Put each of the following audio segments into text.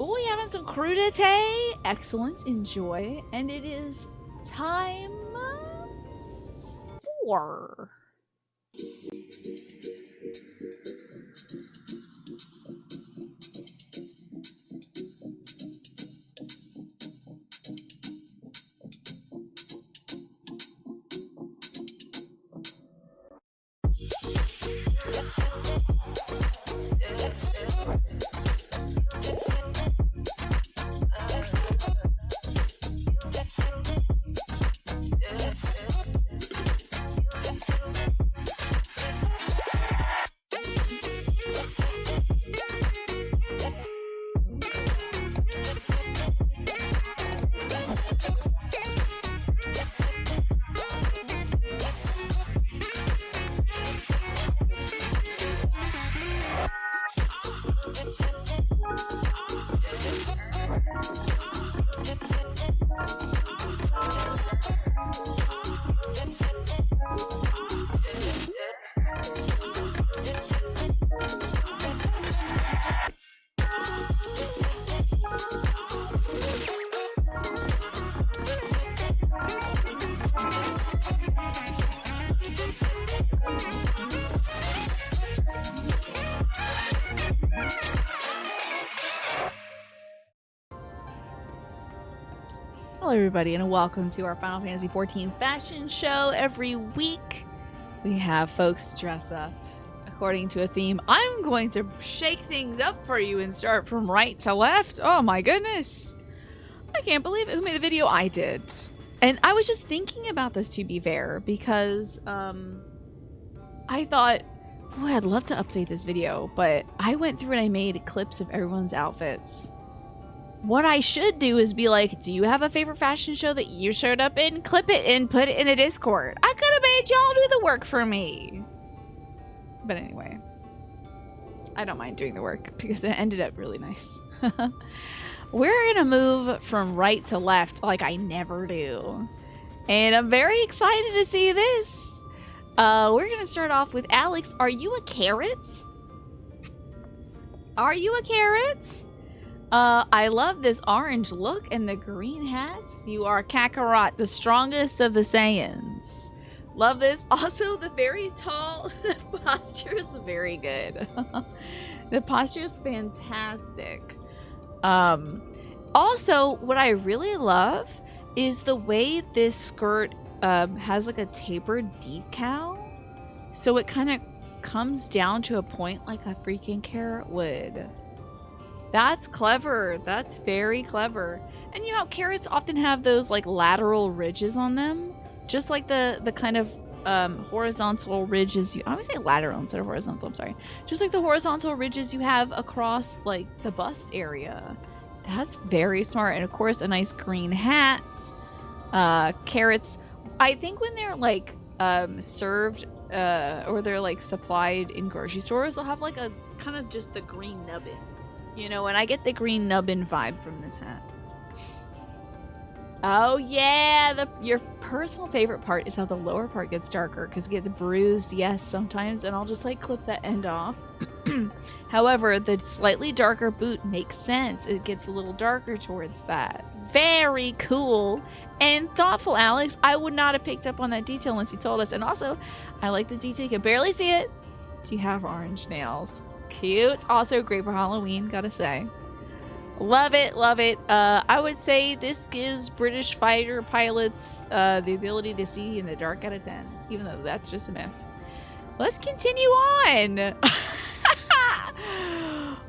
Oh, we having some crudité. Excellent. Enjoy. And it is time for... Hello everybody and welcome to our Final Fantasy XIV fashion show. Every week we have folks dress up according to a theme. I'm going to shake things up for you and start from right to left. Oh my goodness. I can't believe it. Who made the video? I did. And I was just thinking about this, to be fair, because I thought, boy, I'd love to update this video, but I went through and I made clips of everyone's outfits. What I should do is be like, do you have a favorite fashion show that you showed up in? Clip it and put it in the Discord. I could have made y'all do the work for me. But anyway, I don't mind doing the work because it ended up really nice. We're gonna move from right to left like I never do. And I'm very excited to see this. We're gonna start off with Alex. Are you a carrot? Are you a carrot? I love this orange look and the green hats. You are Kakarot, the strongest of the Saiyans. Love this. Also, the very tall posture is very good. The posture is fantastic. Also, what I really love is the way this skirt has like a tapered decal. So it kind of comes down to a point like a freaking carrot would. That's clever. That's very clever. And you know, carrots often have those like lateral ridges on them. Just like the kind of horizontal ridges I always say lateral instead of horizontal, I'm sorry. Just like the horizontal ridges you have across like the bust area. That's very smart. And of course, a nice green hat. Carrots, I think when they're like served or they're like supplied in grocery stores, they'll have like a kind of just the green nubbin. You know, and I get the green nubbin vibe from this hat. Oh yeah, your personal favorite part is how the lower part gets darker because it gets bruised, yes, sometimes, and I'll just like clip that end off. However, the slightly darker boot makes sense. It gets a little darker towards that. Very cool and thoughtful, Alex. I would not have picked up on that detail unless you told us. And also, I like the detail. You can barely see it. You have orange nails. Cute. Also great for Halloween, gotta say. Love it, love it. I would say this gives British fighter pilots the ability to see in the dark out of 10, even though that's just a myth. Let's continue on.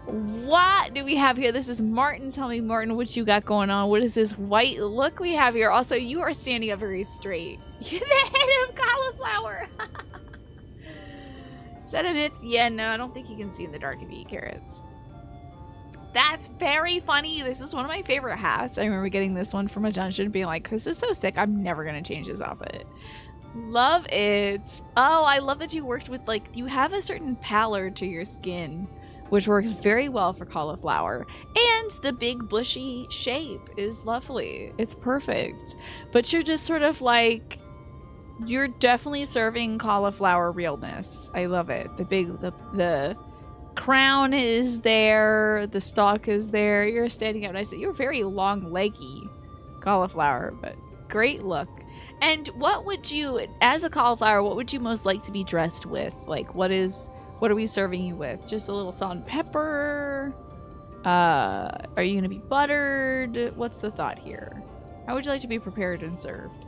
What do we have here? This is Martin. Tell me, Martin, what you got going on. What is this white look we have here? Also, you are standing up very straight. You're the head of cauliflower. Is that a myth? Yeah, no, I don't think you can see in the dark if you eat carrots. That's very funny. This is one of my favorite hats. I remember getting this one from a dungeon and being like, this is so sick. I'm never going to change this outfit. Love it. Oh, I love that you worked with, like, you have a certain pallor to your skin, which works very well for cauliflower. And the big bushy shape is lovely. It's perfect. But you're just sort of like, you're definitely serving cauliflower realness. I love it. The crown is there. The stalk is there. You're standing up nicely. You're very long, leggy cauliflower, but great look. And what would you, as a cauliflower, what would you most like to be dressed with? Like, what are we serving you with? Just a little salt and pepper? Are you gonna be buttered? What's the thought here? How would you like to be prepared and served?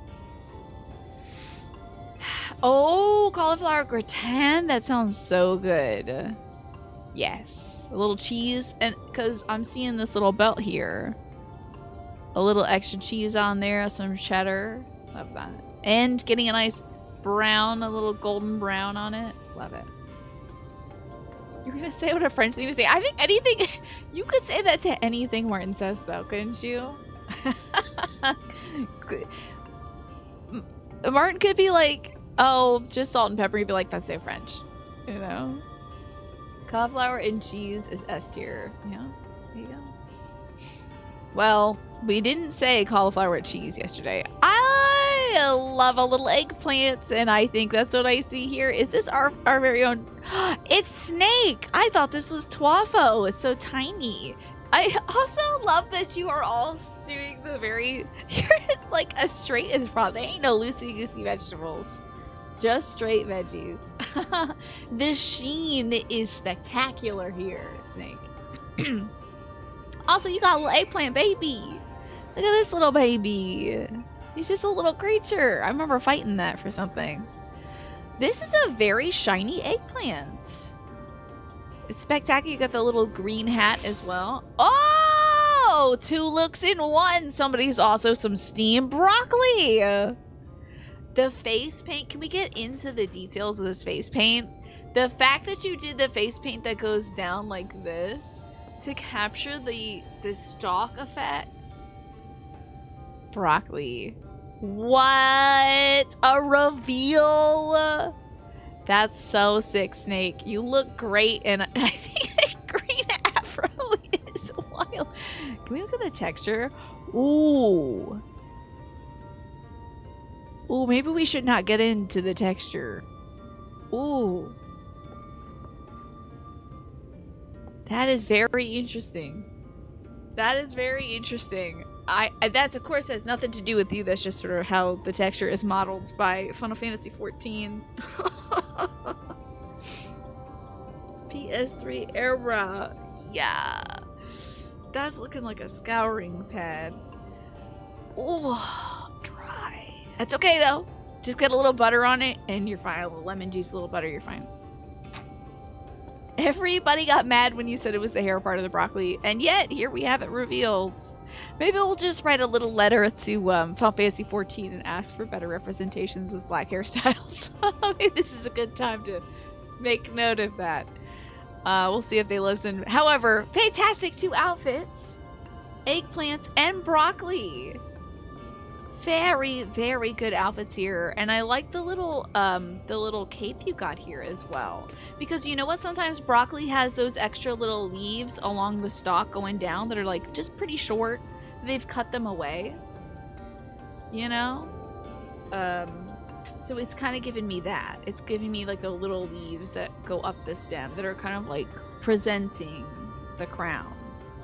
Oh, cauliflower gratin. That sounds so good. Yes. A little cheese, and because I'm seeing this little belt here. A little extra cheese on there, some cheddar. Love that. And getting a nice brown, a little golden brown on it. Love it. You're gonna say what a French thing to say. I think anything, you could say that to anything Martin says though, couldn't you? Martin could be like, oh, just salt and pepper. He'd be like, that's so French. You know? Cauliflower and cheese is S tier. Yeah, there you go. Well, we didn't say cauliflower and cheese yesterday. I love a little eggplant, and I think that's what I see here. Is this our very own? It's Snake! I thought this was Twafo. It's so tiny. I also love that you are all doing the very... You're like as straight as frog. They ain't no loosey-goosey vegetables. Just straight veggies. The sheen is spectacular here, Snake. Also, you got a little eggplant baby. Look at this little baby. He's just a little creature. I remember fighting that for something. This is a very shiny eggplant. It's spectacular. You got the little green hat as well. Oh, 2 looks in one. Somebody's also some steamed broccoli. The face paint. Can we get into the details of this face paint? The fact that you did the face paint that goes down like this to capture the stalk effect. Broccoli. What a reveal! That's so sick, Snake. You look great, and I think that green afro is wild. Can we look at the texture? Ooh. Ooh, maybe we should not get into the texture. Ooh. That is very interesting. That is very interesting. That's of course has nothing to do with you. That's just sort of how the texture is modeled by Final Fantasy XIV. PS3 era. Yeah. That's looking like a scouring pad. Ooh, dry. That's okay though. Just get a little butter on it and you're fine. A little lemon juice, a little butter, you're fine. Everybody got mad when you said it was the hair part of the broccoli, and yet here we have it revealed. Maybe we'll just write a little letter to Final Fantasy XIV and ask for better representations with black hairstyles. Maybe this is a good time to make note of that. We'll see if they listen. However, fantastic 2 outfits. Eggplants and broccoli. Very, very good outfits here. And I like the little cape you got here as well. Because you know what? Sometimes broccoli has those extra little leaves along the stalk going down that are like just pretty short. They've cut them away. You know? So it's kind of giving me that. It's giving me like the little leaves that go up the stem that are kind of like presenting the crown.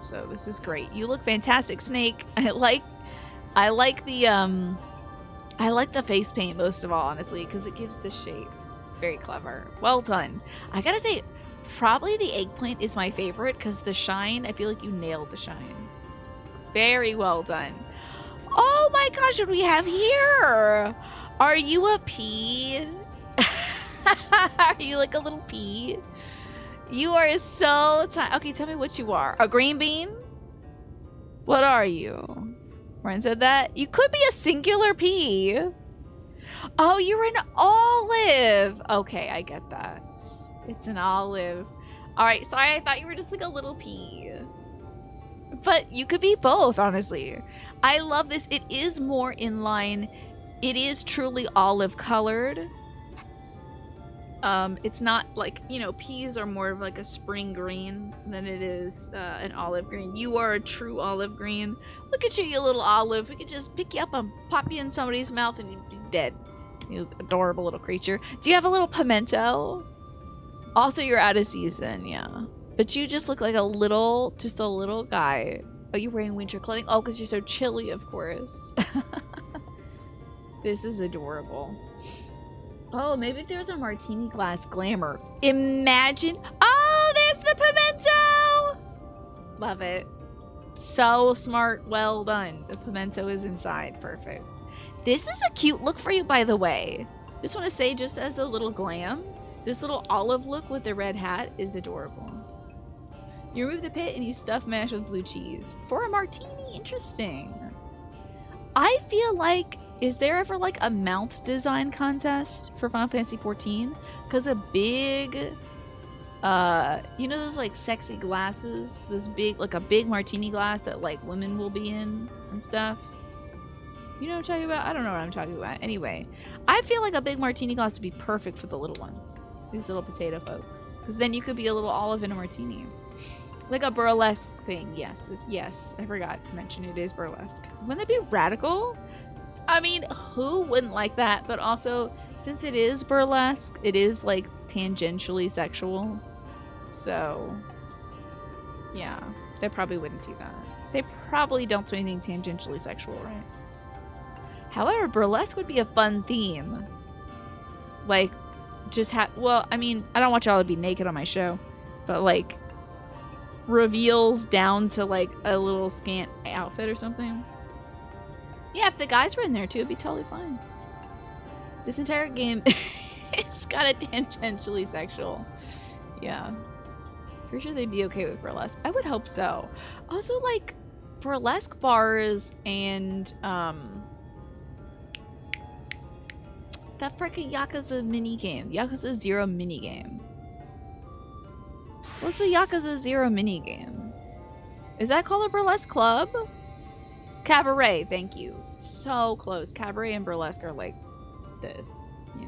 So this is great. You look fantastic, Snake. I like the face paint most of all, honestly, because it gives the shape. It's very clever. Well done. I gotta say, probably the eggplant is my favorite because the shine, I feel like you nailed the shine. Very well done. Oh my gosh, what do we have here? Are you a pea? Are you like a little pea? You are so tiny. Okay, tell me what you are. A green bean? What are you? Ryan said that. You could be a singular pea. Oh, you're an olive. Okay, I get that. It's an olive. All right, sorry, I thought you were just like a little pea. But you could be both, honestly. I love this. It is more in line. It is truly olive colored. It's not like, you know, peas are more of like a spring green than it is an olive green. You are a true olive green. Look at you, you little olive. We could just pick you up and pop you in somebody's mouth and you'd be dead. You adorable little creature. Do you have a little pimento? Also, you're out of season, yeah. But you just look like a little guy. Oh, you're wearing winter clothing? Oh, because you're so chilly, of course. This is adorable. Oh, maybe if there was a martini glass glamour. Imagine. Oh, there's the pimento! Love it. So smart. Well done. The pimento is inside. Perfect. This is a cute look for you, by the way. Just want to say, just as a little glam, this little olive look with the red hat is adorable. You remove the pit and you stuff mash with blue cheese. For a martini, interesting. I feel like, is there ever like a mount design contest for Final Fantasy XIV? Because a big, you know those like sexy glasses? Those big, like a big martini glass that like women will be in and stuff? You know what I'm talking about? I don't know what I'm talking about. Anyway, I feel like a big martini glass would be perfect for the little ones. These little potato folks. Because then you could be a little olive in a martini. Like a burlesque thing, yes. Yes, I forgot to mention it is burlesque. Wouldn't that be radical? I mean, who wouldn't like that? But also, since it is burlesque, it is like tangentially sexual. So, yeah, they probably wouldn't do that. They probably don't do anything tangentially sexual, right? However, burlesque would be a fun theme. Like, just well, I mean, I don't want y'all to be naked on my show, but like, reveals down to like a little scant outfit or something. Yeah, if the guys were in there too, it'd be totally fine. This entire game is kind of tangentially sexual. Yeah. Pretty sure they'd be okay with burlesque. I would hope so. Also, like, burlesque bars and that frickin' Yakuza minigame. Yakuza 0 minigame. What's the Yakuza 0 minigame? Is that called a burlesque club? Cabaret, thank you. So close. Cabaret and burlesque are like this, you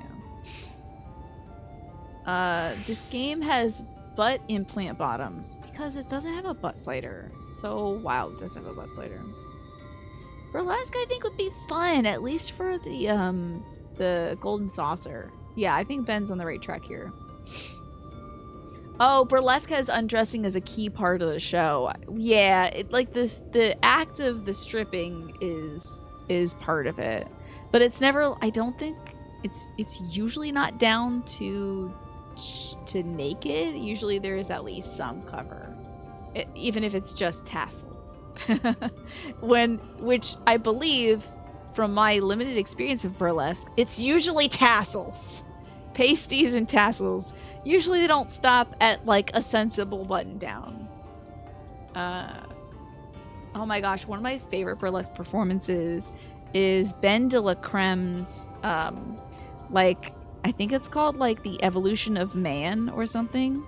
know. This game has butt implant bottoms because it doesn't have a butt slider. It's so wild it doesn't have a butt slider. Burlesque, I think, would be fun, at least for the golden saucer. Yeah, I think Ben's on the right track here. Oh, burlesque has undressing as a key part of the show. Yeah, it, like the act of the stripping is part of it, but it's never. I don't think it's usually not down to naked. Usually there is at least some cover, even if it's just tassels. Which I believe, from my limited experience of burlesque, it's usually tassels, pasties and tassels. Usually they don't stop at like a sensible button down. Oh my gosh, one of my favorite burlesque performances is Ben de la Creme's like, I think it's called like The Evolution of Man or something.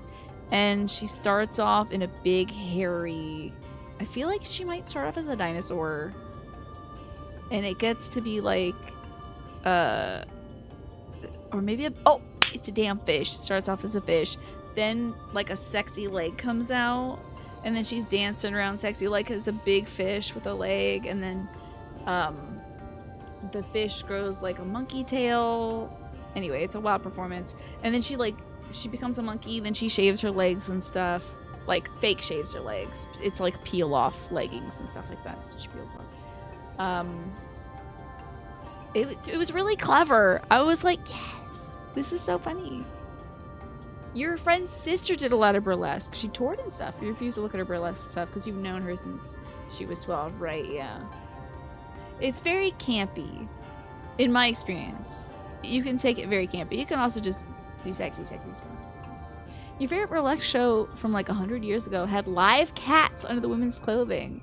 And she starts off in a big hairy, I feel like she might start off as a dinosaur. And it gets to be like or maybe it's a damn fish. It starts off as a fish. Then, like, a sexy leg comes out. And then she's dancing around sexy like as a big fish with a leg. And then, the fish grows, like, a monkey tail. Anyway, it's a wild performance. And then she becomes a monkey. Then she shaves her legs and stuff. Like, fake shaves her legs. It's, like, peel-off leggings and stuff like that. So she peels off. It was really clever. I was like, yes. This is so funny. Your friend's sister did a lot of burlesque. She toured and stuff. You refuse to look at her burlesque stuff because you've known her since she was 12, right? Yeah. It's very campy, in my experience. You can take it very campy. You can also just do sexy stuff. Your favorite burlesque show from like 100 years ago had live cats under the women's clothing.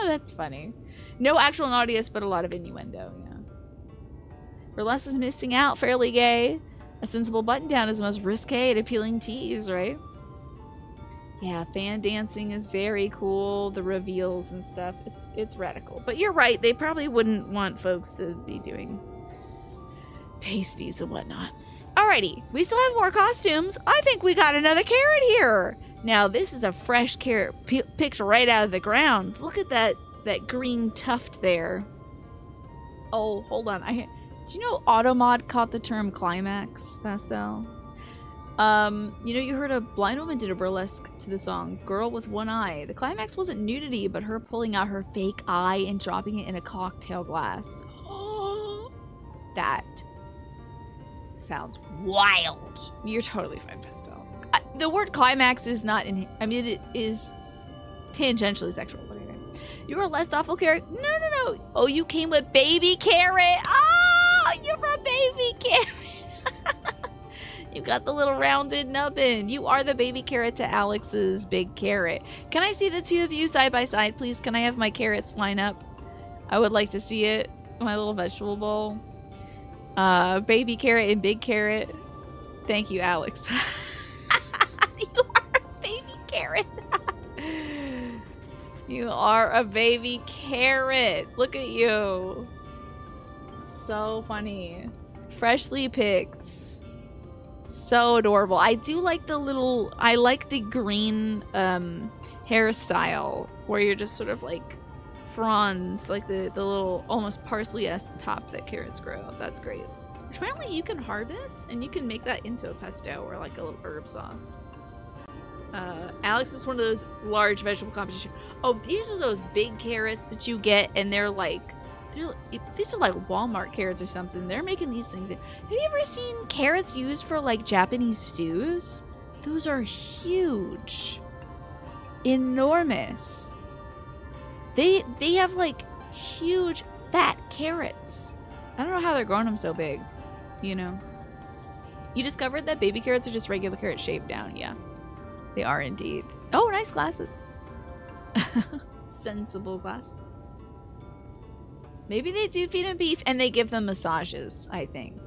That's funny. No actual naughtiness, but a lot of innuendo, yeah. Burlesque is missing out, fairly gay. A sensible button-down is the most risque and appealing tease, right? Yeah, fan dancing is very cool. The reveals and stuff. It's radical. But you're right, they probably wouldn't want folks to be doing pasties and whatnot. Alrighty, we still have more costumes. I think we got another carrot here. Now, this is a fresh carrot picked right out of the ground. Look at that green tuft there. Oh, hold on. Do you know Automod caught the term climax, Pastel? You know, you heard a blind woman did a burlesque to the song Girl with One Eye. The climax wasn't nudity, but her pulling out her fake eye and dropping it in a cocktail glass. Oh, that sounds wild. You're totally fine, Pastel. The word climax is not in. I mean, it is tangentially sexual. But anyway, you were a less thoughtful carrot. No. Oh, you came with baby carrot. Oh, you're a baby carrot. You got the little rounded nubbin. You are the baby carrot to Alex's big carrot. Can I see the two of you side by side, please? Can I have my carrots line up? I would like to see it. My little vegetable bowl. Baby carrot and big carrot. Thank you, Alex. You are a baby carrot. You are a baby carrot. Look at you. So funny. Freshly picked. So adorable. I do like the little, I like the green hairstyle where you're just sort of like fronds, like the little almost parsley-esque top that carrots grow. That's great. Which apparently you can harvest and you can make that into a pesto or like a little herb sauce. Alex is one of those large vegetable competition. Oh, these are those big carrots that you get and they're these are like Walmart carrots or something. They're making these things. Have you ever seen carrots used for like Japanese stews? Those are huge. Enormous. They have like huge fat carrots. I don't know how they're growing them so big, you know. You discovered that baby carrots are just regular carrots shaved down. Yeah, they are indeed. Oh, nice glasses. Sensible glasses. Maybe they do feed them beef and they give them massages, I think,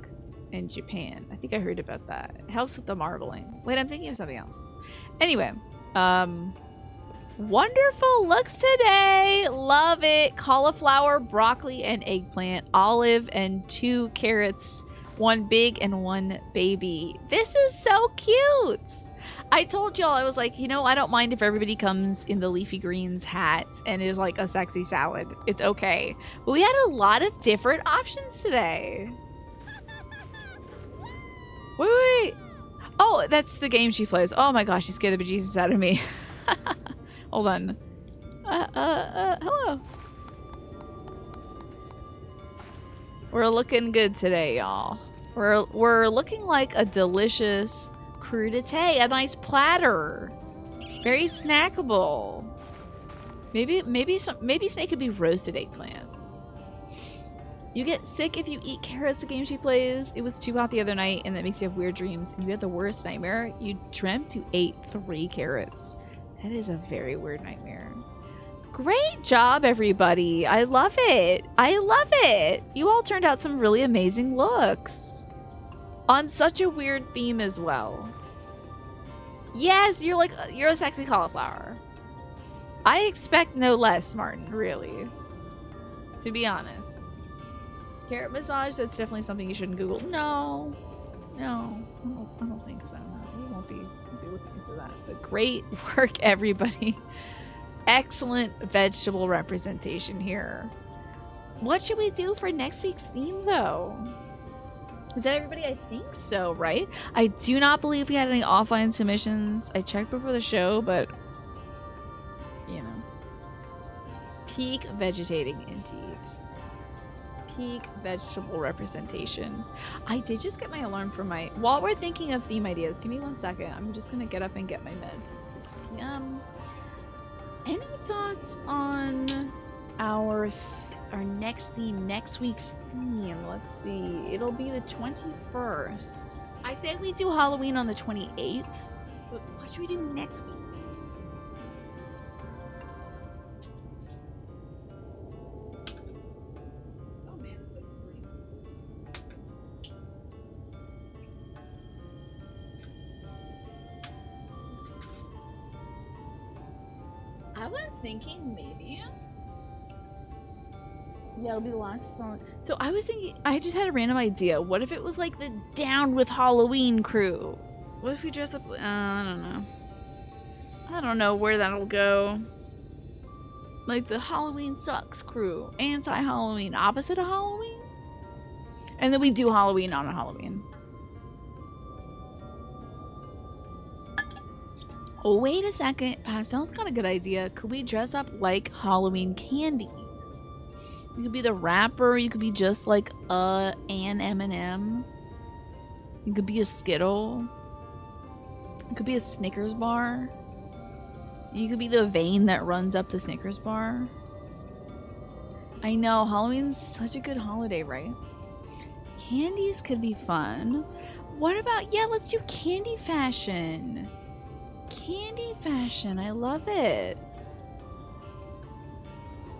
in Japan. I think I heard about that. It helps with the marbling. Wait, I'm thinking of something else. Anyway, wonderful looks today. Love it. Cauliflower, broccoli, and eggplant, olive, and 2 carrots, 1 big and 1 baby. This is so cute. I told y'all, I was like, you know, I don't mind if everybody comes in the leafy greens hat and is like a sexy salad. It's okay. But we had a lot of different options today. Wait. Oh, that's the game she plays. Oh my gosh, she scared the bejesus out of me. Hold on. Hello. We're looking good today, y'all. We're looking like a delicious crudité, a nice platter. Very snackable. Maybe Snake could be roasted eggplant. You get sick if you eat carrots, a game she plays. It was too hot the other night and that makes you have weird dreams and you had the worst nightmare. You dreamt you ate 3 carrots. That is a very weird nightmare. Great job, everybody. I love it. I love it. You all turned out some really amazing looks. On such a weird theme as well. Yes, you're a sexy cauliflower. I expect no less, Martin, really. To be honest. Carrot massage, that's definitely something you shouldn't Google. No. I don't think so. No, we won't be looking into that. But great work, everybody. Excellent vegetable representation here. What should we do for next week's theme, though? Was that everybody? I think so, right? I do not believe we had any offline submissions. I checked before the show, but you know. Peak vegetating indeed. Peak vegetable representation. I did just get my alarm for my... While we're thinking of theme ideas, give me 1 second. I'm just gonna get up and get my meds at 6 p.m. Any thoughts on our next theme, next week's theme? Let's see. It'll be the 21st. I say we do Halloween on the 28th. But what should we do next week? Oh man, I was thinking maybe... Yeah, it'll be the last one. So I was thinking, I just had a random idea. What if it was like the Down with Halloween crew? What if we dress up? I don't know. I don't know where that'll go. Like the Halloween Sucks crew. Anti-Halloween, opposite of Halloween? And then we do Halloween on a Halloween. Oh, wait a second. Pastel's got a good idea. Could we dress up like Halloween candies? You could be the rapper. You could be just like an M&M. You could be a Skittle. You could be a Snickers bar. You could be the vein that runs up the Snickers bar. I know, Halloween's such a good holiday, right? Candies could be fun. What about, yeah, let's do candy fashion. Candy fashion, I love it.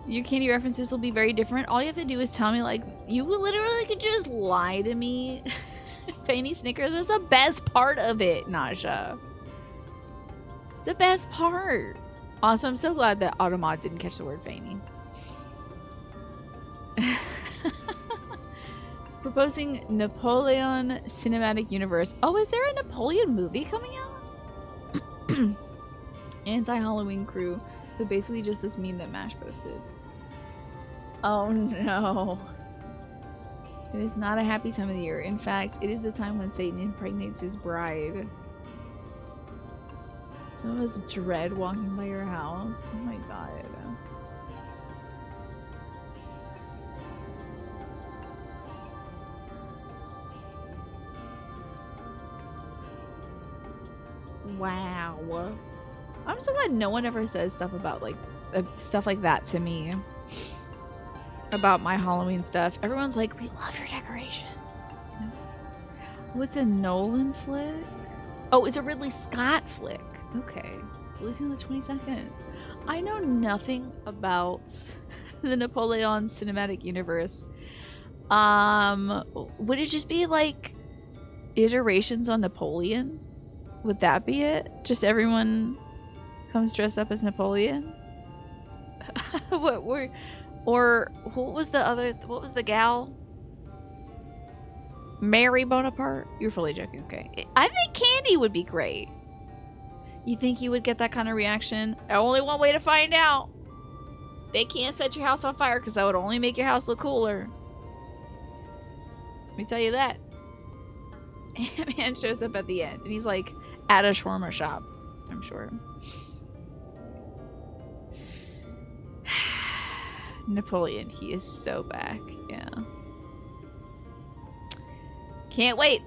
Your candy references will be very different. All you have to do is tell me, like, you literally could just lie to me. Fanny Snickers is the best part of it, Naja. It's the best part. Also, I'm so glad that Automod didn't catch the word Fanny. Proposing Napoleon Cinematic Universe. Oh, is there a Napoleon movie coming out? Anti-Halloween crew. So basically just this meme that MASH posted. Oh no. It is not a happy time of the year. In fact, it is the time when Satan impregnates his bride. Some of us dread walking by your house. Oh my god. Wow. I'm so glad no one ever says stuff about like stuff like that to me. About my Halloween stuff. Everyone's like, we love your decorations. You know? What's a Nolan flick? Oh, it's a Ridley Scott flick. Okay. Releasing on the 22nd. I know nothing about the Napoleon Cinematic Universe. Would it just be like iterations on Napoleon? Would that be it? Just everyone comes dressed up as Napoleon? What was the gal? Mary Bonaparte? You're fully joking, okay. I think candy would be great. You think you would get that kind of reaction? Only one way to find out. They can't set your house on fire because that would only make your house look cooler. Let me tell you that. Man shows up at the end and he's like at a shawarma shop, I'm sure. Napoleon, he is so back. Yeah. Can't wait.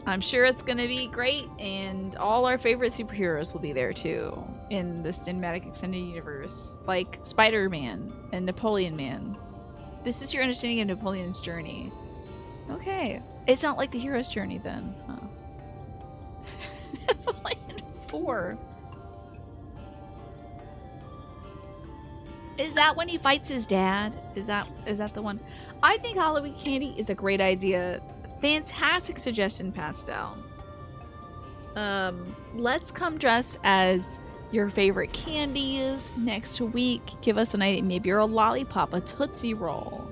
I'm sure it's gonna be great, and all our favorite superheroes will be there too in the cinematic extended universe, like Spider-Man and Napoleon Man. This is your understanding of Napoleon's journey. Okay. It's not like the hero's journey then, huh? Napoleon 4. Is that when he fights his dad? Is that the one? I think Halloween candy is a great idea. Fantastic suggestion, Pastel. Let's come dressed as your favorite candies next week. Give us an idea. Maybe you're a lollipop, a Tootsie Roll.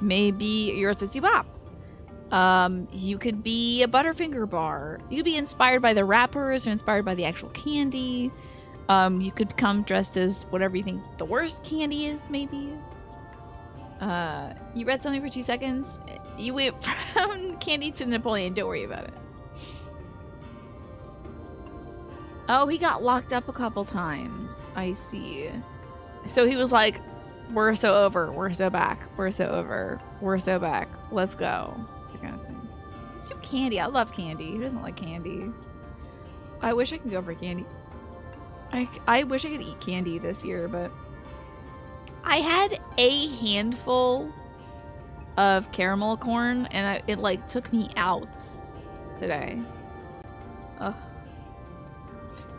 Maybe you're a Tootsie Pop. You could be a Butterfinger bar. You could be inspired by the wrappers or inspired by the actual candy. You could come dressed as whatever you think the worst candy is, maybe. You read something for 2 seconds. You went from candy to Napoleon. Don't worry about it. Oh, he got locked up a couple times. I see. So he was like, we're so over. We're so back. We're so over. We're so back. Let's go. That kind of thing. Let's do candy. I love candy. Who doesn't like candy? I wish I could go for candy. I wish I could eat candy this year, but I had a handful of caramel corn, and it like took me out today. Ugh.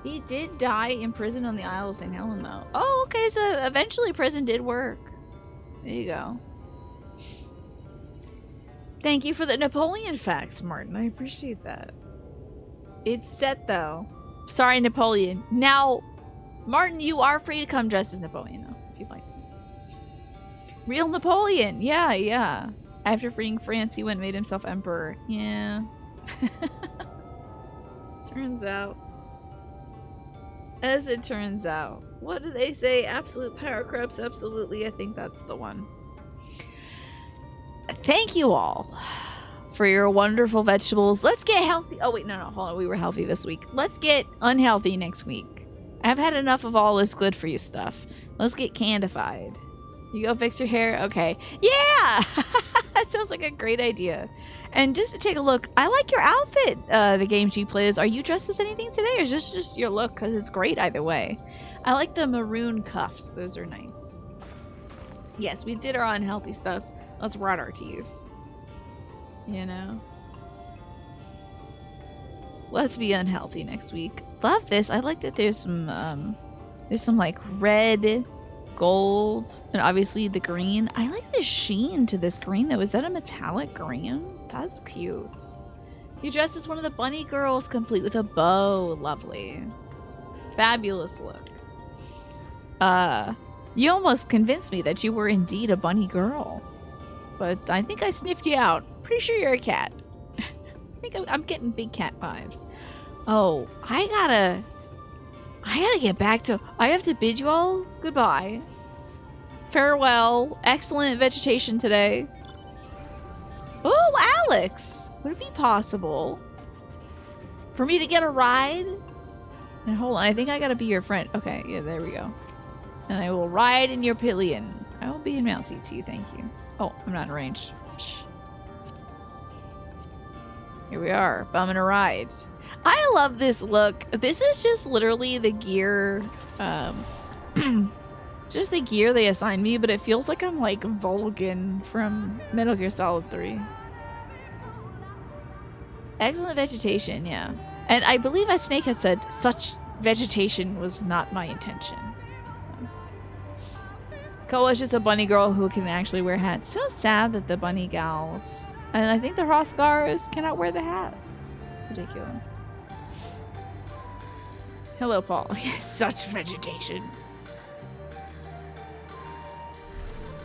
He did die in prison on the Isle of St. Helen, though. Oh, okay, so eventually prison did work. There you go. Thank you for the Napoleon facts, Martin. I appreciate that. It's set, though. Sorry, Napoleon. Now, Martin, you are free to come dressed as Napoleon, though, if you'd like to. Real Napoleon! Yeah, yeah. After freeing France, he went and made himself emperor. Yeah. Turns out. As it turns out. What do they say? Absolute power corrupts absolutely. I think that's the one. Thank you all for your wonderful vegetables. Let's get healthy. Oh, wait, no, hold on. We were healthy this week. Let's get unhealthy next week. I've had enough of all this good for you stuff. Let's get candified. You go fix your hair? Okay. Yeah! That sounds like a great idea. And just to take a look, I like your outfit, the games you play. Are you dressed as anything today, or is this just your look? Because it's great either way. I like the maroon cuffs. Those are nice. Yes, we did our unhealthy stuff. Let's rot our teeth. You know? Let's be unhealthy next week. Love this. I like that there's some like red, gold, and obviously the green. I like the sheen to this green though. Is that a metallic green? That's cute. You dressed as one of the bunny girls, complete with a bow. Lovely. Fabulous look. You almost convinced me that you were indeed a bunny girl. But I think I sniffed you out. Pretty sure you're a cat. I think I'm getting big cat vibes. Oh, I gotta get back to... I have to bid you all goodbye. Farewell. Excellent vegetation today. Oh, Alex! Would it be possible for me to get a ride? And hold on, I think I gotta be your friend. Okay, yeah, there we go. And I will ride in your pillion. I will be in Mount CT, thank you. Oh, I'm not in range. Here we are, bumming a ride. I love this look. This is just literally the gear, just the gear they assigned me, but it feels like I'm like Vulcan from Metal Gear Solid 3. Excellent vegetation, yeah. And I believe as Snake had said, such vegetation was not my intention. Koa is just a bunny girl who can actually wear hats. So sad that the bunny gals, and I think the Hrothgars cannot wear the hats. Ridiculous. Hello, Paul. Such vegetation.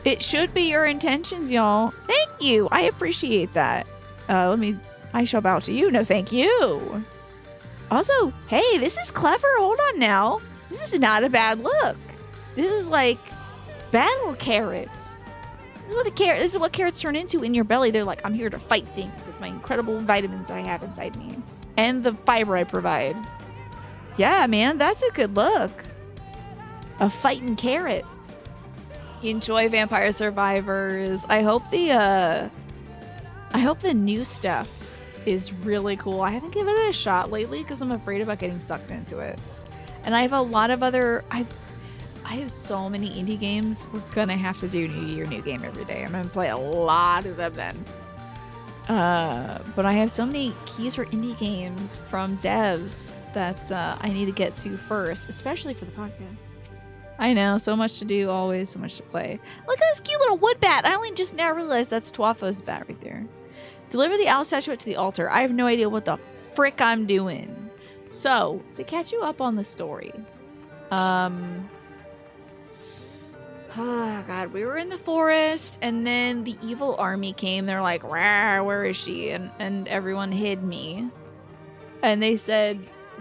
It should be your intentions, y'all. Thank you. I appreciate that. I shall bow to you. No, thank you. Also, hey, this is clever. Hold on now. This is not a bad look. This is like battle carrots. This is what carrots turn into in your belly. They're like, I'm here to fight things with my incredible vitamins I have inside me. And the fiber I provide. Yeah, man, that's a good look. A fighting carrot. Enjoy Vampire Survivors. I hope the new stuff is really cool. I haven't given it a shot lately because I'm afraid about getting sucked into it. And I have a lot of other... I have so many indie games. We're gonna have to do New Year, New Game every day. I'm gonna play a lot of them then. But I have so many keys for indie games from devs that I need to get to first, especially for the podcast. I know, so much to do, always so much to play. Look at this cute little wood bat. I only just now realized that's Twafo's bat right there. Deliver the owl statuette to the altar. I have no idea what the frick I'm doing. So, to catch you up on the story. Oh god, we were in the forest and then the evil army came. They're like, "Rah, where is she?" And everyone hid me. And they said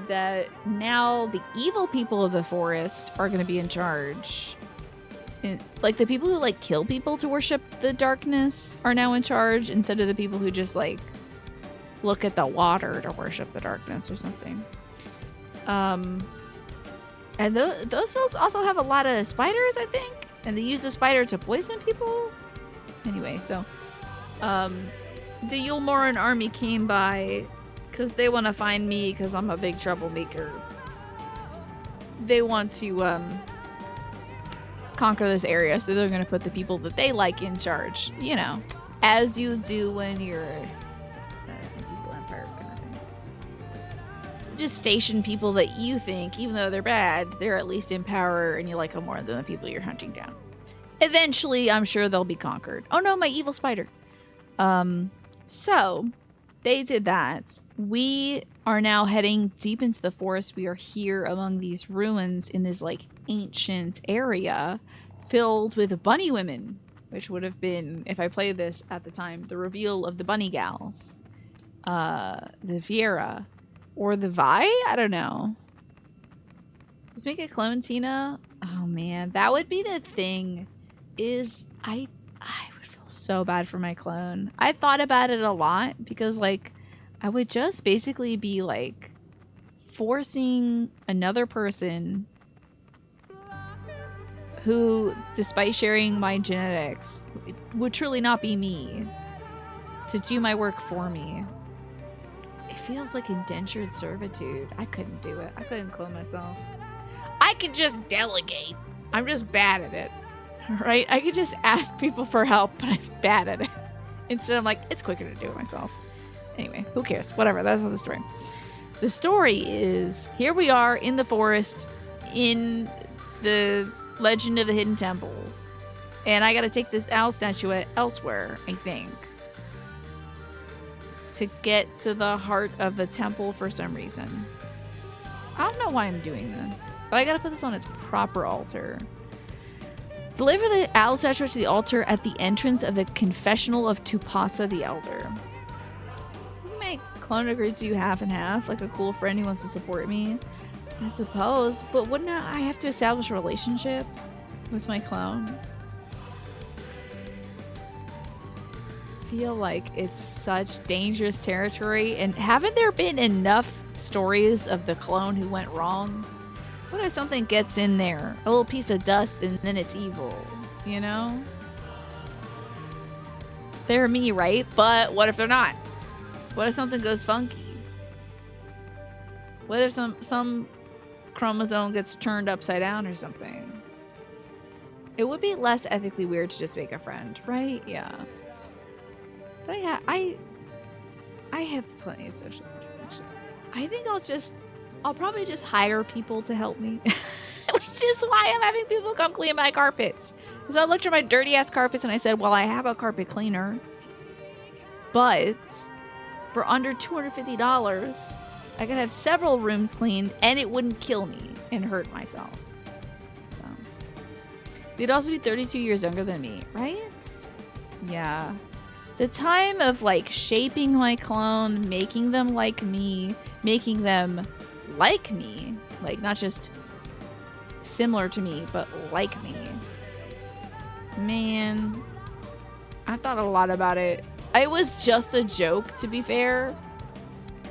that now the evil people of the forest are going to be in charge. Like the people who like kill people to worship the darkness are now in charge instead of the people who just like look at the water to worship the darkness or something. And those folks also have a lot of spiders, I think. And they use the spider to poison people? Anyway, so... the Yulmoran army came by because they want to find me because I'm a big troublemaker. They want to, conquer this area, so they're going to put the people that they like in charge. You know, as you do when you're an evil empire kind of thing. Just station people that you think, even though they're bad, they're at least in power and you like them more than the people you're hunting down. Eventually, I'm sure they'll be conquered. Oh no, my evil spider. So, they did that. We are now heading deep into the forest. We are here among these ruins in this, like, ancient area filled with bunny women, which would have been, if I played this at the time, the reveal of the bunny gals. The Viera. Or the Vi? I don't know. Let's make a clone Tina. Oh man, that would be the thing. I would feel feel so bad for my clone. I thought about it a lot because, like, I would just basically be, like, forcing another person who, despite sharing my genetics, would truly not be me to do my work for me. It feels like indentured servitude. I couldn't do it. I couldn't clone myself. I could just delegate. I'm just bad at it. Right? I could just ask people for help, but I'm bad at it. Instead, I'm like, it's quicker to do it myself. Anyway, who cares? Whatever. That's not the story. The story is, here we are in the forest in the Legend of the Hidden Temple. And I gotta take this owl statuette elsewhere, I think, to get to the heart of the temple for some reason. I don't know why I'm doing this, but I gotta put this on its proper altar. Deliver the owl statue to the altar at the entrance of the confessional of Tupasa the Elder. Make clone agree to you half and half, like a cool friend who wants to support me, I suppose. But wouldn't I have to establish a relationship with my clone? I feel like it's such dangerous territory, and haven't there been enough stories of the clone who went wrong? What if something gets in there? A little piece of dust and then it's evil, you know? They're me, right? But what if they're not? What if something goes funky? What if some chromosome gets turned upside down or something? It would be less ethically weird to just make a friend, right? Yeah. But yeah, I have plenty of social interaction. I think I'll probably just hire people to help me. Which is why I'm having people come clean my carpets. Because I looked at my dirty ass carpets and I said, well, I have a carpet cleaner. But for under $250, I could have several rooms cleaned and it wouldn't kill me and hurt myself. So. They'd also be 32 years younger than me, right? Yeah. The time of, like, shaping my clone, making them like me, making them like me, like, not just similar to me, but like me. Man, I thought a lot about it. It was just a joke, to be fair.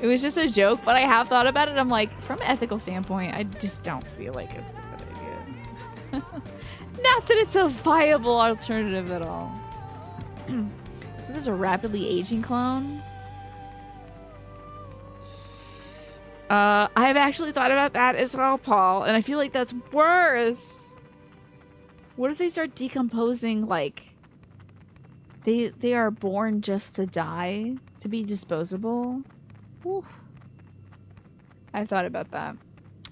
It was just a joke, but I have thought about it. I'm like, from an ethical standpoint, I just don't feel like it's a good idea. Not that it's a viable alternative at all. This is a rapidly aging clone. I've actually thought about that as well, Paul, and I feel like that's worse. What if they start decomposing, like, they are born just to die, to be disposable? Oof. I've thought about that.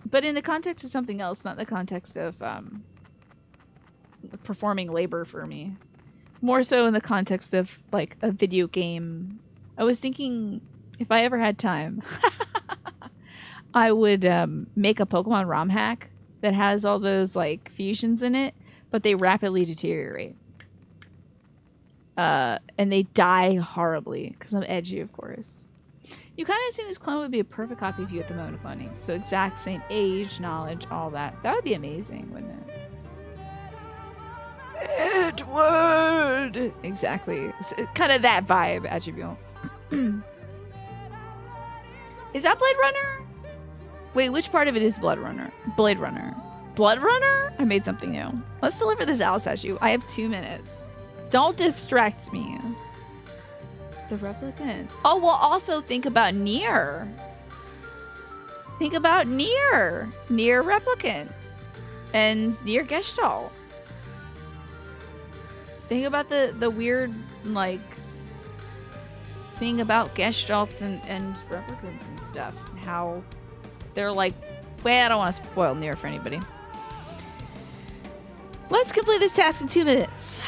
But in the context of something else, not the context of performing labor for me. More so in the context of, like, a video game. I was thinking, if I ever had time, I would make a Pokemon ROM hack that has all those, like, fusions in it, but they rapidly deteriorate. And they die horribly, because I'm edgy, of course. You kind of assume this clone would be a perfect copy of you at the moment of cloning. So exact same age, knowledge, all that. That would be amazing, wouldn't it? Edward! Exactly. So, kind of that vibe, attribute. Is that Blade Runner? Wait, which part of it is Blade Runner? Blade Runner. Blood Runner? I made something new. Let's deliver this owl statue. I have 2 minutes. Don't distract me. The replicants. Oh, well, also think about Nier. Think about Nier. Nier replicant. And Nier Gestalt. Think about the weird, like, thing about Gestalts and replicants and stuff. How they're like, well, I don't want to spoil Nier for anybody. Let's complete this task in 2 minutes.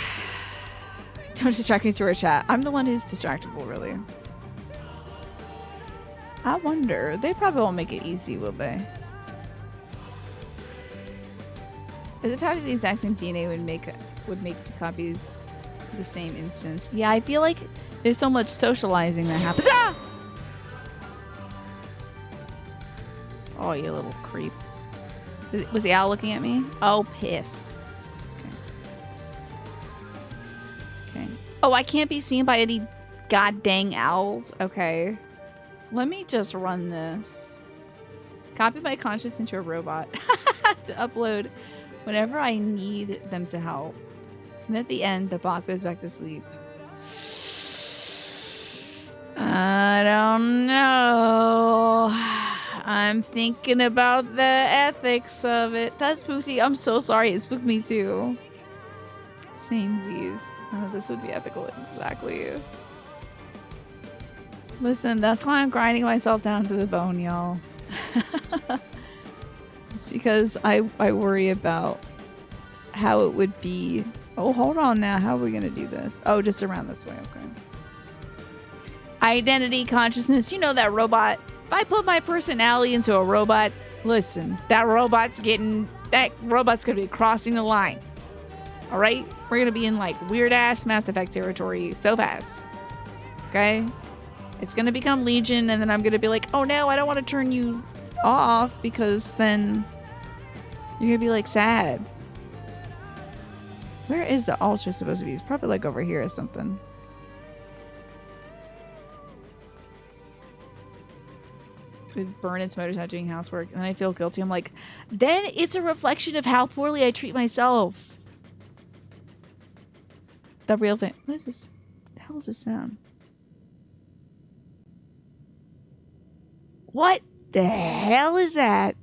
Don't distract me to our chat. I'm the one who's distractible, really. I wonder. They probably won't make it easy, will they? As if having the exact same DNA would make 2 copies of the same instance. Yeah, I feel like there's so much socializing that happens. Ah! Oh, you little creep. Was the owl looking at me? Oh, piss. Okay. Oh, I can't be seen by any god dang owls? Okay. Let me just run this. Copy my conscience into a robot to upload whenever I need them to help. And at the end, the bot goes back to sleep. I don't know. I'm thinking about the ethics of it. That's spooky. I'm so sorry. It spooked me too. Samesies. Oh, this would be ethical. Exactly. Listen, that's why I'm grinding myself down to the bone, y'all. It's because I worry about how it would be. Oh, hold on now. How are we going to do this? Oh, just around this way. Okay. Identity, consciousness. You know that robot. If I put my personality into a robot, listen, that robot's going to be crossing the line. All right? We're going to be in like weird-ass Mass Effect territory so fast. Okay? It's going to become Legion, and then I'm going to be like, oh no, I don't want to turn you off, because then you're going to be like sad. Where is the Ultra supposed to be? It's probably like over here or something. With burn its motors not doing housework, and then I feel guilty. I'm like, then it's a reflection of how poorly I treat myself. The real thing. What is this? The hell is this sound? What the hell is that?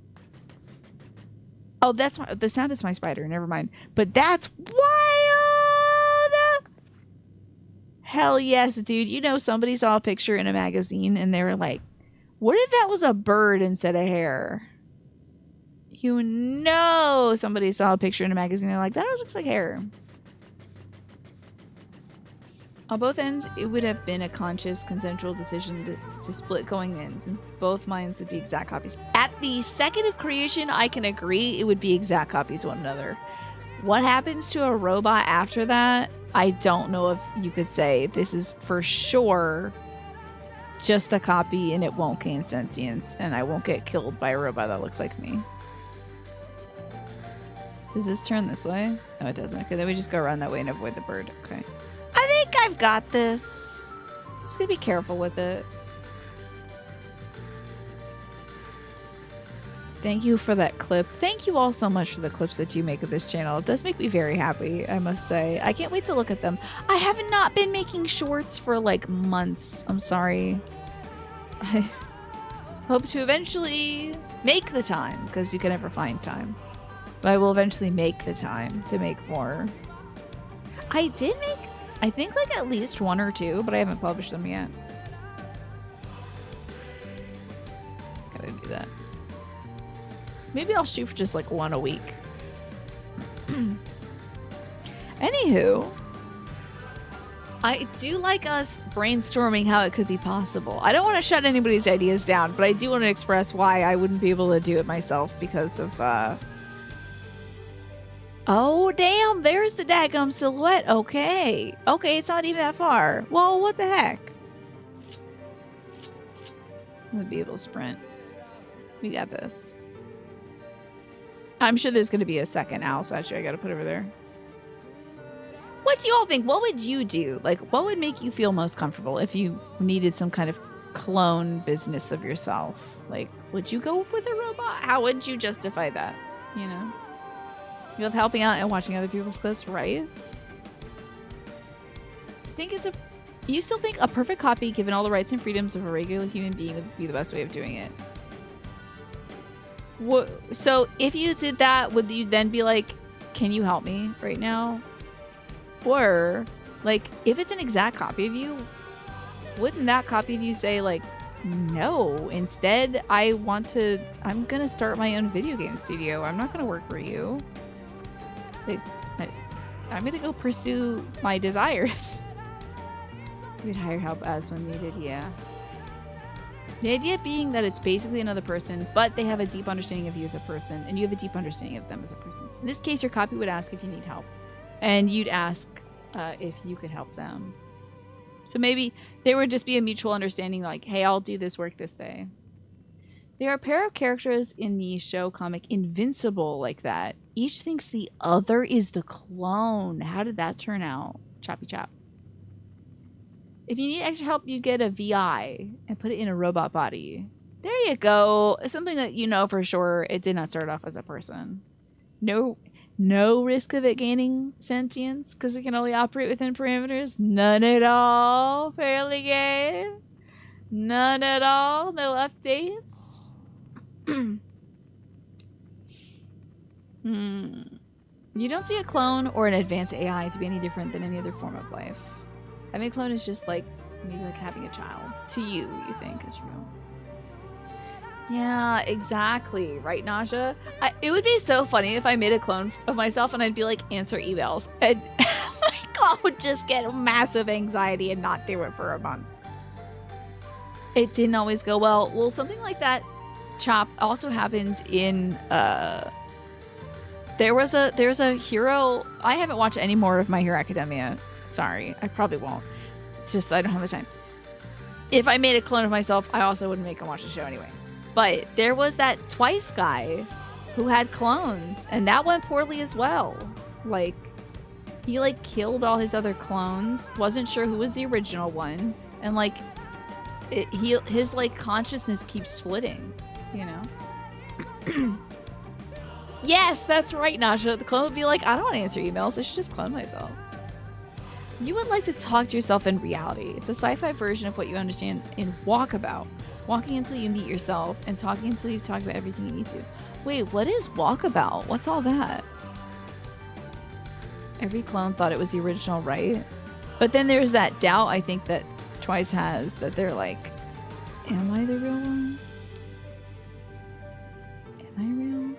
Oh, that's the sound is my spider. Never mind. But that's wild. Hell yes, dude. You know, somebody saw a picture in a magazine and they were like, what if that was a bird instead of hair? You know, somebody saw a picture in a magazine. They're like, that always looks like hair. On both ends, it would have been a conscious, consensual decision to split going in, since both minds would be exact copies. At the second of creation, I can agree it would be exact copies of one another. What happens to a robot after that? I don't know if you could say this is for sure just a copy and it won't gain sentience and I won't get killed by a robot that looks like me. Does this turn this way? No, it doesn't. Okay, then we just go around that way and avoid the bird. Okay. I think I've got this. Just gonna be careful with it. Thank you for that clip. Thank you all so much for the clips that you make of this channel. It does make me very happy, I must say. I can't wait to look at them. I have not been making shorts for like months. I'm sorry. I hope to eventually make the time, because you can never find time. But I will eventually make the time to make more. I did make, I think, like at least one or two, but I haven't published them yet. Gotta do that. Maybe I'll shoot for just like one a week. Anywho, I do like us brainstorming how it could be possible. I don't want to shut anybody's ideas down, but I do want to express why I wouldn't be able to do it myself because of, Oh, damn, there's the daggum silhouette. Okay. Okay, it's not even that far. Well, what the heck? I'm gonna be able to sprint. We got this. I'm sure there's going to be a second owl statue I got to put over there. What do you all think? What would you do? Like, what would make you feel most comfortable if you needed some kind of clone business of yourself? Like, would you go with a robot? How would you justify that? You know? You love helping out and watching other people's clips, right? You still think a perfect copy, given all the rights and freedoms of a regular human being, would be the best way of doing it? So if you did that, would you then be like, can you help me right now? Or like, if it's an exact copy of you, wouldn't that copy of you say like, no, instead I'm gonna start my own video game studio. I'm not gonna work for you. Like, I'm gonna go pursue my desires. We'd hire help as when needed, yeah. The idea being that it's basically another person, but they have a deep understanding of you as a person, and you have a deep understanding of them as a person. In this case, your copy would ask if you need help, and you'd ask if you could help them. So maybe there would just be a mutual understanding, like, hey, I'll do this work this day. There are a pair of characters in the show comic Invincible like that. Each thinks the other is the clone. How did that turn out? Choppy chop. If you need extra help, you get a VI and put it in a robot body. There you go. Something that you know for sure it did not start off as a person. No risk of it gaining sentience because it can only operate within parameters. None at all. Fairly game. None at all. No updates. You don't see a clone or an advanced AI to be any different than any other form of life. Having a clone is just like maybe like having a child. To you think it's real. Yeah, exactly. Right, Naja? It would be so funny if I made a clone of myself and I'd be like, answer emails. And my clone would just get massive anxiety and not do it for a month. It didn't always go well. Well, something like that, Chop, also happens in... There's a hero... I haven't watched any more of My Hero Academia. Sorry, I probably won't. It's just I don't have the time. If I made a clone of myself, I also wouldn't make him watch the show anyway. But there was that Twice guy who had clones, and that went poorly as well. Like, he like killed all his other clones, wasn't sure who was the original one, and like, his like consciousness keeps splitting, you know? Yes, that's right, Nasha. The clone would be like, I don't want to answer emails, I should just clone myself. You would like to talk to yourself in reality. It's a sci-fi version of what you understand in Walkabout. Walking until you meet yourself and talking until you've talked about everything you need to. Wait, what is Walkabout? What's all that? Every clone thought it was the original, right? But then there's that doubt, I think, that Twice has, that they're like, am I the real one? Am I real?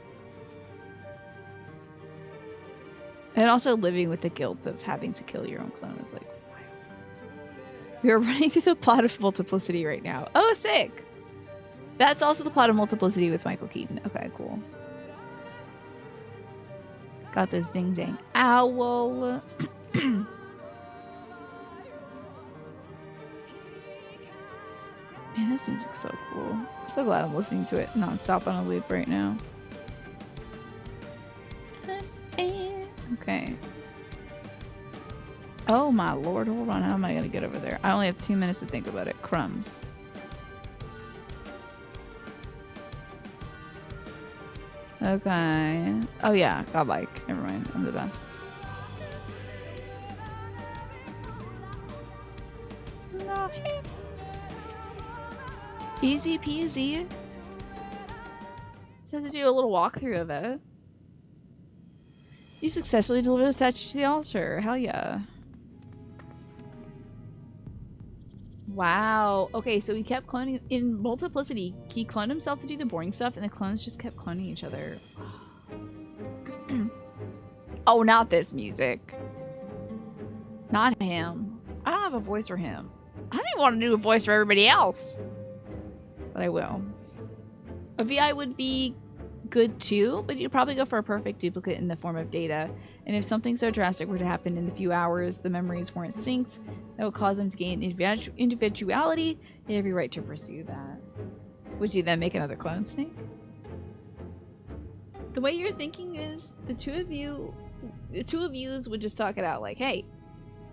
And also living with the guilt of having to kill your own clone is like, we are running through the plot of Multiplicity right now. Oh, sick! That's also the plot of Multiplicity with Michael Keaton. Okay, cool. Got this ding dang owl. Man, this music's so cool. I'm so glad I'm listening to it non-stop on a loop right now. Okay. Oh my lord, hold on. How am I going to get over there? I only have 2 minutes to think about it. Crumbs. Okay. Oh yeah, godlike. Never mind. I'm the best. Easy peasy. Just have to do a little walkthrough of it. You successfully delivered the statue to the altar. Hell yeah. Wow. Okay, so he kept cloning in Multiplicity. He cloned himself to do the boring stuff, and the clones just kept cloning each other. Oh, not this music. Not him. I don't have a voice for him. I don't even want to do a voice for everybody else. But I will. A VI would be good too, but you'd probably go for a perfect duplicate in the form of data. And if something so drastic were to happen in the few hours the memories weren't synced, that would cause them to gain individuality. You have every right to pursue that. Would you then make another clone snake? The way you're thinking is the two of yous would just talk it out like, hey,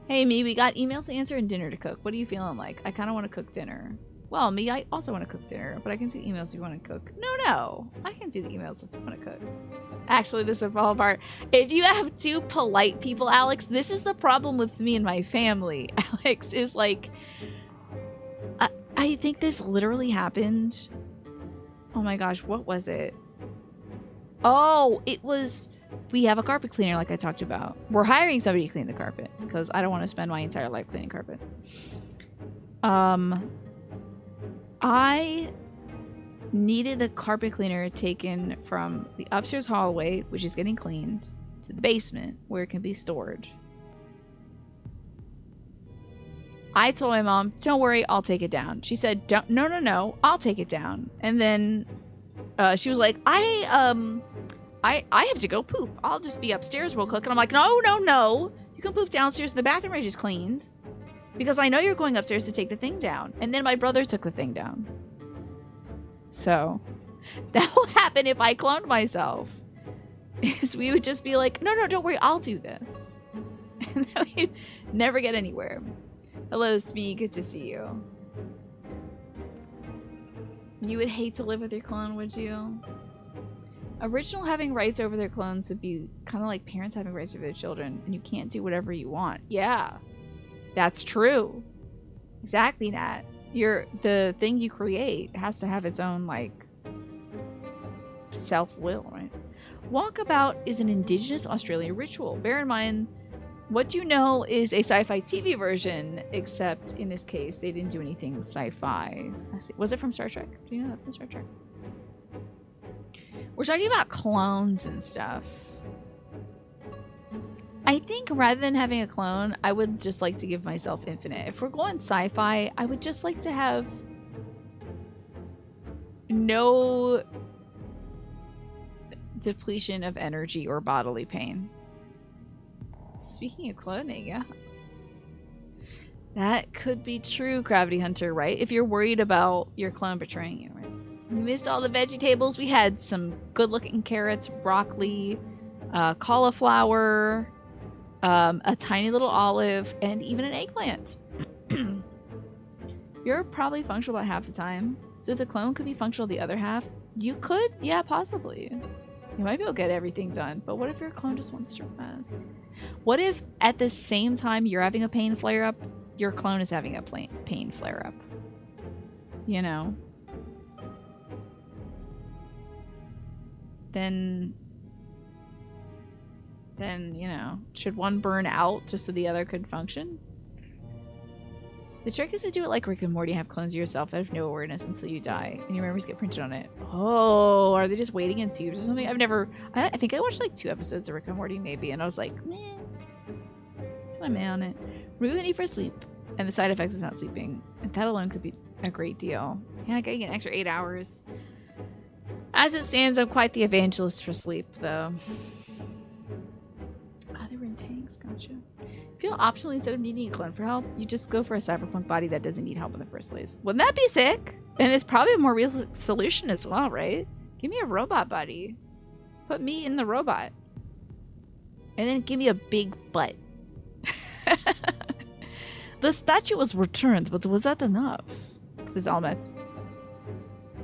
me, we got emails to answer and dinner to cook. What are you feeling like? I kind of want to cook dinner. Well, me, I also want to cook dinner, but I can do emails if you want to cook. No. I can do the emails if you want to cook. Actually, this would fall apart. If you have two polite people, Alex, this is the problem with me and my family. Alex is like... I think this literally happened... Oh my gosh, what was it? Oh, it was... We have a carpet cleaner like I talked about. We're hiring somebody to clean the carpet because I don't want to spend my entire life cleaning carpet. I needed the carpet cleaner taken from the upstairs hallway, which is getting cleaned, to the basement where it can be stored. I told my mom, don't worry, I'll take it down. She said, no, I'll take it down. And then she was like, I have to go poop. I'll just be upstairs real quick. And I'm like, no. You can poop downstairs in the bathroom I just cleaned. Because I know you're going upstairs to take the thing down. And then my brother took the thing down. So, that will happen if I cloned myself. Is we would just be like, no, don't worry, I'll do this. And then we'd never get anywhere. Hello, Smee. Good to see you. You would hate to live with your clone, would you? Original having rights over their clones would be kind of like parents having rights over their children, and you can't do whatever you want. Yeah, that's true. Exactly, Nat. The thing you create has to have its own, like, self-will, right? Walkabout is an indigenous Australian ritual. Bear in mind, What You Know is a sci-fi TV version, except in this case, they didn't do anything sci-fi. Was it from Star Trek? Do you know that from Star Trek? We're talking about clones and stuff. I think rather than having a clone, I would just like to give myself infinite. If we're going sci-fi, I would just like to have no depletion of energy or bodily pain. Speaking of cloning, yeah. That could be true, Gravity Hunter, right? If you're worried about your clone betraying you, right? You missed all the veggie tables. We had some good-looking carrots, broccoli, cauliflower, a tiny little olive, and even an eggplant. You're probably functional about half the time, so the clone could be functional the other half. You could? Yeah, possibly. You might be able to get everything done, but what if your clone just wants to rest? What if at the same time you're having a pain flare-up, your clone is having a pain flare-up? You know? Then, you know, should one burn out just so the other could function? The trick is to do it like Rick and Morty, have clones of yourself that have no awareness until you die, and your memories get printed on it. Oh, are they just waiting in tubes or something? I think I watched like 2 episodes of Rick and Morty maybe, and I was like, meh. I'm in on it. Remove the need for sleep and the side effects of not sleeping. And that alone could be a great deal. Yeah, getting an extra 8 hours. As it stands, I'm quite the evangelist for sleep, though. Ah, they were in tanks, gotcha. Feel optionally instead of needing a clone for help, you just go for a cyberpunk body that doesn't need help in the first place. Wouldn't that be sick? And it's probably a more real solution as well, right? Give me a robot buddy. Put me in the robot. And then give me a big butt. The statue was returned, but was that enough? Says Almet.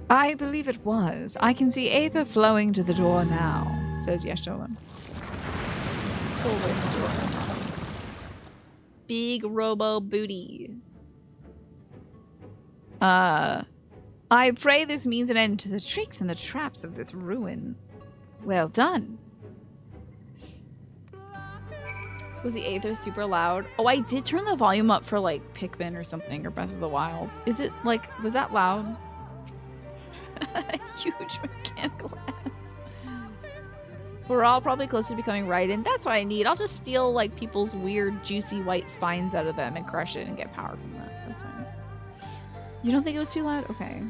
I believe it was. I can see Aether flowing to the door now, says Yasholan. Big robo booty. I pray this means an end to the tricks and the traps of this ruin. Well done. Was the Aether super loud? Oh, I did turn the volume up for like Pikmin or something, or Breath of the Wild. Is it like, was that loud? Huge mechanical ass. We're all probably close to becoming Raiden. That's what I need. I'll just steal like people's weird juicy white spines out of them and crush it and get power from that. That's fine. You don't think it was too loud? Okay.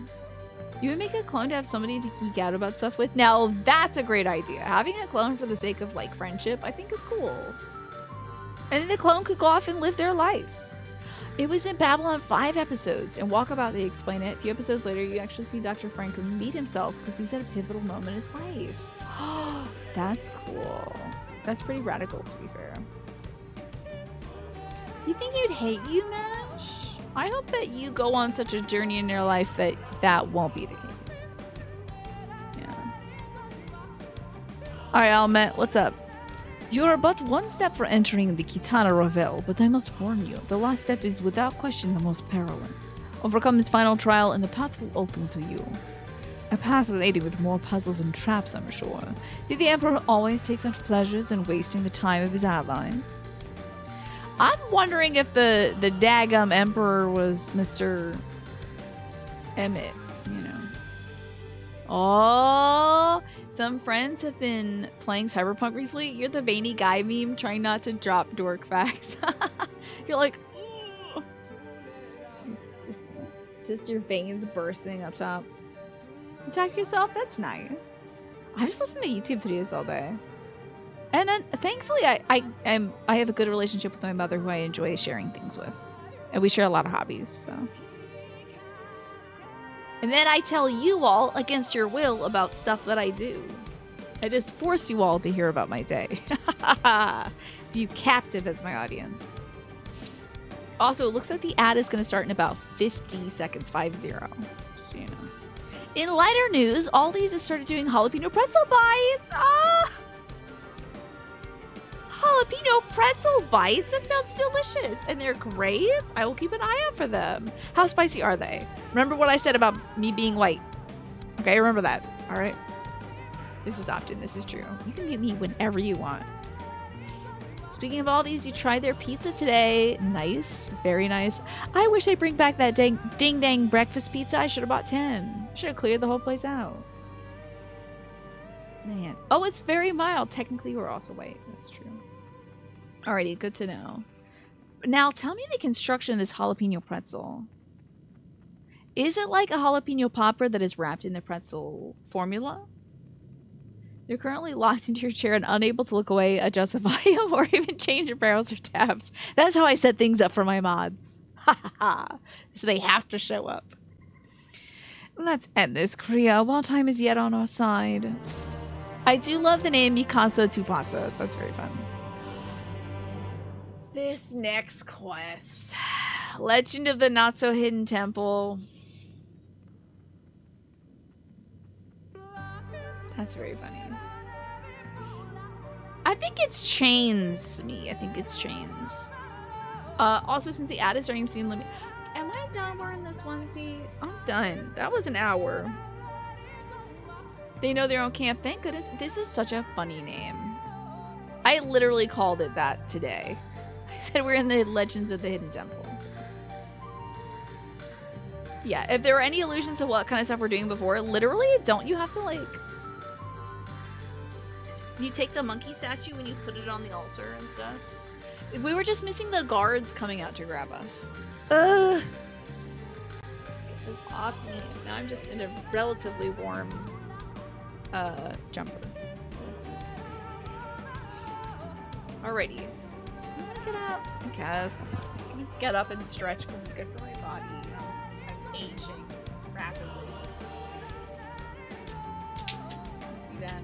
You would make a clone to have somebody to geek out about stuff with? Now that's a great idea. Having a clone for the sake of like friendship, I think is cool. And then the clone could go off and live their life. It was in Babylon 5 episodes. And Walkabout, they explain it. A few episodes later, you actually see Dr. Franklin meet himself because he's at a pivotal moment in his life. That's cool. That's pretty radical, to be fair. You think you'd hate you, Match? I hope that you go on such a journey in your life that that won't be the case. Yeah. Alright, Almet, what's up? You are but one step from entering the Kitana Revel, but I must warn you, the last step is without question the most perilous. Overcome this final trial and the path will open to you. A path laden with more puzzles and traps, I'm sure. Did the Emperor always take such pleasures in wasting the time of his allies? I'm wondering if the daggum Emperor was Mr. Emmett, you know. Oh, some friends have been playing Cyberpunk recently. You're the veiny guy meme trying not to drop dork facts. You're like, just your veins bursting up top. Protect yourself? That's nice. I just listen to YouTube videos all day. And then, thankfully, I have a good relationship with my mother who I enjoy sharing things with. And we share a lot of hobbies, so. And then I tell you all, against your will, about stuff that I do. I just force you all to hear about my day. You captive as my audience. Also, it looks like the ad is going to start in about 50 seconds, 50. Just so you know. In lighter news, Aldi's has started doing jalapeno pretzel bites. Ah! Jalapeno pretzel bites? That sounds delicious. And they're great. I will keep an eye out for them. How spicy are they? Remember what I said about me being white. Okay, remember that. All right. This is Optin. This is true. You can get me whenever you want. Speaking of Aldi's, you tried their pizza today. Nice. Very nice. I wish they'd bring back that ding-dang breakfast pizza. I should have bought 10. Should have cleared the whole place out. Man. Oh, it's very mild. Technically, we're also white. That's true. Alrighty, good to know. Now, tell me the construction of this jalapeno pretzel. Is it like a jalapeno popper that is wrapped in the pretzel formula? You're currently locked into your chair and unable to look away, adjust the volume, or even change your barrels or tabs. That's how I set things up for my mods. Ha ha ha. So they have to show up. Let's end this, Kriya, while time is yet on our side. I do love the name Mikasa Tupasa. That's very fun. This next quest. Legend of the Not-So-Hidden Temple. That's very funny. I think it's chains me. I think it's chains. Also, since the ad is starting soon, let me... Am I done wearing this onesie? I'm done. That was an hour. They know their own camp. Thank goodness. This is such a funny name. I literally called it that today. I said we're in the Legends of the Hidden Temple. Yeah, if there were any allusions to what kind of stuff we're doing before, literally, don't you have to, like... You take the monkey statue and you put it on the altar and stuff. We were just missing the guards coming out to grab us. It was off me. Now I'm just in a relatively warm jumper. Alrighty. Do I want to get up? I guess. I'm gonna get up and stretch because it's good for my body. You know, I'm aging rapidly. Do that.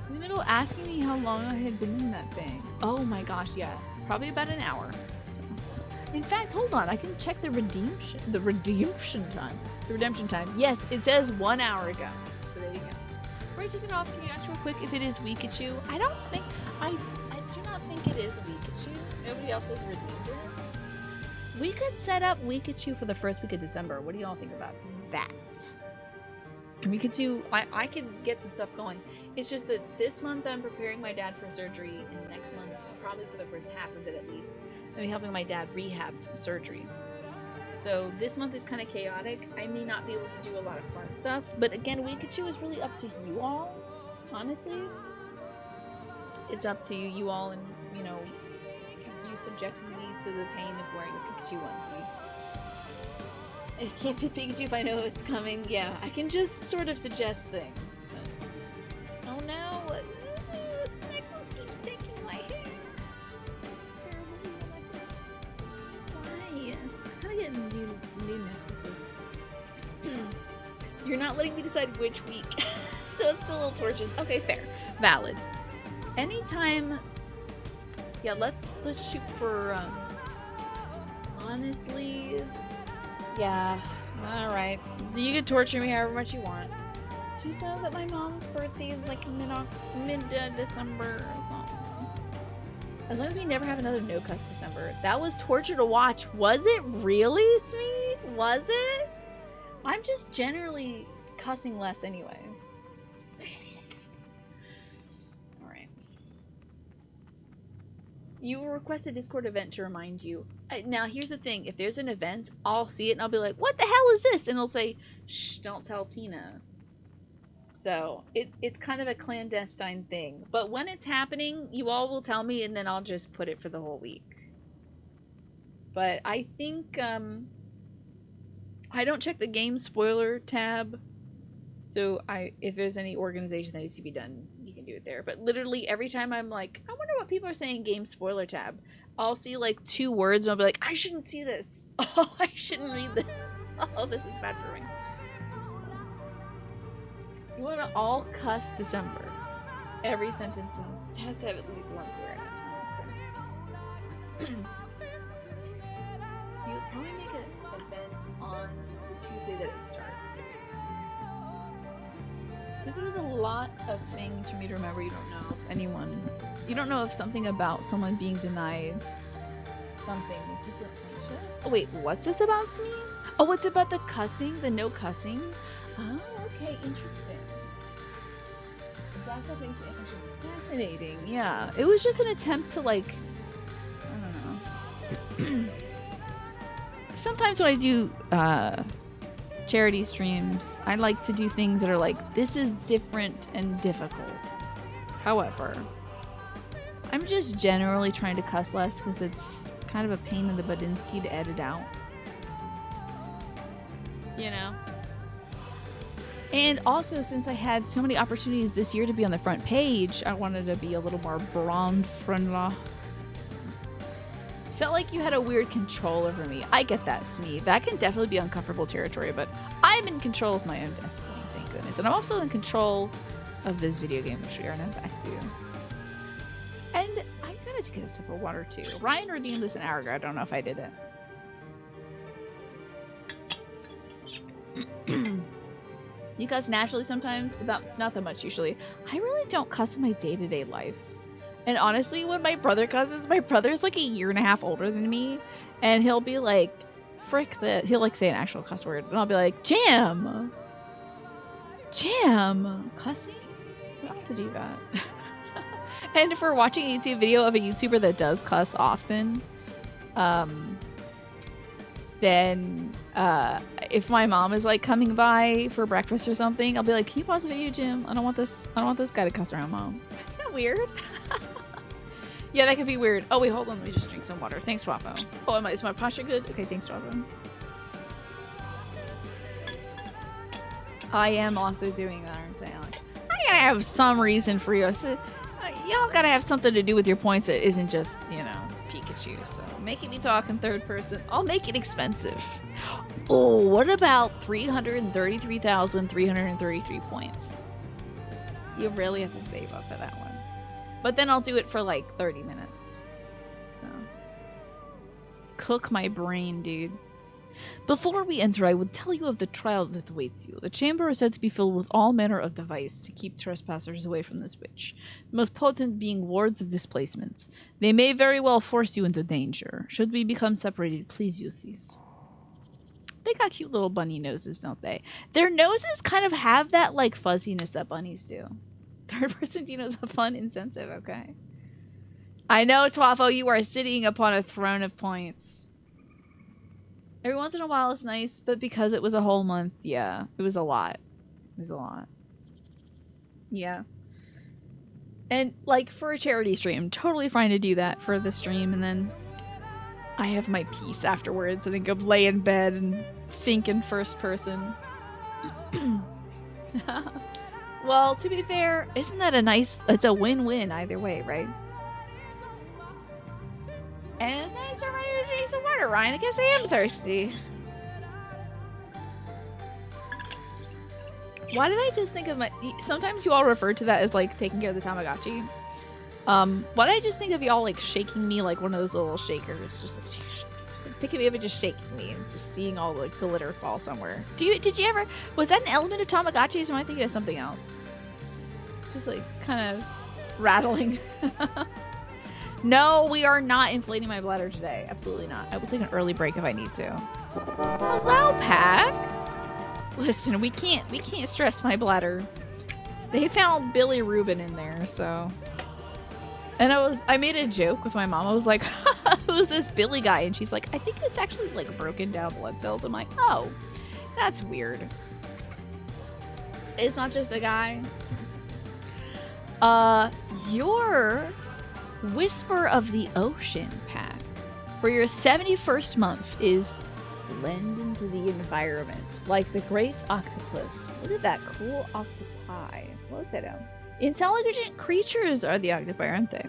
In the middle asking me how long I had been in that thing. Oh my gosh, yeah. Probably about an hour. So. In fact, hold on. I can check the redemption time. Yes, it says 1 hour ago. So there you go. Before I take it off, can you ask real quick if it is Weekachu? I don't think... I do not think it is Weekachu. Nobody else has redeemed it. We could set up Weekachu for the first week of December. What do y'all think about that? And we could do... I could get some stuff going. It's just that this month I'm preparing my dad for surgery, and next month, probably for the first half of it at least, I'm helping my dad rehab from surgery. So this month is kind of chaotic. I may not be able to do a lot of fun stuff, but again, Weekachu is really up to you all, honestly. It's up to you all, and, you know, you subjected me to the pain of wearing a Pikachu onesie. I can't pick Pikachu if I know it's coming. Yeah, I can just sort of suggest things. But... Oh no! This necklace keeps taking my hair. Terrible necklace. Why? How do I get new necklaces? You're not letting me decide which week, so it's still a little torturous. Okay, fair, valid. Anytime. Yeah, let's shoot for. Honestly. Yeah, alright. You can torture me however much you want. Just know that my mom's birthday is like mid-December. As long as we never have another no-cuss December. That was torture to watch. Was it really, Smee? Was it? I'm just generally cussing less anyway. Alright. You will request a Discord event to remind you. Now, here's the thing. If there's an event, I'll see it and I'll be like, what the hell is this? And it'll say, shh, don't tell Tina. So, it's kind of a clandestine thing. But when it's happening, you all will tell me and then I'll just put it for the whole week. But I think, I don't check the game spoiler tab. So, if there's any organization that needs to be done, you can do it there. But literally, every time I'm like, I wonder what people are saying game spoiler tab. I'll see like 2 words and I'll be like, I shouldn't see this. Oh, I shouldn't read this. Oh, this is bad for me. You want to all cuss December. Every sentence has to have at least one swear in it. This was a lot of things for me to remember. You don't know if anyone... You don't know if something about someone being denied something makes you feel anxious. Oh wait, what's this about me? Oh, it's about the cussing? The no cussing? Oh, okay, interesting. That's what makes it actually fascinating. Yeah, it was just an attempt to like... I don't know. Sometimes when I do charity streams, I like to do things that are like, this is different and difficult. However, I'm just generally trying to cuss less because it's kind of a pain in the budinsky to edit out. You know? And also, since I had so many opportunities this year to be on the front page, I wanted to be a little more brand-friendly. Felt like you had a weird control over me. I get that, Smee. That can definitely be uncomfortable territory, but I'm in control of my own destiny, thank goodness. And I'm also in control of this video game, which we are now back to. And I gotta get a sip of water, too. Ryan redeemed this an hour ago. I don't know if I did it. You cuss naturally sometimes, but not that much usually. I really don't cuss in my day-to-day life. And honestly, when my brother cusses, my brother's like a year and a half older than me, and he'll be like, frick that. He'll like say an actual cuss word, and I'll be like, Jam! Cussing? I don't have to do that. And if we're watching a YouTube video of a YouTuber that does cuss often, then if my mom is like coming by for breakfast or something, I'll be like, can you pause the video, Jim? I don't want this guy to cuss around Mom. Isn't that weird? Yeah, that could be weird. Oh wait, hold on, let me just drink some water. Thanks, Waffo. Oh, is my posture good? Okay, thanks, Waffo. I am also doing that, aren't I, Alex? I gotta have some reason for you. So, y'all gotta have something to do with your points that isn't just, you know, Pikachu. So making me talk in third person, I'll make it expensive. Oh, what about 333,333 points? You really have to save up for that one. But then I'll do it for like 30 minutes. So cook my brain, dude. Before we enter, I would tell you of the trial that awaits you. The chamber is said to be filled with all manner of device to keep trespassers away from this witch, the most potent being wards of displacement. They may very well force you into danger. Should we become separated, please use these. They got cute little bunny noses, don't they? Their noses kind of have that like fuzziness that bunnies do. Third-person dinos have fun, insensitive, okay. I know, Twaffo, you are sitting upon a throne of points. Every once in a while it's nice, but because it was a whole month, yeah, it was a lot. It was a lot. Yeah. And, like, for a charity stream, totally fine to do that for the stream, and then I have my peace afterwards, and I go lay in bed and think in first person. Well, to be fair, isn't that a nice... It's a win-win either way, right? And thanks for ready to drink some water, Ryan. I guess I am thirsty. Why did I just think of my... Sometimes you all refer to that as, like, taking care of the Tamagotchi. Why did I just think of y'all, like, shaking me like one of those little shakers? Just, like, thinking of it just shaking me and just seeing all, like, the litter fall somewhere. Did you ever... Was that an element of Tamagotchis, or am I thinking of something else? Just, like, kind of rattling. No, we are not inflating my bladder today. Absolutely not. I will take an early break if I need to. Hello, Pack. Listen, we can't stress my bladder. They found Billy Rubin in there, so. And I made a joke with my mom. I was like, who's this Billy guy? And she's like, I think it's actually like broken down blood cells. I'm like, oh, that's weird. It's not just a guy. Your Whisper of the Ocean pack for your 71st month is blend into the environment like the great octopus. Look at that cool octopi. Look at him. Intelligent creatures are the octopi, aren't they?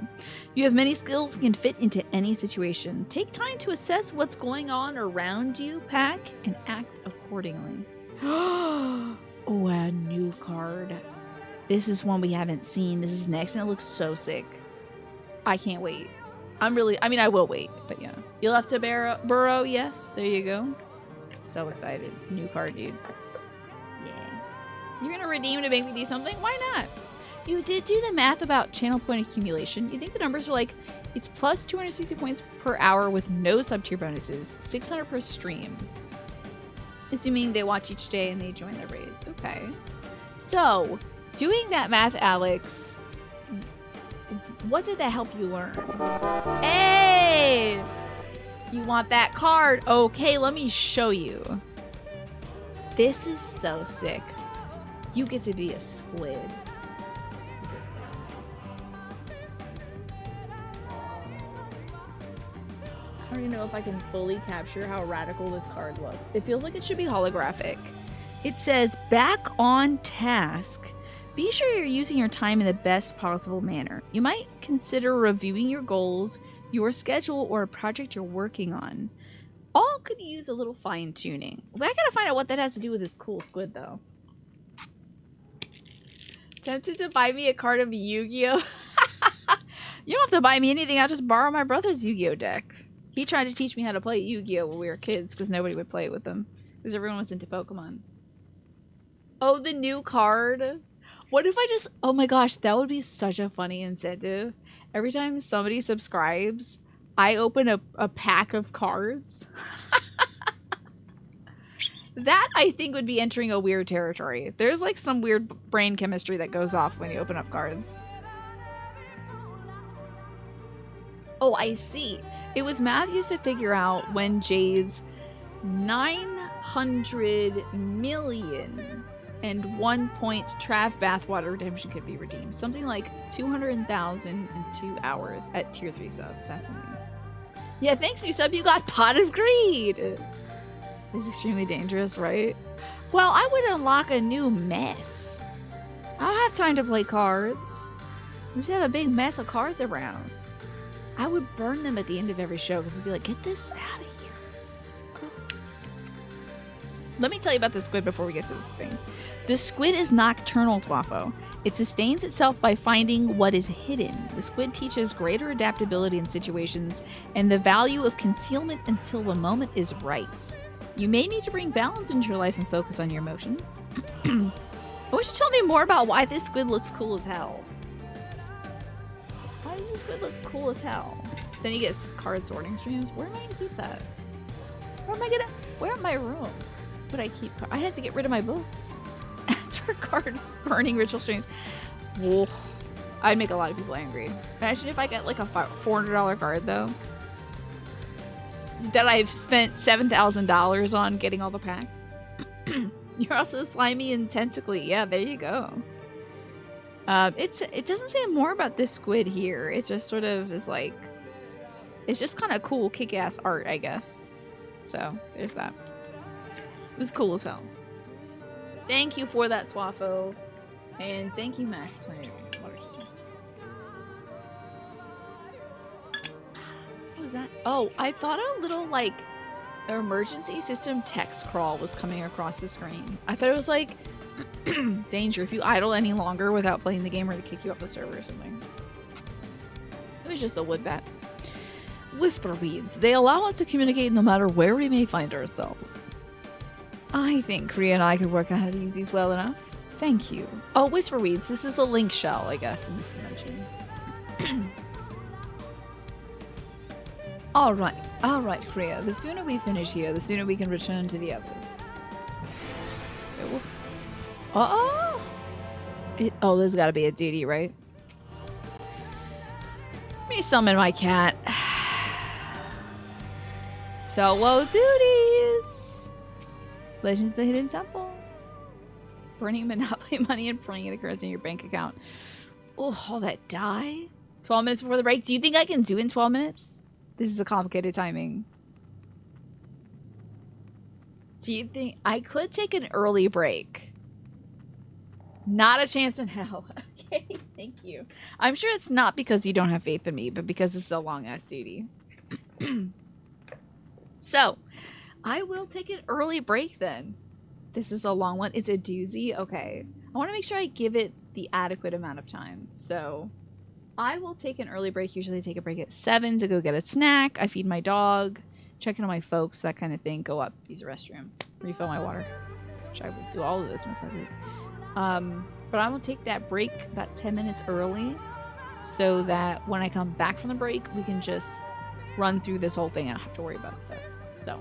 You have many skills and can fit into any situation. Take time to assess what's going on around you, Pack, and act accordingly. Oh, a new card. This is one we haven't seen. This is next, and it looks so sick. I can't wait. I will wait, but yeah. You'll have to burrow, yes. There you go. So excited. New card, dude. Yeah. You're gonna redeem to make me do something? Why not? You did do the math about channel point accumulation. You think the numbers are like, it's plus 260 points per hour with no sub-tier bonuses, 600 per stream. Assuming they watch each day and they join their raids. Okay. So, doing that math, Alex, what did that help you learn? Hey! You want that card? Okay, let me show you. This is so sick. You get to be a squid. I don't even know if I can fully capture how radical this card looks. It feels like it should be holographic. It says, back on task. Be sure you're using your time in the best possible manner. You might consider reviewing your goals, your schedule, or a project you're working on. All could use a little fine-tuning. But I gotta find out what that has to do with this cool squid, though. Tempted to buy me a card of Yu-Gi-Oh? You don't have to buy me anything. I'll just borrow my brother's Yu-Gi-Oh deck. He tried to teach me how to play Yu-Gi-Oh when we were kids because nobody would play it with him. Because everyone was into Pokemon. Oh, the new card? What if I just... Oh my gosh, that would be such a funny incentive. Every time somebody subscribes, I open a pack of cards. That, I think, would be entering a weird territory. There's like some weird brain chemistry that goes off when you open up cards. Oh, I see. It was math used to figure out when Jade's 900 million and 1 point Trav Bathwater redemption could be redeemed. Something like 200,000 in 2 hours at tier 3 sub. That's amazing. Yeah, thanks, new sub. You got Pot of Greed. It's extremely dangerous, right? Well, I would unlock a new mess. I don't have time to play cards. We just have a big mess of cards around. I would burn them at the end of every show because I'd be like, get this out of here. Go. Let me tell you about the squid before we get to this thing. The squid is nocturnal, Twafo. It sustains itself by finding what is hidden. The squid teaches greater adaptability in situations and the value of concealment until the moment is right. You may need to bring balance into your life and focus on your emotions. I wish you told me more about why this squid looks cool as hell. Why does this squid look cool as hell? Then he gets card sorting streams. Where am I gonna keep that? Where in my room would I keep? I had to get rid of my books after card burning ritual streams. Whoa. I'd make a lot of people angry. Imagine if I get like a $400 card though. That I've spent $7,000 on getting all the packs. You're also slimy and tentacly. Yeah, there you go. It doesn't say more about this squid here. It just sort of is like, it's just kind of cool, kick-ass art, I guess. So there's that. It was cool as hell. Thank you for that, Twafo, and thank you, Max. What was that? Oh, I thought a little like emergency system text crawl was coming across the screen. I thought it was like danger if you idle any longer without playing the game or to kick you off the server or something. It was just a wood bat. Whisper weeds. They allow us to communicate no matter where we may find ourselves. I think Kriya and I could work out how to use these well enough. Thank you. Oh, whisper weeds. This is the link shell, I guess, in this dimension. Alright, Kriya. The sooner we finish here, the sooner we can return to the others. Uh-oh! Oh, there's gotta be a duty, right? Let me summon my cat. Solo duties! Legends of the Hidden Temple. Burning Monopoly money and putting it occurs in your bank account. Oh, all that die? 12 minutes before the break? Do you think I can do it in 12 minutes? This is a complicated timing. Do you think I could take an early break? Not a chance in hell. Okay, thank you. I'm sure it's not because you don't have faith in me, but because it's a long-ass duty. So, I will take an early break then. This is a long one. It's a doozy. Okay. I want to make sure I give it the adequate amount of time. So, I will take an early break. Usually take a break at 7 to go get a snack. I feed my dog, check in on my folks, that kind of thing. Go up, use the restroom, refill my water. Which I will do all of this myself. But I will take that break about 10 minutes early so that when I come back from the break, we can just run through this whole thing and not have to worry about stuff. So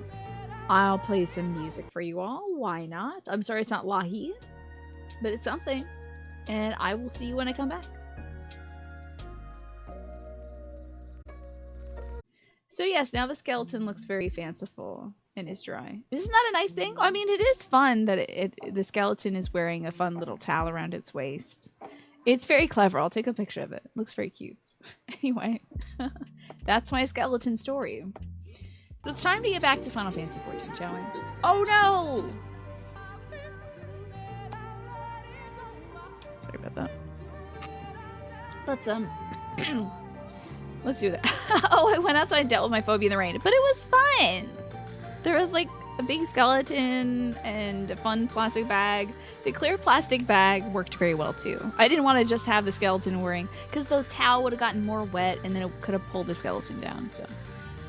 I'll play some music for you all. Why not? I'm sorry it's not Lahi, but it's something. And I will see you when I come back. So yes, now the skeleton looks very fanciful and is dry. Isn't that a nice thing? I mean, it is fun that the skeleton is wearing a fun little towel around its waist. It's very clever. I'll take a picture of it. It looks very cute. Anyway, that's my skeleton story. So it's time to get back to Final Fantasy XIV, shall we? Oh no! Sorry about that. Let's do that. Oh, I went outside and dealt with my phobia in the rain, but it was fun. There was like a big skeleton and a fun plastic bag. The clear plastic bag worked very well too. I didn't want to just have the skeleton wearing, because the towel would have gotten more wet and then it could have pulled the skeleton down. So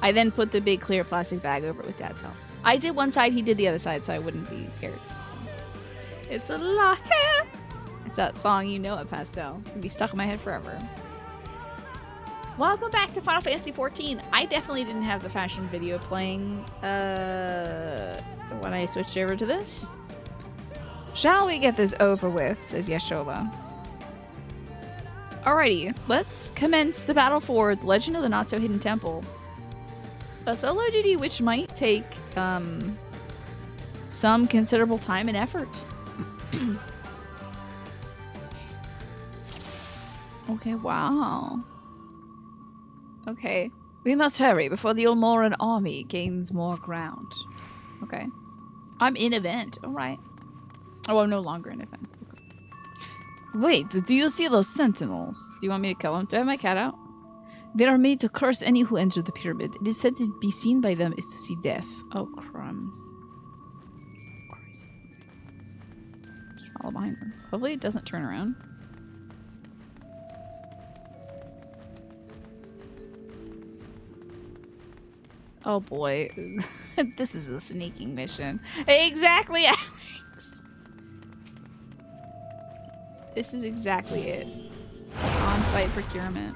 I then put the big clear plastic bag over it with Dad's help. I did one side, he did the other side, so I wouldn't be scared. It's a lot. It's that song, you know it, Pastel. It'll be stuck in my head forever. Welcome back to Final Fantasy XIV. I definitely didn't have the fashion video playing when I switched over to this. Shall we get this over with, says Yashola. Alrighty, let's commence the battle for the Legend of the Not So Hidden Temple. A solo duty which might take some considerable time and effort. Okay, wow. Okay. We must hurry before the Ulmoran army gains more ground. Okay. I'm in event. Alright. Oh, I'm no longer in event. Okay. Wait, do you see those sentinels? Do you want me to kill them? Do I have my cat out? They are made to curse any who enter the pyramid. It is said to be seen by them is to see death. Oh, crumbs. Christ. Just follow behind them. Hopefully it doesn't turn around. Oh boy, this is a sneaking mission. Exactly, Alex! This is exactly it. On-site procurement.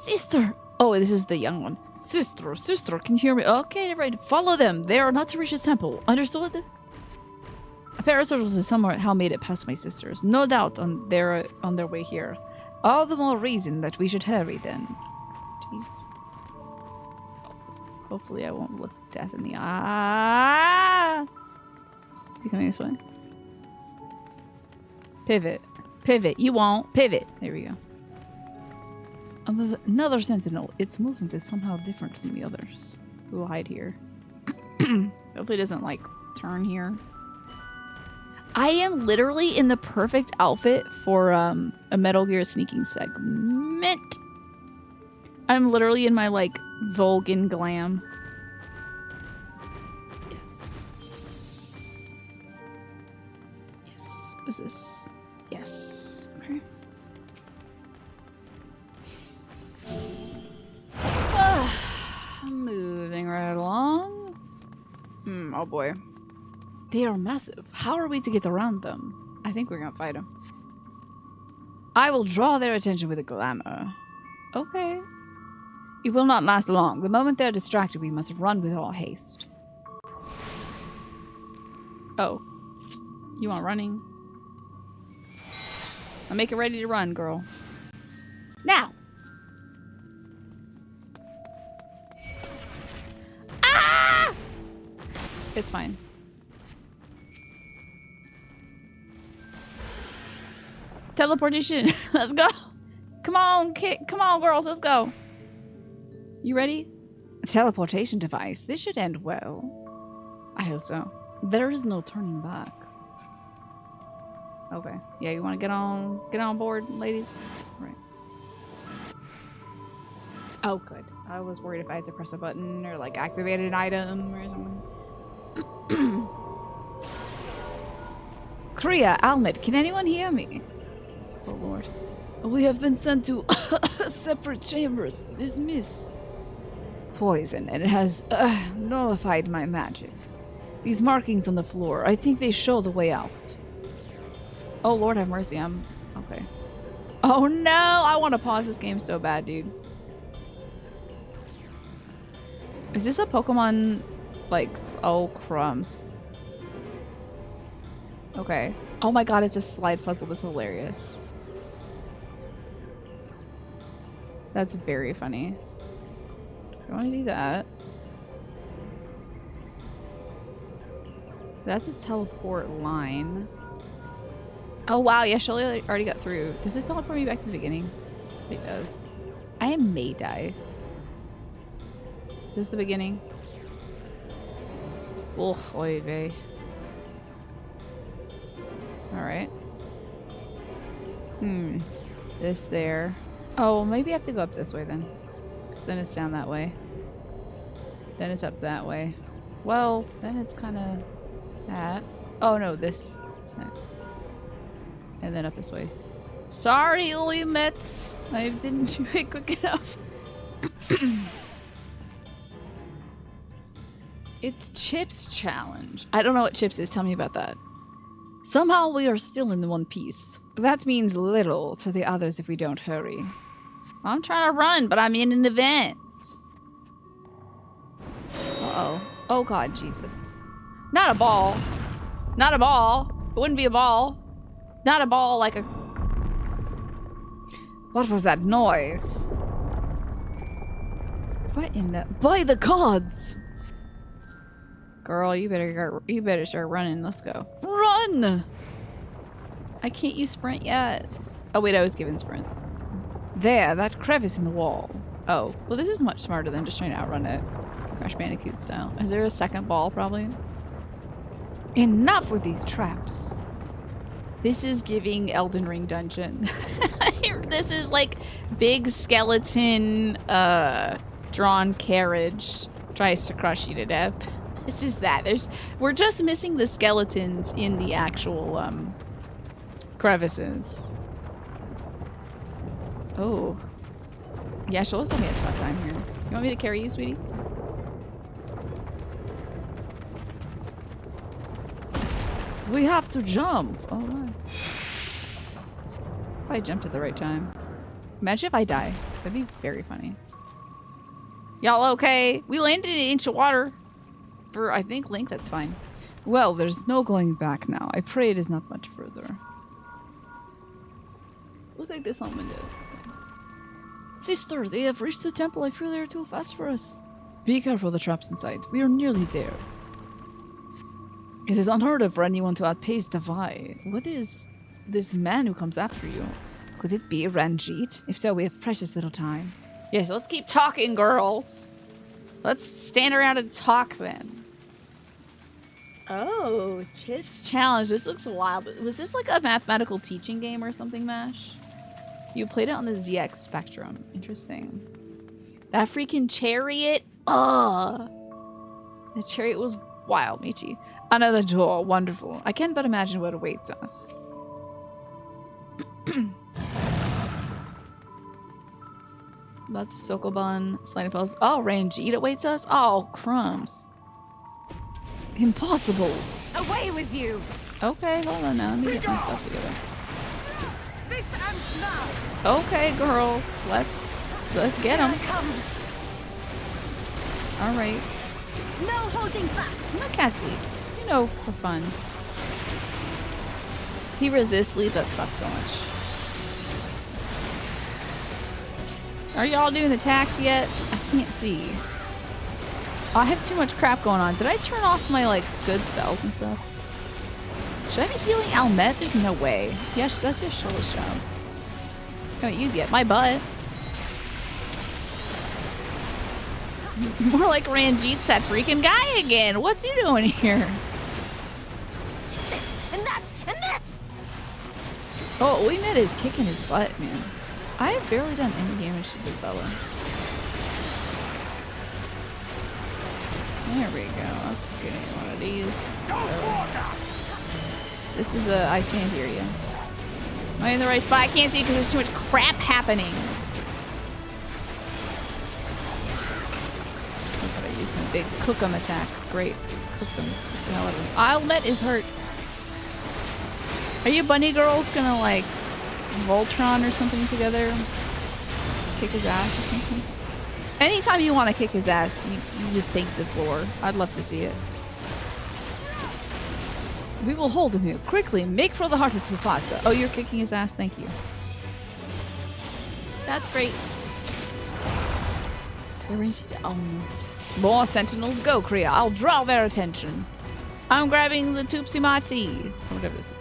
Sister! Oh, this is the young one. Sister, can you hear me? Okay, right. Follow them. They are not to reach this temple. Understood? A pair of soldiers has somehow made it past my sisters. No doubt on their way here. All the more reason that we should hurry then. Jeez. Hopefully I won't look death in the eye. Is he coming this way? Pivot. Pivot. You won't. Pivot. There we go. Another sentinel. Its movement is somehow different from the others. We'll hide here. Hopefully it doesn't, like, turn here. I am literally in the perfect outfit for a Metal Gear sneaking segment. I'm literally in my, like, Vulcan glam. Yes. Yes. What is this? Yes. Okay. Moving right along. Oh boy. They are massive. How are we to get around them? I think we're gonna fight them. I will draw their attention with a glamour. Okay. It will not last long. The moment they're distracted, we must run with all haste. Oh. You want running? I'll make it ready to run, girl. Now! Ah! It's fine. Teleportation. Let's go. Come on, come on, girls. Let's go. You ready? A teleportation device. This should end well. I hope so. There is no turning back. Okay. Yeah, you want to get on board, ladies? Right. Oh, good. I was worried if I had to press a button or like activate an item or something. Kriya, Almid, can anyone hear me? Oh lord. We have been sent to separate chambers. Dismissed. Poison, and it has nullified my magic. These markings on the floor, I think they show the way out. Oh, Lord have mercy, I'm... Okay. Oh no! I want to pause this game so bad, dude. Is this a Pokemon, like... Oh, crumbs. Okay. Oh my god, it's a slide puzzle. That's hilarious. That's very funny. I want to do that. That's a teleport line. Oh wow, yeah, Shelly already got through. Does this teleport me back to the beginning? It does. I may die. Is this the beginning? Oh, oy vey. Alright. This there. Oh, maybe I have to go up this way then. Then it's down that way. Then it's up that way. Well, then it's kind of that. Oh no, this is next. And then up this way. Sorry, Limit. I didn't do it quick enough. It's Chip's challenge. I don't know what Chips is. Tell me about that. Somehow we are still in one piece. That means little to the others if we don't hurry. I'm trying to run, but I'm in an event. Uh-oh. Oh god, Jesus. Not a ball. Not a ball. It wouldn't be a ball. Not a ball like a... What was that noise? What in the... By the gods! Girl, you better start running. Let's go. Run! I can't use sprint yet. Oh wait, I was given sprint. There, that crevice in the wall. Oh, well this is much smarter than just trying to outrun it. Crash Bandicoot style. Is there a second ball probably? Enough with these traps. This is giving Elden Ring dungeon. This is like big skeleton drawn carriage tries to crush you to death. This is that. We're just missing the skeletons in the actual crevices. Oh. Yeah, she'll also get a tough time here. You want me to carry you, sweetie? We have to jump. Oh my. If I jumped at the right time. Imagine if I die. That'd be very funny. Y'all okay? We landed in an inch of water. For, I think, Link, that's fine. Well, there's no going back now. I pray it is not much further. Look like this on windows. Sister, they have reached the temple. I fear they are too fast for us. Be careful of the traps inside. We are nearly there. It is unheard of for anyone to outpace Davai. What is this man who comes after you? Could it be Ranjit? If so, we have precious little time. Yes, let's keep talking, girls. Let's stand around and talk then. Oh, Chip's challenge. This looks wild. Was this like a mathematical teaching game or something, Mash? You played it on the ZX Spectrum. Interesting. That freaking chariot. Ugh. The chariot was wild, Michi. Another door. Wonderful. I can't but imagine what awaits us. That's Sokoban. Sliding pills. Oh, Ranjit awaits us? Oh, crumbs. Impossible. Away with you. Okay, hold on now. Let me get my stuff together. This ends now. Okay, girls. Let's get them. All right. No holding back. I'm not cast sleep. You know, for fun. He resists sleep. That sucks so much. Are y'all doing attacks yet? I can't see. Oh, I have too much crap going on. Did I turn off my, like, good spells and stuff? Should I be healing Almet? There's no way. Yeah, that's just Shola's job. I haven't used yet. My butt. More like Ranjit's that freaking guy again. What's he doing here? This and that and this. Oh, Uemet is kicking his butt, man. I have barely done any damage to this fella. There we go. Okay, one of these. This is a I stand here, yeah. Am I in the right spot? I can't see because there's too much crap happening. What did I use They cook 'em attack. Great. Cook them. Islemet is hurt. Are you bunny girls gonna like Voltron or something together? Kick his ass or something? Anytime you want to kick his ass, you just take the floor. I'd love to see it. We will hold him here. Quickly, make for the heart of Tufasa. Oh, you're kicking his ass? Thank you. That's great. More sentinels go, Kriya. I'll draw their attention. I'm grabbing the Tupsimati. Whatever this is.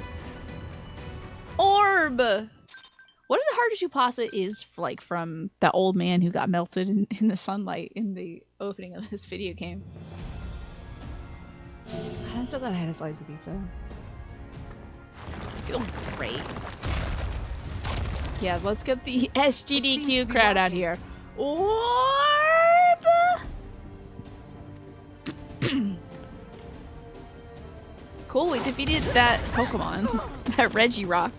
Orb! What if the heart of Tupasa is like from that old man who got melted in the sunlight in the opening of this video game? I'm so glad I had a slice of pizza. I feel great. Yeah, let's get the SGDQ crowd out here. Orb! Cool, we defeated that Pokemon. That Regirock.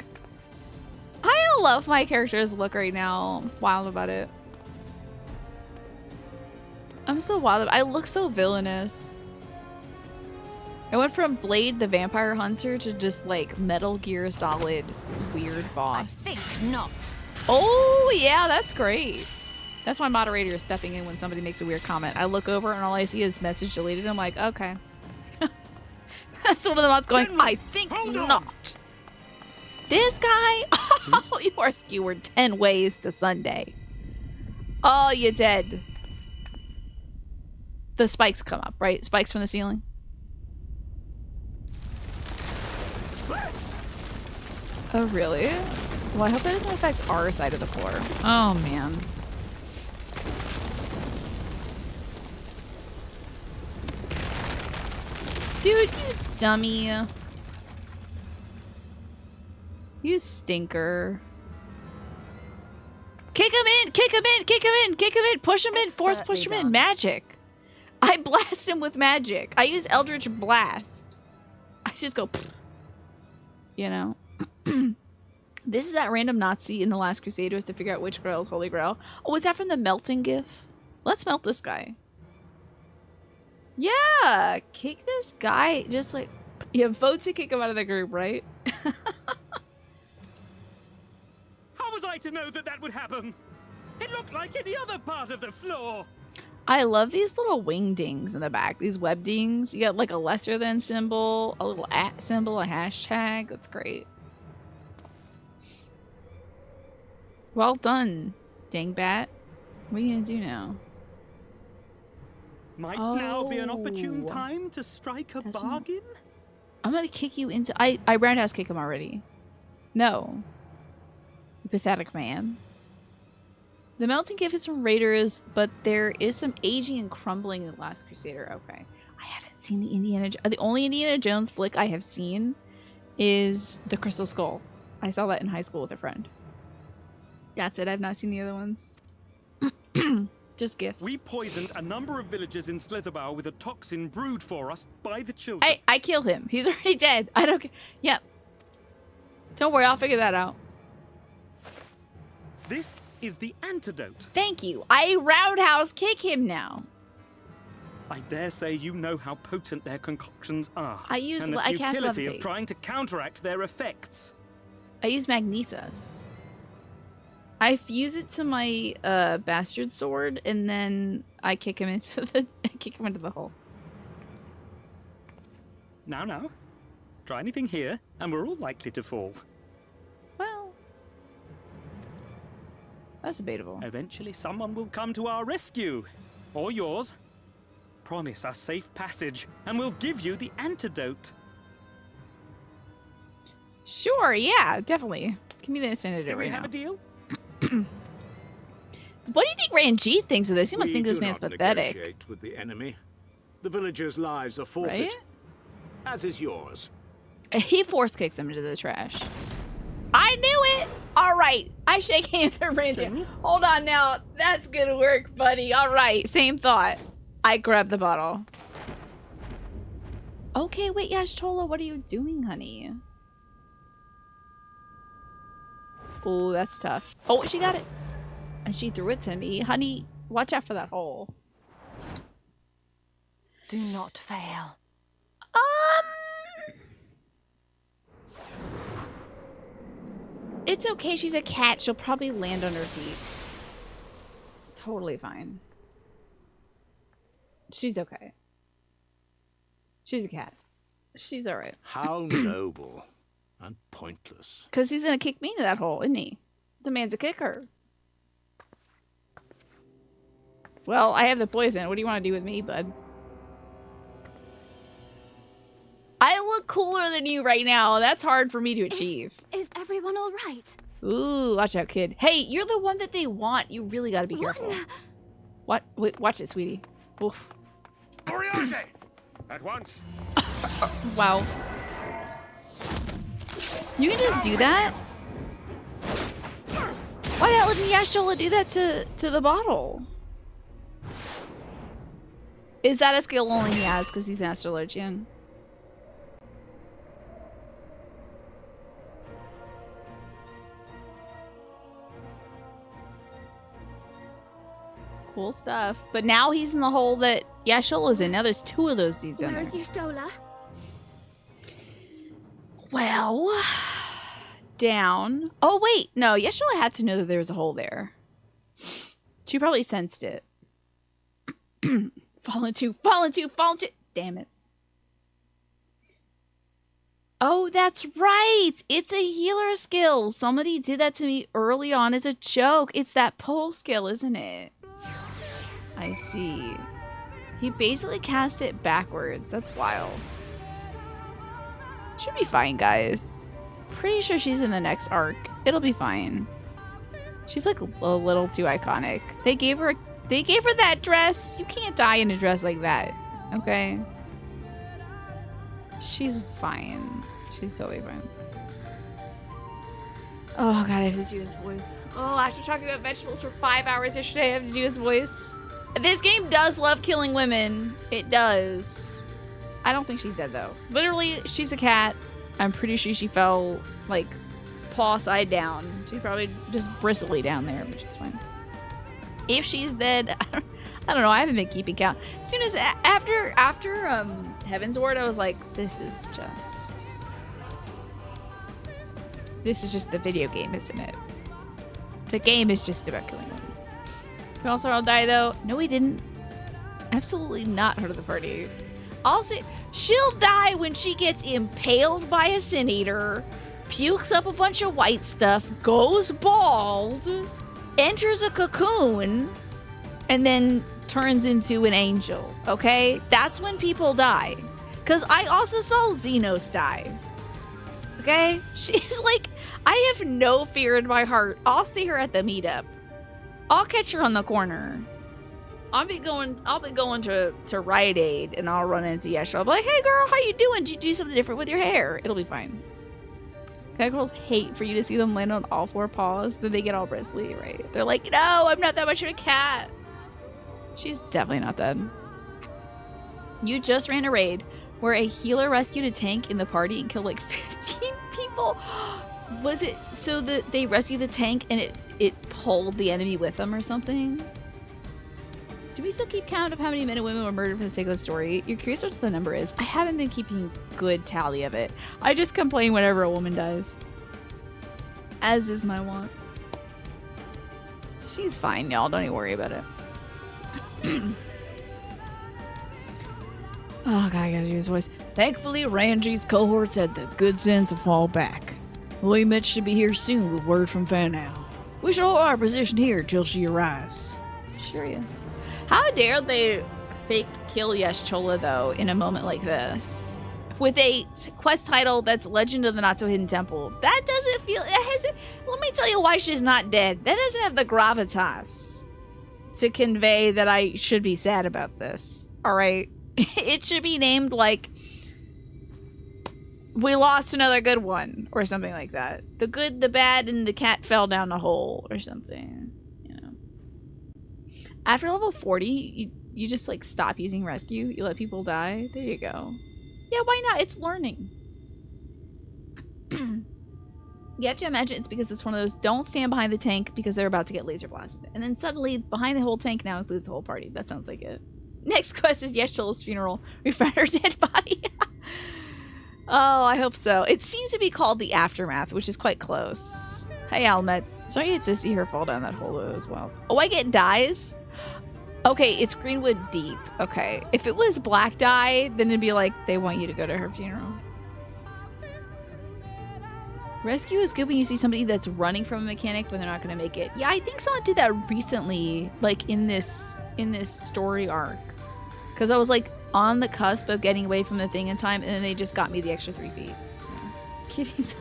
I love my character's look right now. I'm wild about it. I'm so wild. I look so villainous. I went from Blade the Vampire Hunter to just like Metal Gear Solid weird boss. I think not. Oh yeah, that's great. That's my moderator is stepping in when somebody makes a weird comment. I look over and all I see is message deleted. I'm like, okay. That's one of the mods going, General, I think not. This guy? Oh, you are skewered 10 ways to Sunday. Oh, you're dead. The spikes come up, right? Spikes from the ceiling. Oh, really? Well, I hope that doesn't affect our side of the floor. Oh, man. Dude, you dummy. You stinker. Kick him in! Kick him in! Kick him in! Kick him in! Push him in! Force push him in! Magic! I blast him with magic. I use Eldritch Blast. I just go... You know? This is that random Nazi in The Last Crusade who has to figure out which grail is Holy Grail. Oh, is that from the melting gif? Let's melt this guy. Yeah! Kick this guy. Just like... Yeah, vote to kick him out of the group, right? How was I to know that that would happen? It looked like any other part of the floor. I love these little wing dings in the back. These web dings. You got like a lesser than symbol, a little @ symbol, a hashtag. That's great. Well done, dingbat. What are you gonna do now? Might now be an opportune time to strike a bargain? I'm gonna kick you into... I roundhouse kick him already. No. You pathetic man. The melting gift is from Raiders, but there is some aging and crumbling in The Last Crusader. Okay. I haven't seen the Indiana... The only Indiana Jones flick I have seen is The Crystal Skull. I saw that in high school with a friend. That's it. I've not seen the other ones. Just gifts. We poisoned a number of villagers in Slitherbough with a toxin brewed for us by the children. I kill him. He's already dead. I don't care. Yep. Don't worry. I'll figure that out. This is the antidote. Thank you. I roundhouse kick him now. I dare say you know how potent their concoctions are. I use and the futility of trying to counteract their effects. I use magnesis. I fuse it to my bastard sword, and then I kick him into the hole. Now, try anything here, and we're all likely to fall. Well, that's debatable. Eventually, someone will come to our rescue, or yours. Promise us safe passage, and we'll give you the antidote. Sure, yeah, definitely. Give me this antidote. Do we have a deal? What do you think Ranjit thinks of this? He must think this man's pathetic. Negotiate with the enemy. The villagers' lives are forfeit, right? As is yours. He force kicks him into the trash. I knew it! Alright, I shake hands with Ranjit. Hold on now. That's good work, buddy. Alright, same thought. I grab the bottle. Okay, wait, Yashtola, what are you doing, honey? Oh, that's tough. Oh, she got it. And she threw it to me. Honey, watch out for that hole. Do not fail. It's okay. She's a cat. She'll probably land on her feet. Totally fine. She's okay. She's a cat. She's alright. How noble and pointless. Because he's gonna kick me into that hole, isn't he? The man's a kicker. Well, I have the poison. What do you want to do with me, bud? I look cooler than you right now. That's hard for me to achieve. Is everyone all right? Ooh, watch out, kid. Hey, you're the one that they want. You really gotta be careful. What? Wait, watch it, sweetie. Oof. Moriage! At once. Wow. You can just do that? Why the hell didn't Yashola do that to the bottle? Is that a skill only he has because he's an astrologian? Cool stuff. But now he's in the hole that Yashola's in. Now there's two of those dudes in there. Where is Y'shtola? Well, down. Oh, wait. No, Yashola had to know that there was a hole there. She probably sensed it. Fall into. Damn it. Oh, that's right. It's a healer skill. Somebody did that to me early on as a joke. It's that pole skill, isn't it? I see. He basically cast it backwards. That's wild. Should be fine, guys. Pretty sure she's in the next arc. It'll be fine. She's like a little too iconic. They gave her that dress. You can't die in a dress like that. Okay? She's fine. She's totally fine. Oh god, I have to do his voice. Oh, after talking about vegetables for 5 hours yesterday, I have to do his voice. This game does love killing women. It does. I don't think she's dead, though. Literally, she's a cat. I'm pretty sure she fell, like, paw side down. She's probably just bristly down there, which is fine. If she's dead, I don't know. I haven't been keeping count. As soon as, after Heaven's Ward, I was like, this is just the video game, isn't it? The game is just about killing women. We also all die, though. No, we didn't. Absolutely not heart of the party. I'll say she'll die when she gets impaled by a sin eater, pukes up a bunch of white stuff, goes bald, enters a cocoon, and then turns into an angel. Okay? That's when people die. Because I also saw Xenos die. Okay? She's like, I have no fear in my heart. I'll see her at the meetup. I'll catch her on the corner. I'll be going to Rite Aid and I'll run into Yasha. I'll be like, hey girl, how you doing? Did you do something different with your hair? It'll be fine. Cat girls hate for you to see them land on all four paws, then they get all bristly, right? They're like, no, I'm not that much of a cat. She's definitely not dead. You just ran a raid where a healer rescued a tank in the party and killed like 15 people. Was it so that they rescued the tank and it pulled the enemy with them or something? Do we still keep count of how many men and women were murdered for the sake of the story? You're curious what the number is. I haven't been keeping good tally of it. I just complain whenever a woman dies. As is my want. She's fine, y'all. Don't even worry about it. Oh god, I gotta do his voice. Thankfully, Ranji's cohorts had the good sense to fall back. Willie Mitch should be here soon with word from Fanau. We should hold our position here till she arrives. Sure, yeah. How dare they fake kill Y'shtola, though, in a moment like this? With a quest title that's Legend of the Not-So-Hidden Temple. That doesn't feel... let me tell you why she's not dead. That doesn't have the gravitas to convey that I should be sad about this. Alright? It should be named, like... We lost another good one. Or something like that. The good, the bad, and the cat fell down the hole. Or something. After level 40, you just, like, stop using rescue. You let people die. There you go. Yeah, why not? It's learning. You have to imagine it's because it's one of those don't stand behind the tank because they're about to get laser blasted. And then suddenly, behind the whole tank now includes the whole party. That sounds like it. Next quest is Yeshel's funeral. We find her dead body. Oh, I hope so. It seems to be called the Aftermath, which is quite close. Hey, Almet. Sorry to see her fall down that hole as well. Oh, I get dyes? Okay, it's Greenwood Deep. Okay. If it was black dye, then it'd be like they want you to go to her funeral. Rescue is good when you see somebody that's running from a mechanic, but they're not going to make it. Yeah, I think someone did that recently, like in this story arc. Because I was like on the cusp of getting away from the thing in time, and then they just got me the extra 3 feet. Yeah. Kitty's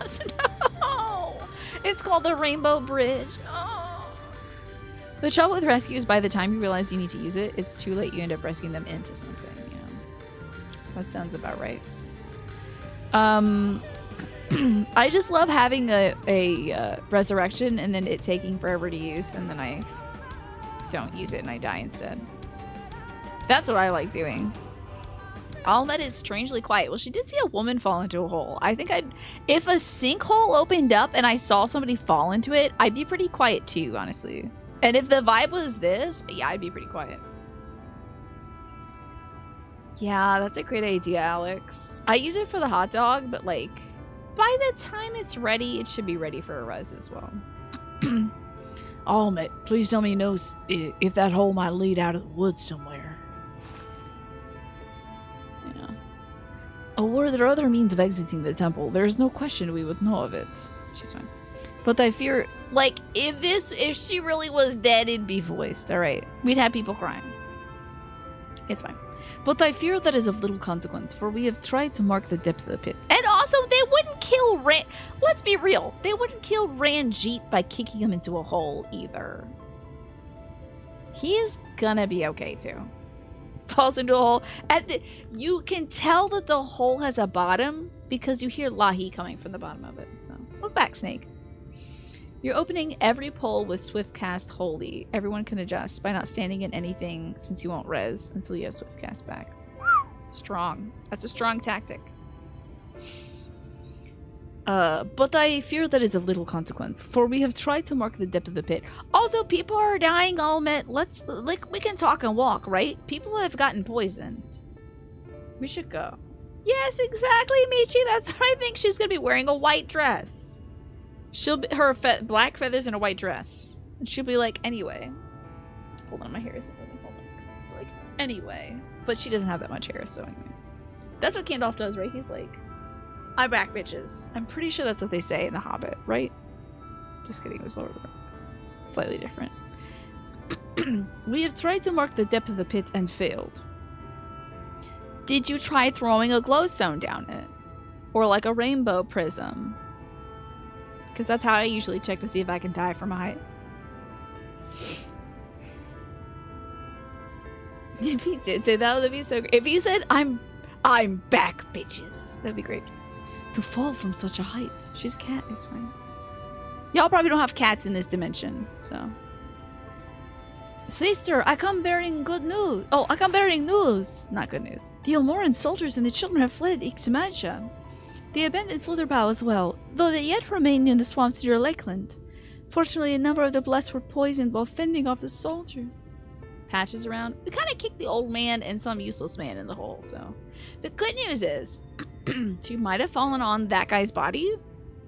no! It's called the Rainbow Bridge. Oh. The trouble with rescue is by the time you realize you need to use it, it's too late. You end up rescuing them into something. Yeah. That sounds about right. I just love having a resurrection and then it taking forever to use, and then I don't use it and I die instead. That's what I like doing. All that is strangely quiet. Well, she did see a woman fall into a hole. I think if a sinkhole opened up and I saw somebody fall into it, I'd be pretty quiet too, honestly. And if the vibe was this, yeah, I'd be pretty quiet. Yeah, that's a great idea, Alex. I use it for the hot dog, but like, by the time it's ready, it should be ready for a res as well. Almet, please tell me you know if that hole might lead out of the woods somewhere. Yeah. Or were there other means of exiting the temple? There's no question we would know of it. She's fine. But I fear, like, if she really was dead, it'd be voiced. Alright. We'd have people crying. It's fine. But I fear that is of little consequence, for we have tried to mark the depth of the pit. And also, they wouldn't kill let's be real. They wouldn't kill Ranjit by kicking him into a hole, either. He's gonna be okay, too. Falls into a hole. You can tell that the hole has a bottom, because you hear Lahi coming from the bottom of it. So, look back, Snake. You're opening every pole with Swift Cast Holy. Everyone can adjust by not standing in anything since you won't res until you have Swift Cast back. Strong. That's a strong tactic. But I fear that is of little consequence, for we have tried to mark the depth of the pit. Also, people are dying, Almet. We can talk and walk, right? People have gotten poisoned. We should go. Yes, exactly, Michi. That's what I think. She's gonna be wearing a white dress. She'll be black feathers and a white dress. And she'll be like, anyway. Hold on, my hair isn't really holding. Like, anyway. But she doesn't have that much hair, so anyway. That's what Gandalf does, right? He's like, I'm back, bitches. I'm pretty sure that's what they say in The Hobbit, right? Just kidding, it was Lord of the Rings. Slightly different. We have tried to mark the depth of the pit and failed. Did you try throwing a glowstone down it? Or like a rainbow prism? Because that's how I usually check to see if I can die from a height. If he did say that, that'd be so great. If he said, I'm back, bitches. That'd be great. To fall from such a height. She's a cat, it's fine. Y'all probably don't have cats in this dimension, so. Sister, I come bearing good news. Oh, I come bearing news. Not good news. The Elmoran soldiers and the children have fled Ixmaja. They abandoned Slitherbow as well, though they yet remain in the swamps near Lakeland. Fortunately, a number of the blessed were poisoned while fending off the soldiers. Patches around. We kind of kicked the old man and some useless man in the hole, so. The good news is, she might have fallen on that guy's body.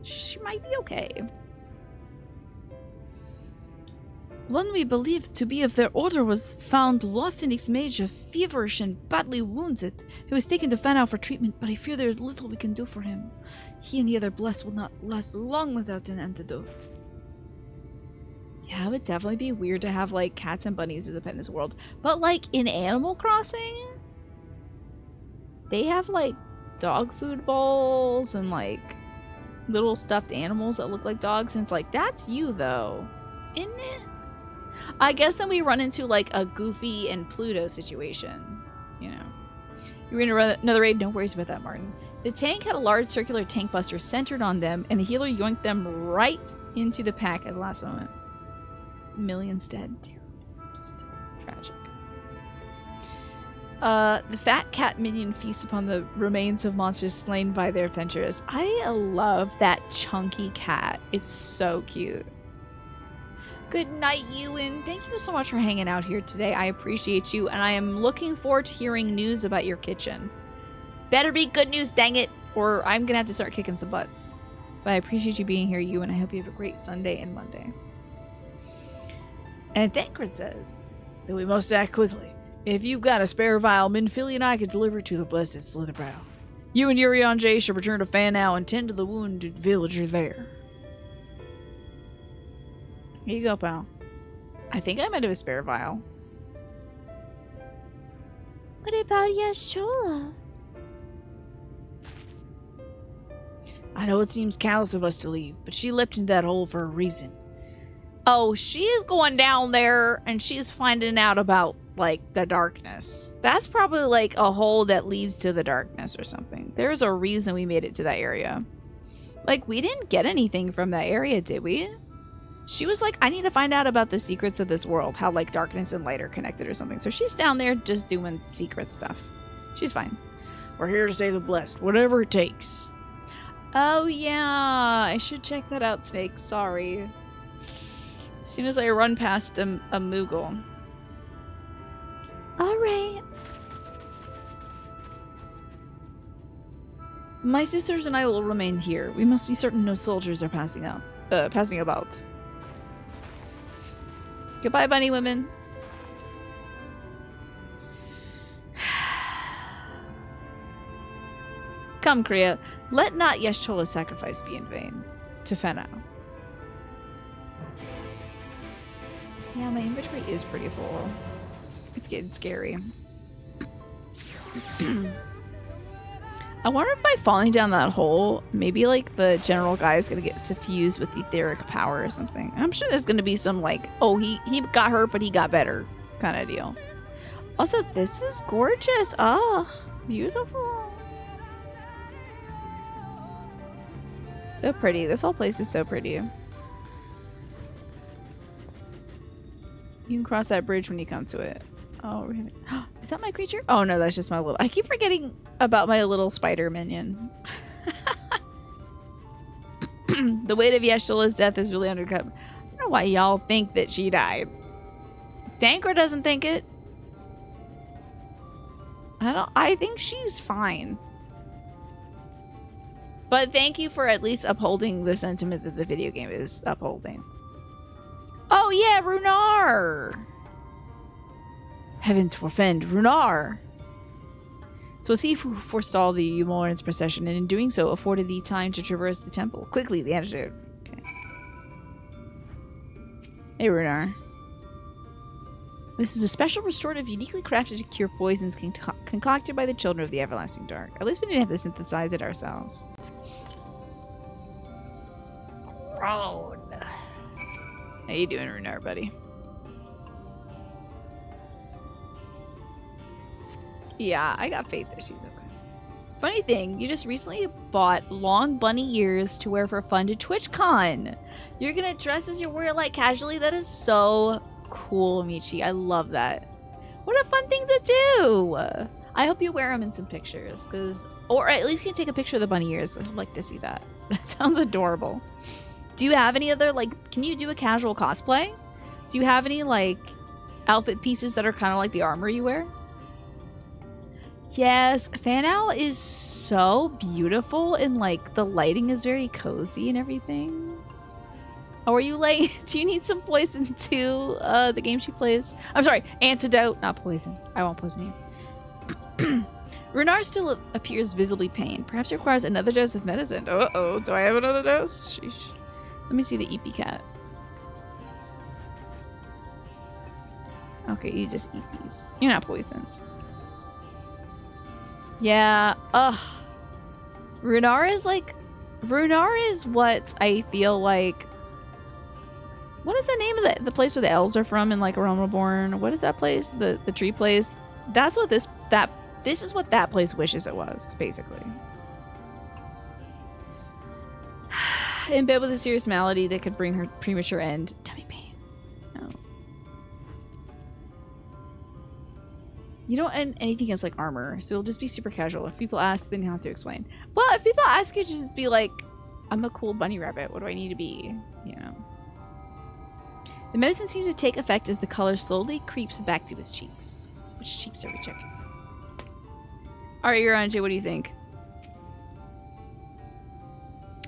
She might be okay. One we believed to be of their order was found lost in Ixmaja, feverish and badly wounded. He was taken to Fanau for treatment, but I fear there is little we can do for him. He and the other blessed will not last long without an antidote. Yeah, it would definitely be weird to have, like, cats and bunnies as a pet in this world. But, like, in Animal Crossing, they have, like, dog food bowls and, like, little stuffed animals that look like dogs. And it's like, that's you, though. Isn't it? I guess then we run into, like, a Goofy and Pluto situation. You know. You're in another raid, no worries about that, Martin. The tank had a large circular tank buster centered on them, and the healer yoinked them right into the pack at the last moment. Millions dead. Just tragic. The fat cat minion feasts upon the remains of monsters slain by their adventurers. I love that chunky cat. It's so cute. Good night, Ewan. Thank you so much for hanging out here today. I appreciate you, and I am looking forward to hearing news about your kitchen. Better be good news, dang it, or I'm gonna have to start kicking some butts. But I appreciate you being here, Ewan. I hope you have a great Sunday and Monday. And Thancred says that we must act quickly. If you've got a spare vial, Minfili and I could deliver it to the blessed Slitherbrow. You and Urianger should return to Fanau and tend to the wounded villager there. Here you go, pal. I think I might have a spare vial. What about Yashola? I know it seems callous of us to leave, but she leapt into that hole for a reason. Oh, she is going down there and she's finding out about, like, the darkness. That's probably, like, a hole that leads to the darkness or something. There's a reason we made it to that area. Like, we didn't get anything from that area, did we? She was like, I need to find out about the secrets of this world. How, like, darkness and light are connected or something. So she's down there just doing secret stuff. She's fine. We're here to save the blessed. Whatever it takes. Oh, yeah. I should check that out, Snake. Sorry. As soon as I run past a Moogle. Alright. My sisters and I will remain here. We must be certain no soldiers are passing about. Goodbye, bunny women. Come, Kriya. Let not Yeshola's sacrifice be in vain. To Fenau. Yeah, my inventory is pretty full. It's getting scary. I wonder if by falling down that hole, maybe like the general guy is gonna get suffused with etheric power or something. I'm sure there's gonna be some like, oh, he got hurt, but he got better kind of deal. Also, this is gorgeous. Oh, beautiful. So pretty. This whole place is so pretty. You can cross that bridge when you come to it. Oh, is that my creature? Oh no, that's just my little... I keep forgetting about my little spider minion. The weight of Yeshola's death is really undercut. I don't know why y'all think that she died. Thancred doesn't think it. I think she's fine. But thank you for at least upholding the sentiment that the video game is upholding. Oh yeah, Runar! Heavens forfend, Runar! 'Twas he who forestalled the Umoran's procession, and in doing so afforded thee time to traverse the temple. Quickly, the antidote. Okay. Hey, Runar. This is a special restorative uniquely crafted to cure poisons concocted by the children of the everlasting dark. At least we didn't have to synthesize it ourselves. Road. How you doing, Runar, buddy? Yeah, I got faith that she's okay. Funny thing, you just recently bought long bunny ears to wear for fun to TwitchCon. You're gonna dress as you wear like casually? That is so cool, Michi. I love that. What a fun thing to do! I hope you wear them in some pictures, or at least you can take a picture of the bunny ears. I'd like to see that. That sounds adorable. Do you have any other, like, can you do a casual cosplay? Do you have any, like, outfit pieces that are kind of like the armor you wear? Yes, Fanau is so beautiful and, like, the lighting is very cozy and everything. Oh, are you, like, do you need some poison too, the game she plays? I'm sorry, antidote, not poison. I won't poison you. Runar still appears visibly pained. Perhaps requires another dose of medicine. Uh-oh, do I have another dose? Sheesh. Let me see the EP cat. Okay, you just eat these. You're not poisoned. Yeah, ugh. Runar is what I feel like... What is the name of the place where the elves are from in, like, Realm Reborn? What is that place? The tree place? That's what this is what that place wishes it was, basically. In bed with a serious malady that could bring her premature end. Tummy pain. No. You don't end anything against, like, armor, so it'll just be super casual. If people ask, then you have to explain. Well, if people ask, you just be like, I'm a cool bunny rabbit. What do I need to be? You know. The medicine seems to take effect as the color slowly creeps back to his cheeks. Which cheeks are we checking? Alright, Urianger, what do you think?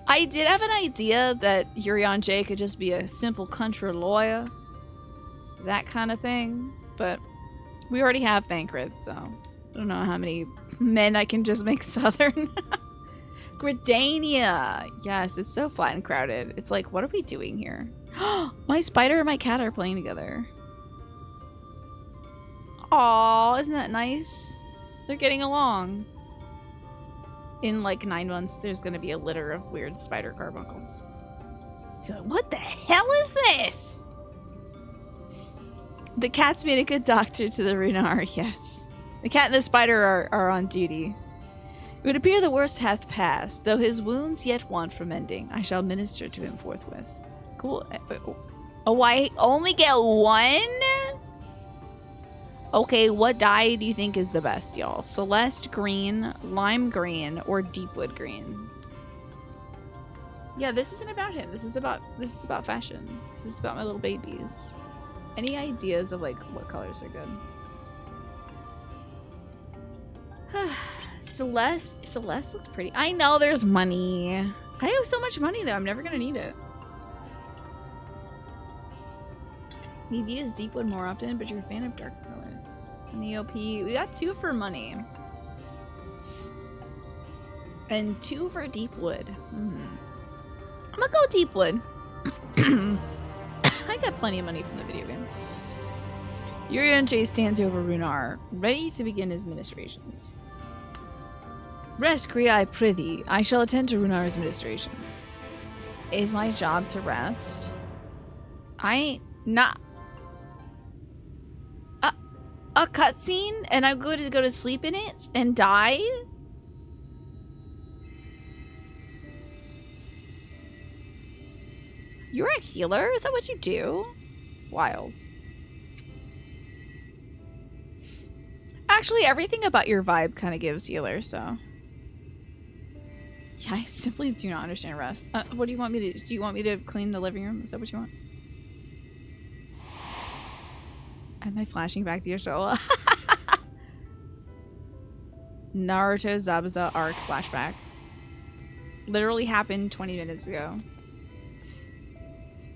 I did have an idea that Urianger could just be a simple country lawyer. That kind of thing. But we already have Thancred, so I don't know how many men I can just make southern. Gridania! Yes, it's so flat and crowded. It's like, what are we doing here? My spider and my cat are playing together. Aw, isn't that nice? They're getting along. In like 9 months, there's gonna be a litter of weird spider carbuncles. You're like, what the hell is this? The cat's made a good doctor to the Runar, yes. The cat and the spider are on duty. It would appear the worst hath passed, though his wounds yet want for mending. I shall minister to him forthwith. Cool. Oh, I only get one? Okay, what dye do you think is the best, y'all? Celeste green, lime green, or deepwood green? Yeah, this isn't about him. This is about fashion. This is about my little babies. Any ideas of like what colors are good? Celeste looks pretty. I know there's money. I have so much money though. I'm never gonna need it. You've used Deepwood more often, but you're a fan of dark colors. And the OP, we got 2 for money. And 2 for Deepwood. I'm gonna go Deepwood. I got plenty of money from the video game. Urianger stands over Runar, ready to begin his ministrations. Rest, Kriya, I prithee. I shall attend to Runar's ministrations. Is my job to rest? I ain't not. A cutscene and I'm going to go to sleep in it and die? You're a healer? Is that what you do? Wild. Actually, everything about your vibe kind of gives healer, so. Yeah, I simply do not understand rest. What do you want me to do? Do you want me to clean the living room? Is that what you want? Am I flashing back to Yashola? Naruto Zabuza arc flashback. Literally happened 20 minutes ago.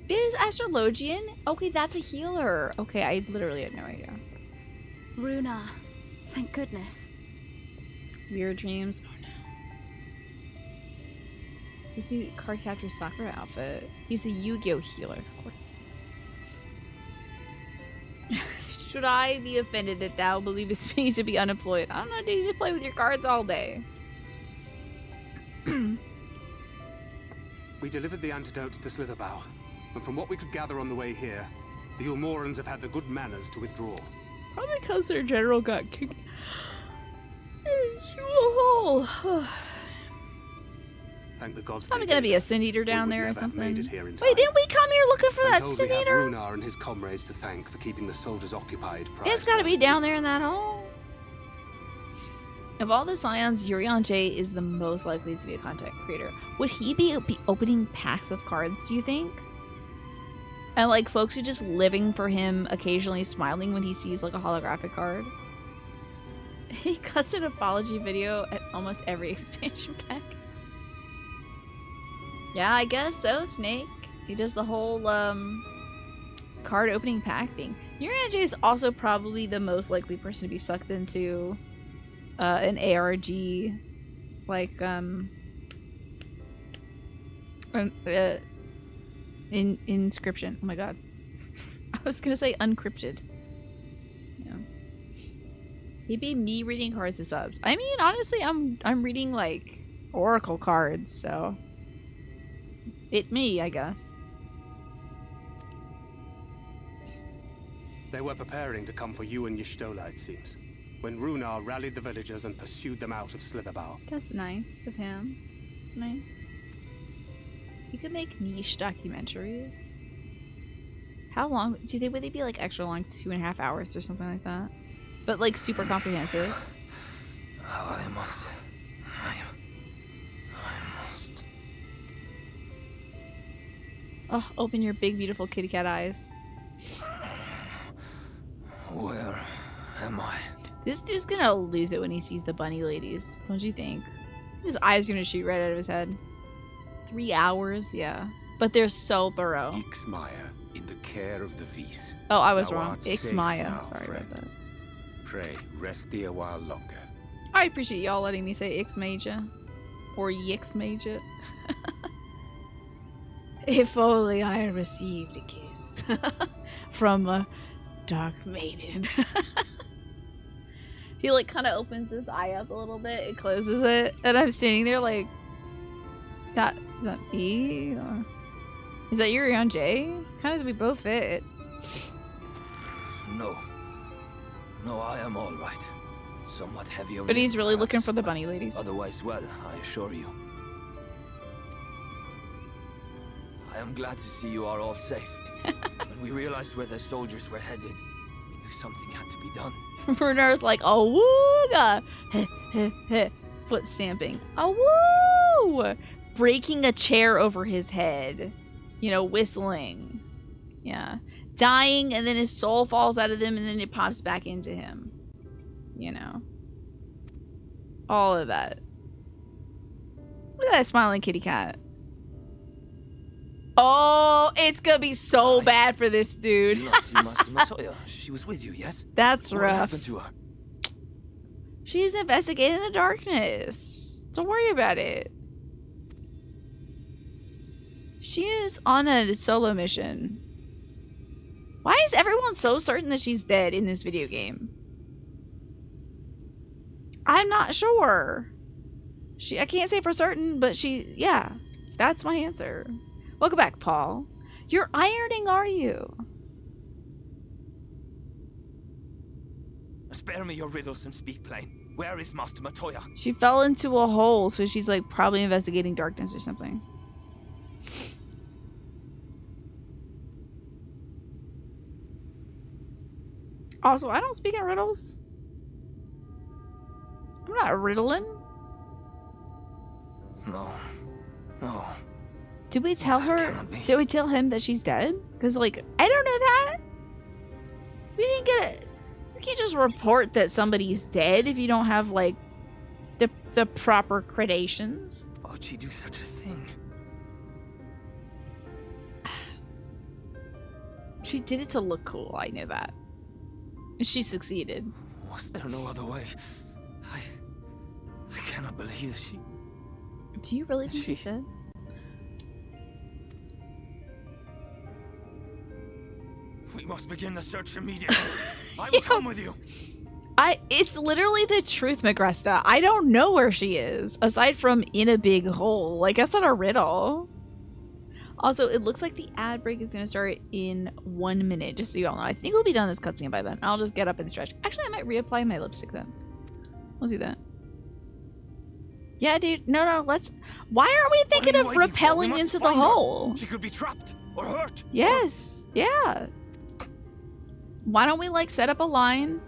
Is Astrologian? Okay, that's a healer. Okay, I literally had no idea. Runar, thank goodness. Weird dreams. Oh no. It's this new card capture Sakura outfit. He's a Yu-Gi-Oh healer, of course. Should I be offended that thou believest me to be unemployed? I don't know, dude. You just play with your cards all day. We delivered the antidote to Slitherbow, and from what we could gather on the way here, the Ulmorans have had the good manners to withdraw. Probably because their general got kicked into a hole. Thank the gods. Probably gonna be a Sin Eater down there or something. Made it here in time. Wait, didn't we come here looking for that told Sin we have Eater? Runar and his comrades to thank for keeping the soldiers occupied. It's gotta be down there in that hole. Of all the Scions, Urianger is the most likely to be a content creator. Would he be opening packs of cards, do you think? And like folks are just living for him, occasionally smiling when he sees like a holographic card. He cuts an apology video at almost every expansion pack. Yeah, I guess so, Snake. He does the whole card opening pack thing. Urianger is also probably the most likely person to be sucked into an ARG, like inscription. Oh my god, I was gonna say uncrypted. Yeah, he'd be me reading cards to subs. I mean, honestly, I'm reading like Oracle cards, so. It me, I guess. They were preparing to come for you and Y'shtola, it seems, when Runar rallied the villagers and pursued them out of Slitherbow. That's nice of him. Nice. You could make niche documentaries. How long? Would they be like extra long, 2.5 hours or something like that? But like super comprehensive. I must. Oh, open your big, beautiful kitty cat eyes. Where am I? This dude's gonna lose it when he sees the bunny ladies, don't you think? His eyes gonna shoot right out of his head. 3 hours, yeah. But they're so thorough. Ixmaya, in the care of the Vis. Oh, I was Thou wrong. art safe Ixmaya. now, Sorry friend. about that. Pray, rest thee a while longer. I appreciate y'all letting me say Ixmaja. Or Yixmaja. If only I had received a kiss from a dark maiden. He like kind of opens his eye up a little bit and closes it, and I'm standing there like, is that me? Or is that Yuri on Jay? Kind of, we both fit. No. No, I am all right. Somewhat heavy of But he's limb, really looking perhaps, for the but bunny ladies. Otherwise, well, I assure you. I am glad to see you are all safe. When we realized where the soldiers were headed, we knew something had to be done. Bruner's like, oh wooga, foot stamping, oh woo, breaking a chair over his head, you know, whistling, yeah, dying, and then his soul falls out of him, and then it pops back into him, you know, all of that. Look at that smiling kitty cat. Oh, it's gonna be so bad for this dude. Do not see Master Matoya. She was with you, yes? That's What rough. happened to her? She's investigating the darkness. Don't worry about it. She is on a solo mission. Why is everyone so certain that she's dead in this video game? I'm not sure. I can't say for certain, but yeah, that's my answer. Welcome back, Paul. You're ironing, are you? Spare me your riddles and speak plain. Where is Master Matoya? She fell into a hole, so she's like probably investigating darkness or something. Also, I don't speak in riddles. I'm not riddling. No. No. Did we tell That her? cannot be. Did we tell him that she's dead? Because, like, I don't know that. We didn't get it. You can't just report that somebody's dead if you don't have, like, the proper gradations. Why would she do such a thing? She did it to look cool. I know that. She succeeded. Was there no other way? I cannot believe that she... Do you really think she She- said? We must begin the search immediately. I will come with you. It's literally the truth, Magresta. I don't know where she is, aside from in a big hole. Like, that's not a riddle. Also, it looks like the ad break is going to start in 1 minute, just so you all know. I think we'll be done this cutscene by then. I'll just get up and stretch. Actually, I might reapply my lipstick then. We'll do that. Yeah, dude. No, let's... Why are we thinking What are of you waiting for? We rappelling must into the find her. hole? She could be trapped or hurt. Yes. Yeah. Why don't we, like, set up a line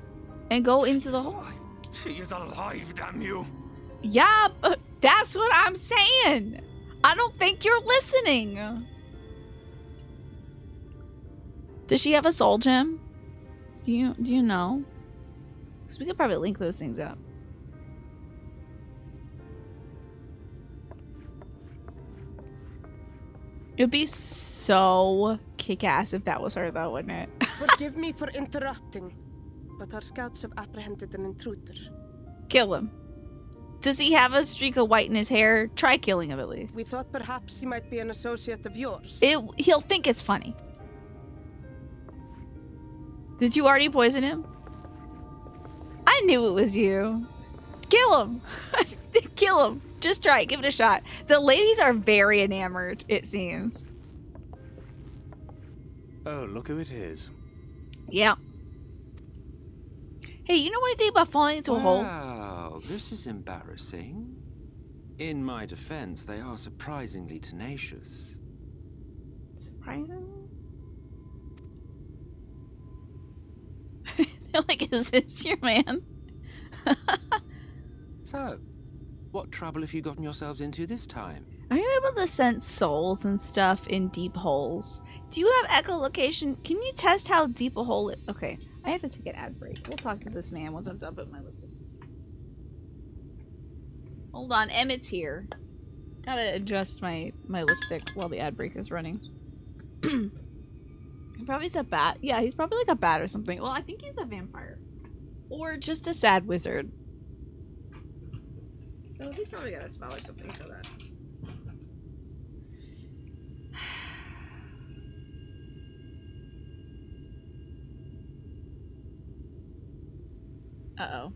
and go into the hole? She is alive, damn you. Yeah, but that's what I'm saying. I don't think you're listening. Does she have a soul gem? Do you know? Because we could probably link those things up. It'd be so kick-ass if that was her, though, wouldn't it? Forgive me for interrupting, but our scouts have apprehended an intruder. Kill him. Does he have a streak of white in his hair? Try killing him at least. We thought perhaps he might be an associate of yours. He'll think it's funny. Did you already poison him? I knew it was you. Kill him. Kill him. Just try it. Give it a shot. The ladies are very enamored, it seems. Oh, look who it is. Yeah. Hey, you know anything about falling into a hole? Wow, this is embarrassing. In my defense, they are surprisingly tenacious. Surprising? They're like, is this your man? So, what trouble have you gotten yourselves into this time? Are you able to sense souls and stuff in deep holes? Do you have echolocation? Can you test how deep a hole it? Okay, I have to take an ad break. We'll talk to this man once I'm done with my lipstick. Hold on, Emmett's here. Gotta adjust my lipstick while the ad break is running. Probably a bat. Yeah, he's probably like a bat or something. Well, I think he's a vampire. Or just a sad wizard. So he's probably got a spell or something for that. Uh-oh.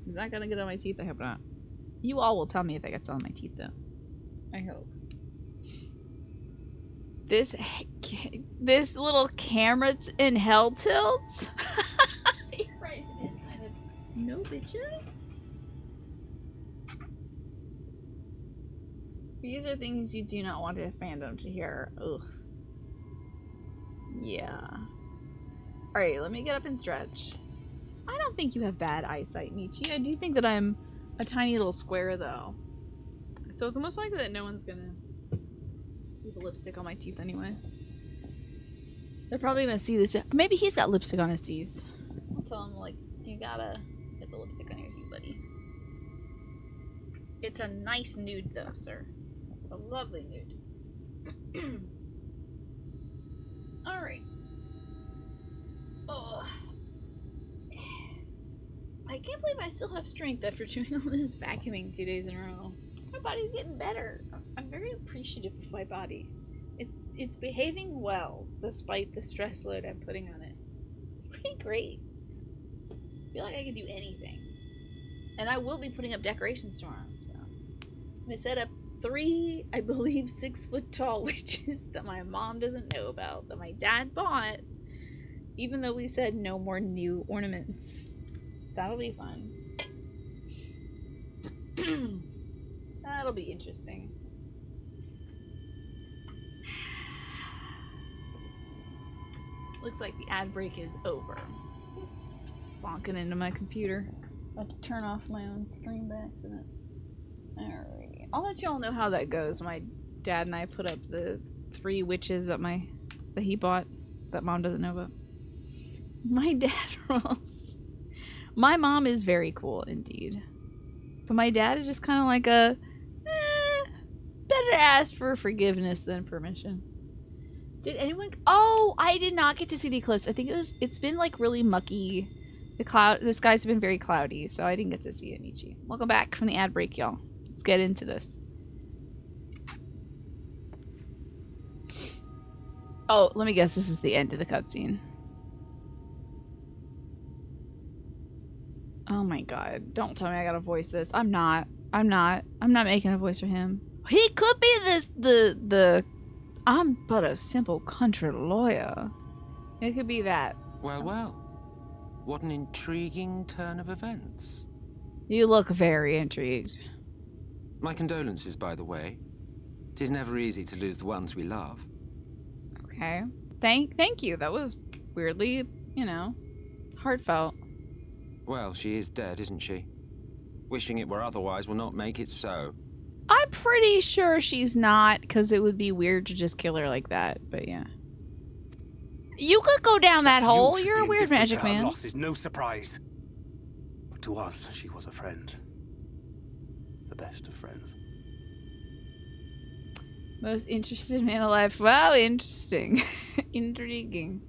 Is that gonna get on my teeth? I hope not. You all will tell me if it gets on my teeth, though. I hope. This little camera in hell tilts? You're right, it is kind of... No bitches? These are things you do not want a fandom to hear. Ugh. Yeah. Alright, let me get up and stretch. I don't think you have bad eyesight, Michi. I do think that I'm a tiny little square, though. So it's almost likely that no one's gonna see the lipstick on my teeth anyway. They're probably gonna see this. Maybe he's got lipstick on his teeth. I'll tell him, like, you gotta get the lipstick on your teeth, buddy. It's a nice nude, though, sir. It's a lovely nude. Alright. Oh. I can't believe I still have strength after doing all this vacuuming 2 days in a row. My body's getting better. I'm very appreciative of my body. It's behaving well despite the stress load I'm putting on it. Pretty great. I feel like I can do anything. And I will be putting up decorations tomorrow. So. I'm gonna set up 3, I believe, 6-foot tall witches that my mom doesn't know about, that my dad bought, even though we said no more new ornaments. That'll be fun. That'll be interesting. Looks like the ad break is over. Bonking into my computer. About to turn off my own screen by accident. Alrighty. I'll let y'all know how that goes. My dad and I put up the 3 witches that he bought that mom doesn't know about. My dad rules. My mom is very cool indeed. But my dad is just kind of like a better ask for forgiveness than permission. Did anyone... Oh, I did not get to see the eclipse. I think it's been like really mucky. The skies have been very cloudy, so I didn't get to see it, Michi. Welcome back from the ad break, y'all. Let's get into this. Oh, let me guess, this is the end of the cutscene. Oh my god, don't tell me I gotta voice this. I'm not making a voice for him. He could be I'm but a simple country lawyer. It could be that. Well, well. What an intriguing turn of events. You look very intrigued. My condolences, by the way. It is never easy to lose the ones we love. Okay. Thank you. That was weirdly, heartfelt. Well, she is dead, isn't she? Wishing it were otherwise will not make it so. I'm pretty sure she's not, because it would be weird to just kill her like that, but yeah. You could go down that hole. You're a weird magic man. Her loss is no surprise. But to us, she was a friend. The best of friends. Most interested man alive. Wow, interesting. Intriguing.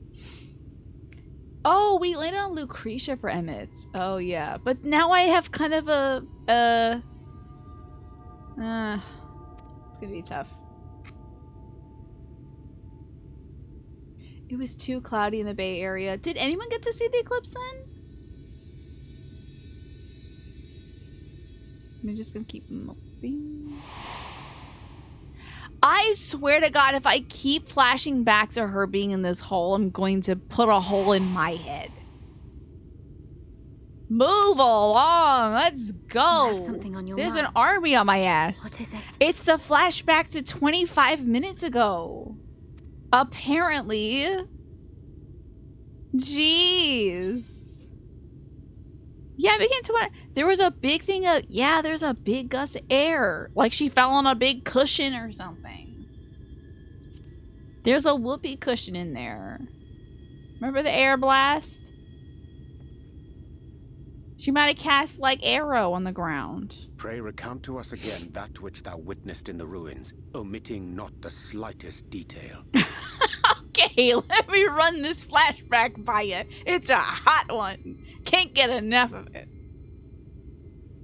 Oh, we landed on Lucretia for Emmett. Oh, yeah. But now I have kind of it's gonna be tough. It was too cloudy in the Bay Area. Did anyone get to see the eclipse then? I'm just gonna keep moving. I swear to God, if I keep flashing back to her being in this hole, I'm going to put a hole in my head. Move along. Let's go. You have something on your There's mind. an army on my ass. What is it? It's the flashback to 25 minutes ago. Apparently. Jeez. Yeah, it became 20. There was a big thing of, yeah, there's a big gust of air. Like she fell on a big cushion or something. There's a whoopee cushion in there. Remember the air blast? She might have cast like arrow on the ground. Pray recount to us again that which thou witnessed in the ruins, omitting not the slightest detail. Okay, let me run this flashback by you. It's a hot one. Can't get enough of it.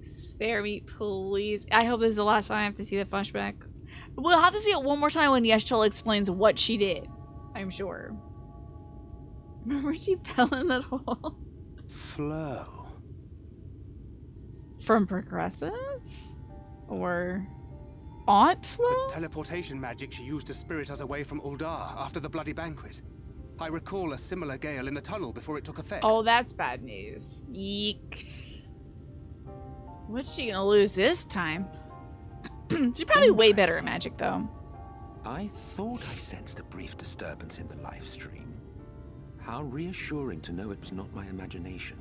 Spare me, please. I hope this is the last time I have to see the flashback. We'll have to see it one more time when Yeshchel explains what she did. I'm sure. Remember she fell in that hole? Flow. From Progressive? Or Aunt Flo? The teleportation magic she used to spirit us away from Uldar after the bloody banquet. I recall a similar gale in the tunnel before it took effect. Oh, that's bad news. Yeeks. What's she gonna lose this time? She's probably way better at magic, though. I thought I sensed a brief disturbance in the live stream. How reassuring to know it was not my imagination.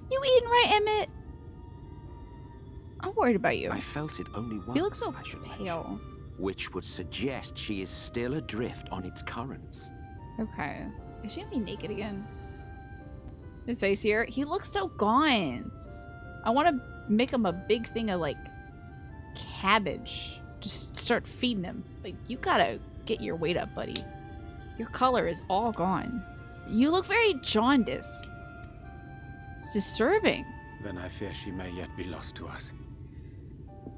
You eating right, Emmett? I'm worried about you. I felt it only once, You look so I should pale. mention, which would suggest she is still adrift on its currents. Okay. Is she gonna be naked again? His face here. He looks so gaunt. I want to make him a big thing of, like, cabbage. Just start feeding him. Like, you gotta get your weight up, buddy. Your color is all gone. You look very jaundiced. It's disturbing. Then I fear she may yet be lost to us.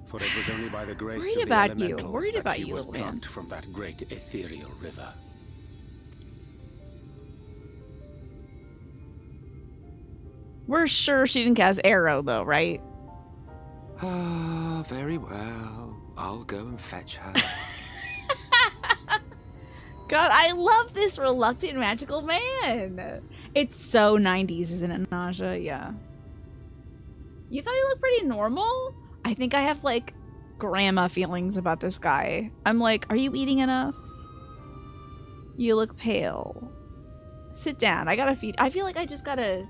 For it was only by the grace Worried of the about you. elementals Worried that about she you, was little man. plucked from that great ethereal river. We're sure she didn't cast arrow, though, right? Ah, very well. I'll go and fetch her. God, I love this reluctant magical man. It's so 90s, isn't it, Naja? Yeah. You thought he looked pretty normal? I think I have, like, grandma feelings about this guy. I'm like, are you eating enough? You look pale. Sit down. I gotta feed. I feel like I just gotta...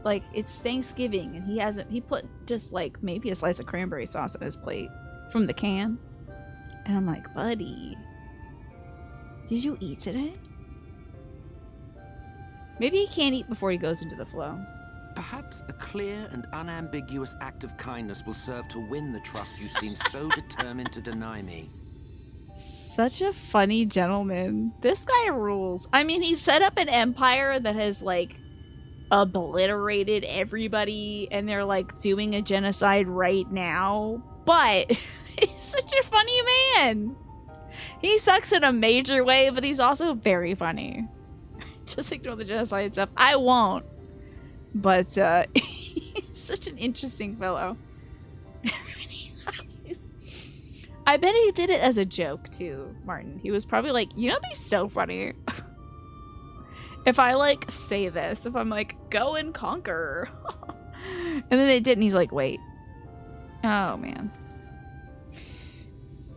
Like, it's Thanksgiving, and he put just, like, maybe a slice of cranberry sauce on his plate from the can. And I'm like, buddy, did you eat today? Maybe he can't eat before he goes into the flow. Perhaps a clear and unambiguous act of kindness will serve to win the trust you seem so determined to deny me. Such a funny gentleman. This guy rules. I mean, he set up an empire that has, like, obliterated everybody, and they're, like, doing a genocide right now. But he's such a funny man. He sucks in a major way, but he's also very funny. Just ignore the genocide stuff. I won't. But he's such an interesting fellow. I bet he did it as a joke too, Martin. He was probably like, you know, it'd be so funny if I, like, say this. If I'm like, go and conquer. And then they did, and he's like, wait. Oh, man.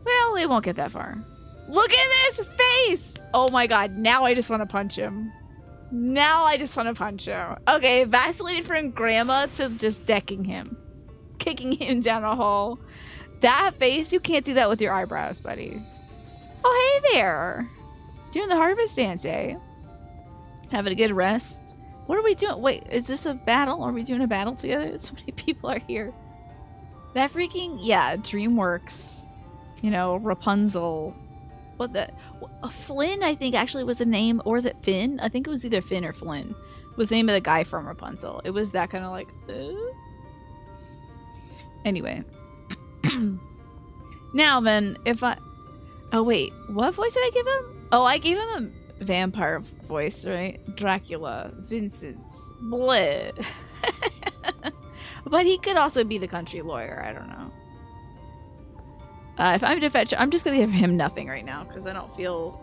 Well, they won't get that far. Look at this face! Oh my god, now I just want to punch him. Now I just want to punch him. Okay, vacillated from grandma to just decking him. Kicking him down a hole. That face, you can't do that with your eyebrows, buddy. Oh, hey there. Doing the harvest dance, eh? Having a good rest. What are we doing? Wait, is this a battle? Are we doing a battle together? So many people are here. That freaking, yeah, DreamWorks. You know, Rapunzel. What the? Flynn, I think, actually was the name. Or is it Finn? I think it was either Finn or Flynn. Was the name of the guy from Rapunzel. It was that kind of like, Anyway. Now then, if I... Oh, wait. What voice did I give him? Oh, I gave him a vampire voice, right? Dracula. Vincent. Bleh. But he could also be the country lawyer. I don't know. If I'm to fetch... I'm just going to give him nothing right now, because I don't feel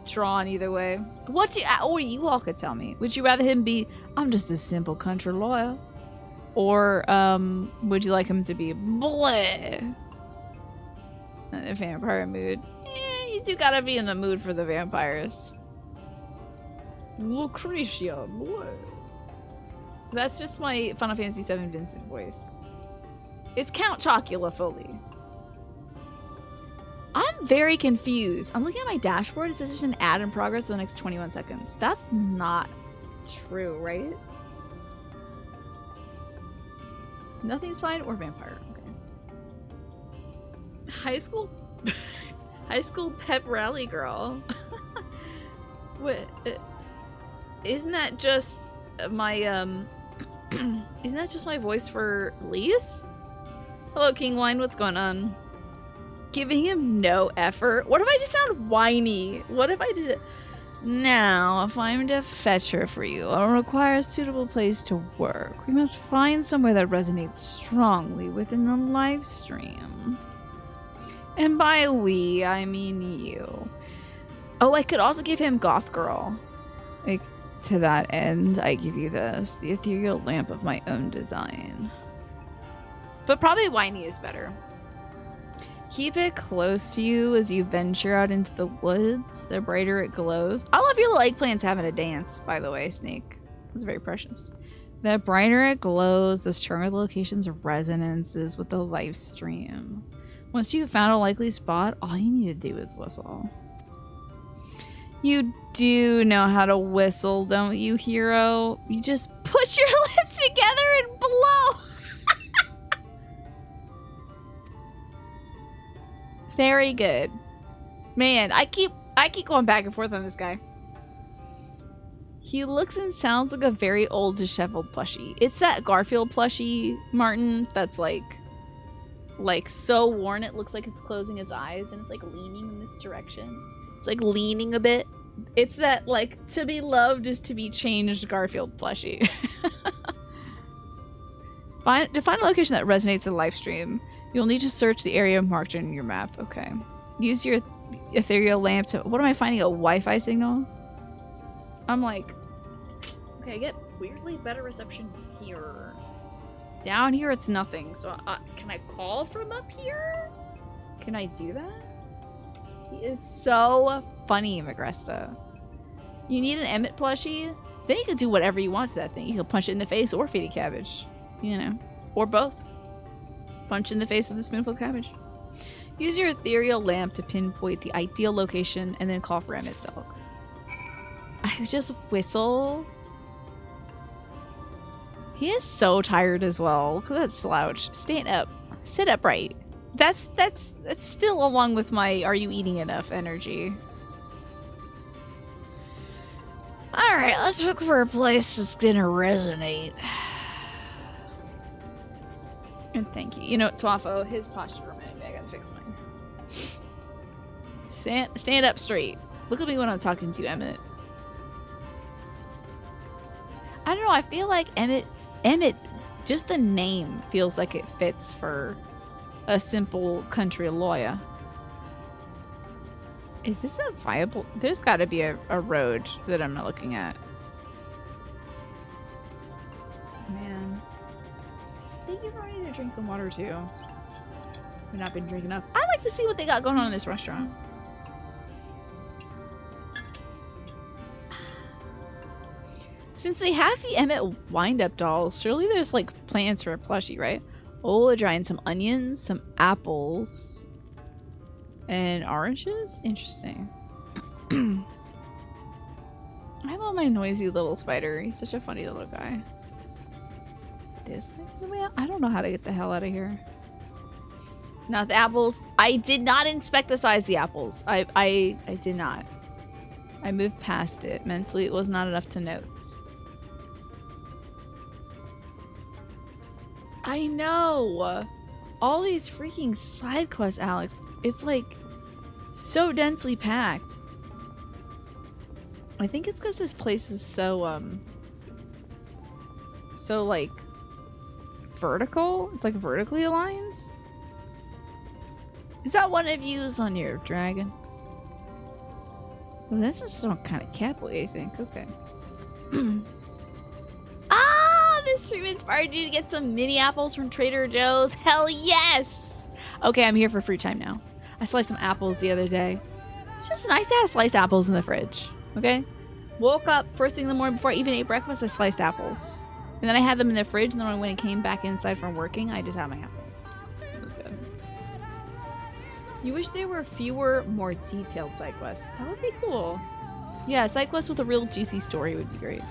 drawn either way. What do you... Or you all could tell me. Would you rather him be... I'm just a simple country lawyer. Or, would you like him to be bleh? In a vampire mood. You do gotta be in the mood for the vampires. Lucretia, bleh. That's just my Final Fantasy VII Vincent voice. It's Count Chocula fully. very confused. I'm looking at my dashboard. It says there's an ad in progress for the next 21 seconds. That's not true, right? Nothing's fine or vampire. Okay. High school pep rally girl. What? Isn't that just my isn't that just my voice for Lise? Hello, King Wine. What's going on? Giving him no effort. What if I just sound whiny? What if I did? Now, if I'm to fetch her for you, I'll require a suitable place to work. We must find somewhere that resonates strongly within the live stream. And by we, I mean you. Oh, I could also give him Goth Girl. Like, to that end, I give you this, the ethereal lamp of my own design. But probably whiny is better. Keep it close to you as you venture out into the woods. The brighter it glows. I love your little eggplants having a dance, by the way, Snake. It's very precious. The brighter it glows, the stronger the location's resonance is with the live stream. Once you've found a likely spot, all you need to do is whistle. You do know how to whistle, don't you, hero? You just put your lips together and blow! Very good. Man, I keep going back and forth on this guy. He looks and sounds like a very old, disheveled plushie. It's that Garfield plushie, Martin, that's like so worn it looks like it's closing its eyes and it's like leaning in this direction. It's like leaning a bit. It's that like to be loved is to be changed Garfield plushie. To find a location that resonates with the live stream, you'll need to search the area marked on your map. Okay. Use your ethereal lamp to... What am I finding? A Wi-Fi signal? I'm like... Okay, I get weirdly better reception here. Down here, it's nothing. So, can I call from up here? Can I do that? He is so funny, Magresta. You need an Emmett plushie? Then you can do whatever you want to that thing. You can punch it in the face or feed it cabbage. You know. Or both. Punch in the face with a spoonful of cabbage. Use your ethereal lamp to pinpoint the ideal location and then call for Emmett Silk. I would just whistle. He is so tired as well. Look at that slouch. Stand up. Sit upright. That's still along with my "are you eating enough" energy. Alright, let's look for a place that's gonna resonate. And thank you. You know what, Twafo, his posture reminded me. I gotta fix mine. Stand up straight. Look at me when I'm talking to Emmett. I don't know, I feel like Emmett, just the name feels like it fits for a simple country lawyer. Is this a viable... There's gotta be a road that I'm not looking at. Man. I think you probably need to drink some water too. I've not been drinking enough. I like to see what they got going on in this restaurant. Since they have the Emmett wind-up doll, surely there's like plans for a plushie, right? Oh, drying some onions, some apples, and oranges? Interesting. I love my noisy little spider. He's such a funny little guy. This way? I don't know how to get the hell out of here. Not the apples. I did not inspect the size of the apples. I did not. I moved past it. Mentally, it was not enough to note. I know! All these freaking side quests, Alex. It's like so densely packed. I think it's because this place is so like vertical. It's like vertically aligned. Is that one of you's on your dragon? Well, this is some kind of catboy, I think. Okay. This stream inspired you to get some mini apples from Trader Joe's. Hell yes! Okay, I'm here for free time now. I sliced some apples the other day. It's just nice to have sliced apples in the fridge. Okay? Woke up first thing in the morning before I even ate breakfast, I sliced apples. And then I had them in the fridge, and then when I came back inside from working, I just had my apples. It was good. You wish there were fewer, more detailed side quests. That would be cool. Yeah, side quests with a real juicy story would be great.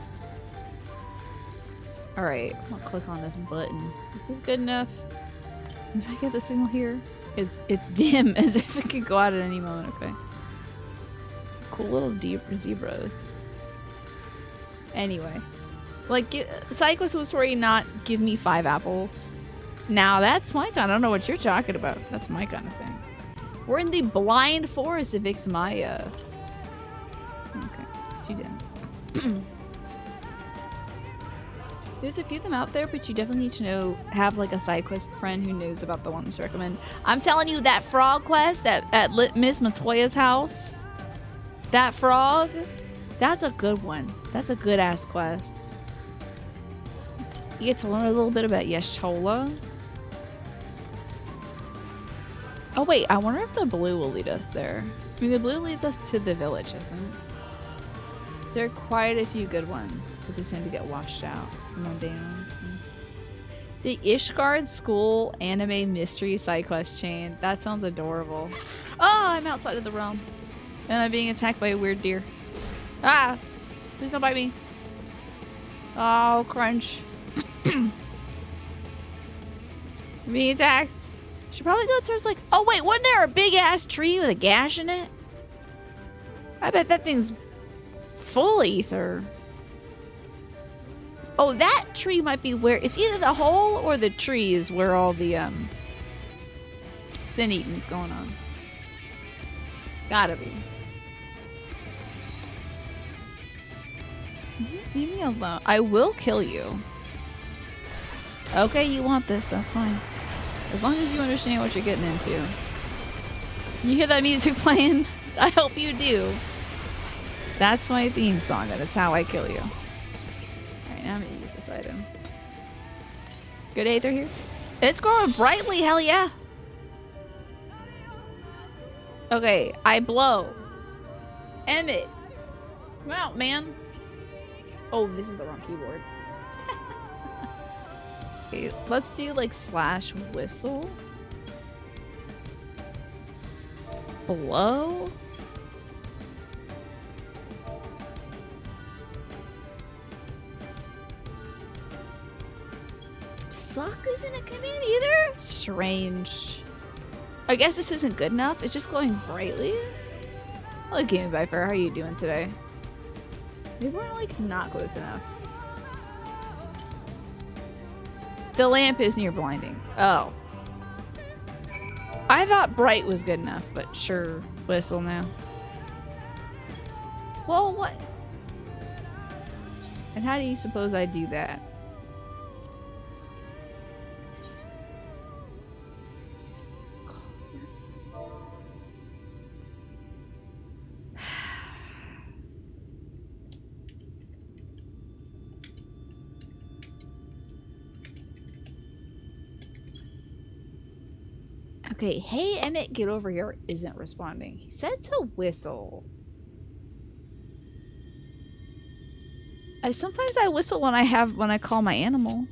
Alright, I'm gonna click on this button. This is good enough. Did I get the signal here? It's dim, as if it could go out at any moment. Okay. Cool little zebras. Anyway. Like, side quests with a story, not give me 5 apples. Now that's my kind. I don't know what you're talking about. That's my kind of thing. We're in the blind forest of Ixmaya. Okay, it's too dim. There's a few of them out there, but you definitely need to have like a side quest friend who knows about the ones to recommend. I'm telling you, that frog quest at Miss Matoya's house, that frog, that's a good one. That's a good ass quest. You get to learn a little bit about Yeshola. Oh wait, I wonder if the blue will lead us there. I mean, the blue leads us to the village, isn't it? There are quite a few good ones, but they tend to get washed out. Mundane ones. The Ishgard School anime mystery side quest chain. That sounds adorable. Oh, I'm outside of the realm. And I'm being attacked by a weird deer. Ah! Please don't bite me. Oh, crunch. I'm being attacked. Should probably go towards like... Oh wait, wasn't there a big ass tree with a gash in it? I bet that thing's full ether. Oh, that tree might be where... It's either the hole or the tree is where all the sin eating's going on. Gotta be. Leave me alone. I will kill you. Okay, you want this. That's fine. As long as you understand what you're getting into. You hear that music playing? I hope you do. That's my theme song, and it's how I kill you. Alright, now I'm gonna use this item. Good aether here. It's growing brightly, hell yeah! Okay, I blow. Emmett! Come out, man! Oh, this is the wrong keyboard. Okay, let's do like slash whistle. Blow? Suck isn't a command either? Strange. I guess this isn't good enough. It's just glowing brightly. Hello, Game Viper. How are you doing today? Maybe we're like not close enough. The lamp is near blinding. Oh. I thought bright was good enough, but sure. Whistle now. Well, what? And how do you suppose I do that? Okay, hey Emmett, get over here isn't responding. He said to whistle. Sometimes I whistle when I call my animal.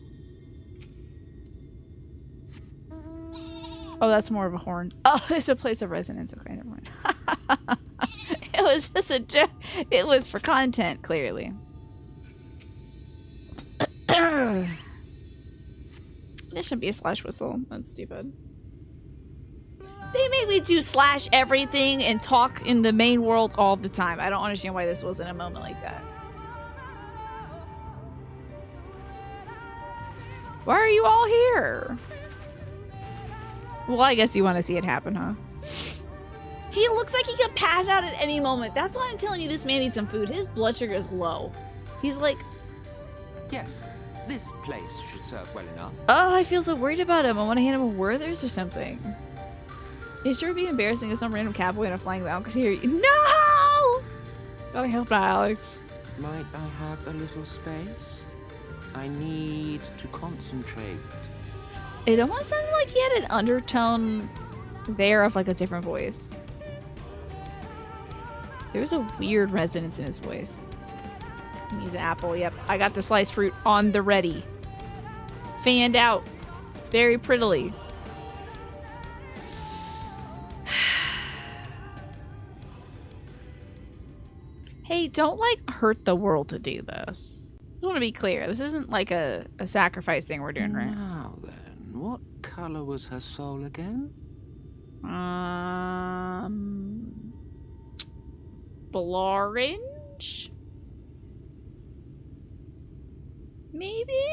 Oh, that's more of a horn. Oh, it's a place of resonance. Okay, never mind. It was just a joke. It was for content, clearly. This shouldn't be a slash whistle. That's stupid. They make me do slash everything and talk in the main world all the time. I don't understand why this wasn't a moment like that. Why are you all here? Well, I guess you want to see it happen, huh? He looks like he could pass out at any moment. That's why I'm telling you this man needs some food. His blood sugar is low. He's like... Yes, this place should serve well enough. Oh, I feel so worried about him. I want to hand him a Werther's or something. It sure would be embarrassing if some random cowboy in a flying mount could hear you. No! Gotta help now, Alex. Might I have a little space? I need to concentrate. It almost sounded like he had an undertone there of like a different voice. There was a weird resonance in his voice. He's an apple, yep. I got the sliced fruit on the ready. Fanned out very prettily. I don't like hurt the world to do this. I just want to be clear. This isn't like a sacrifice thing we're doing, right? Now then, what color was her soul again? Orange? Maybe?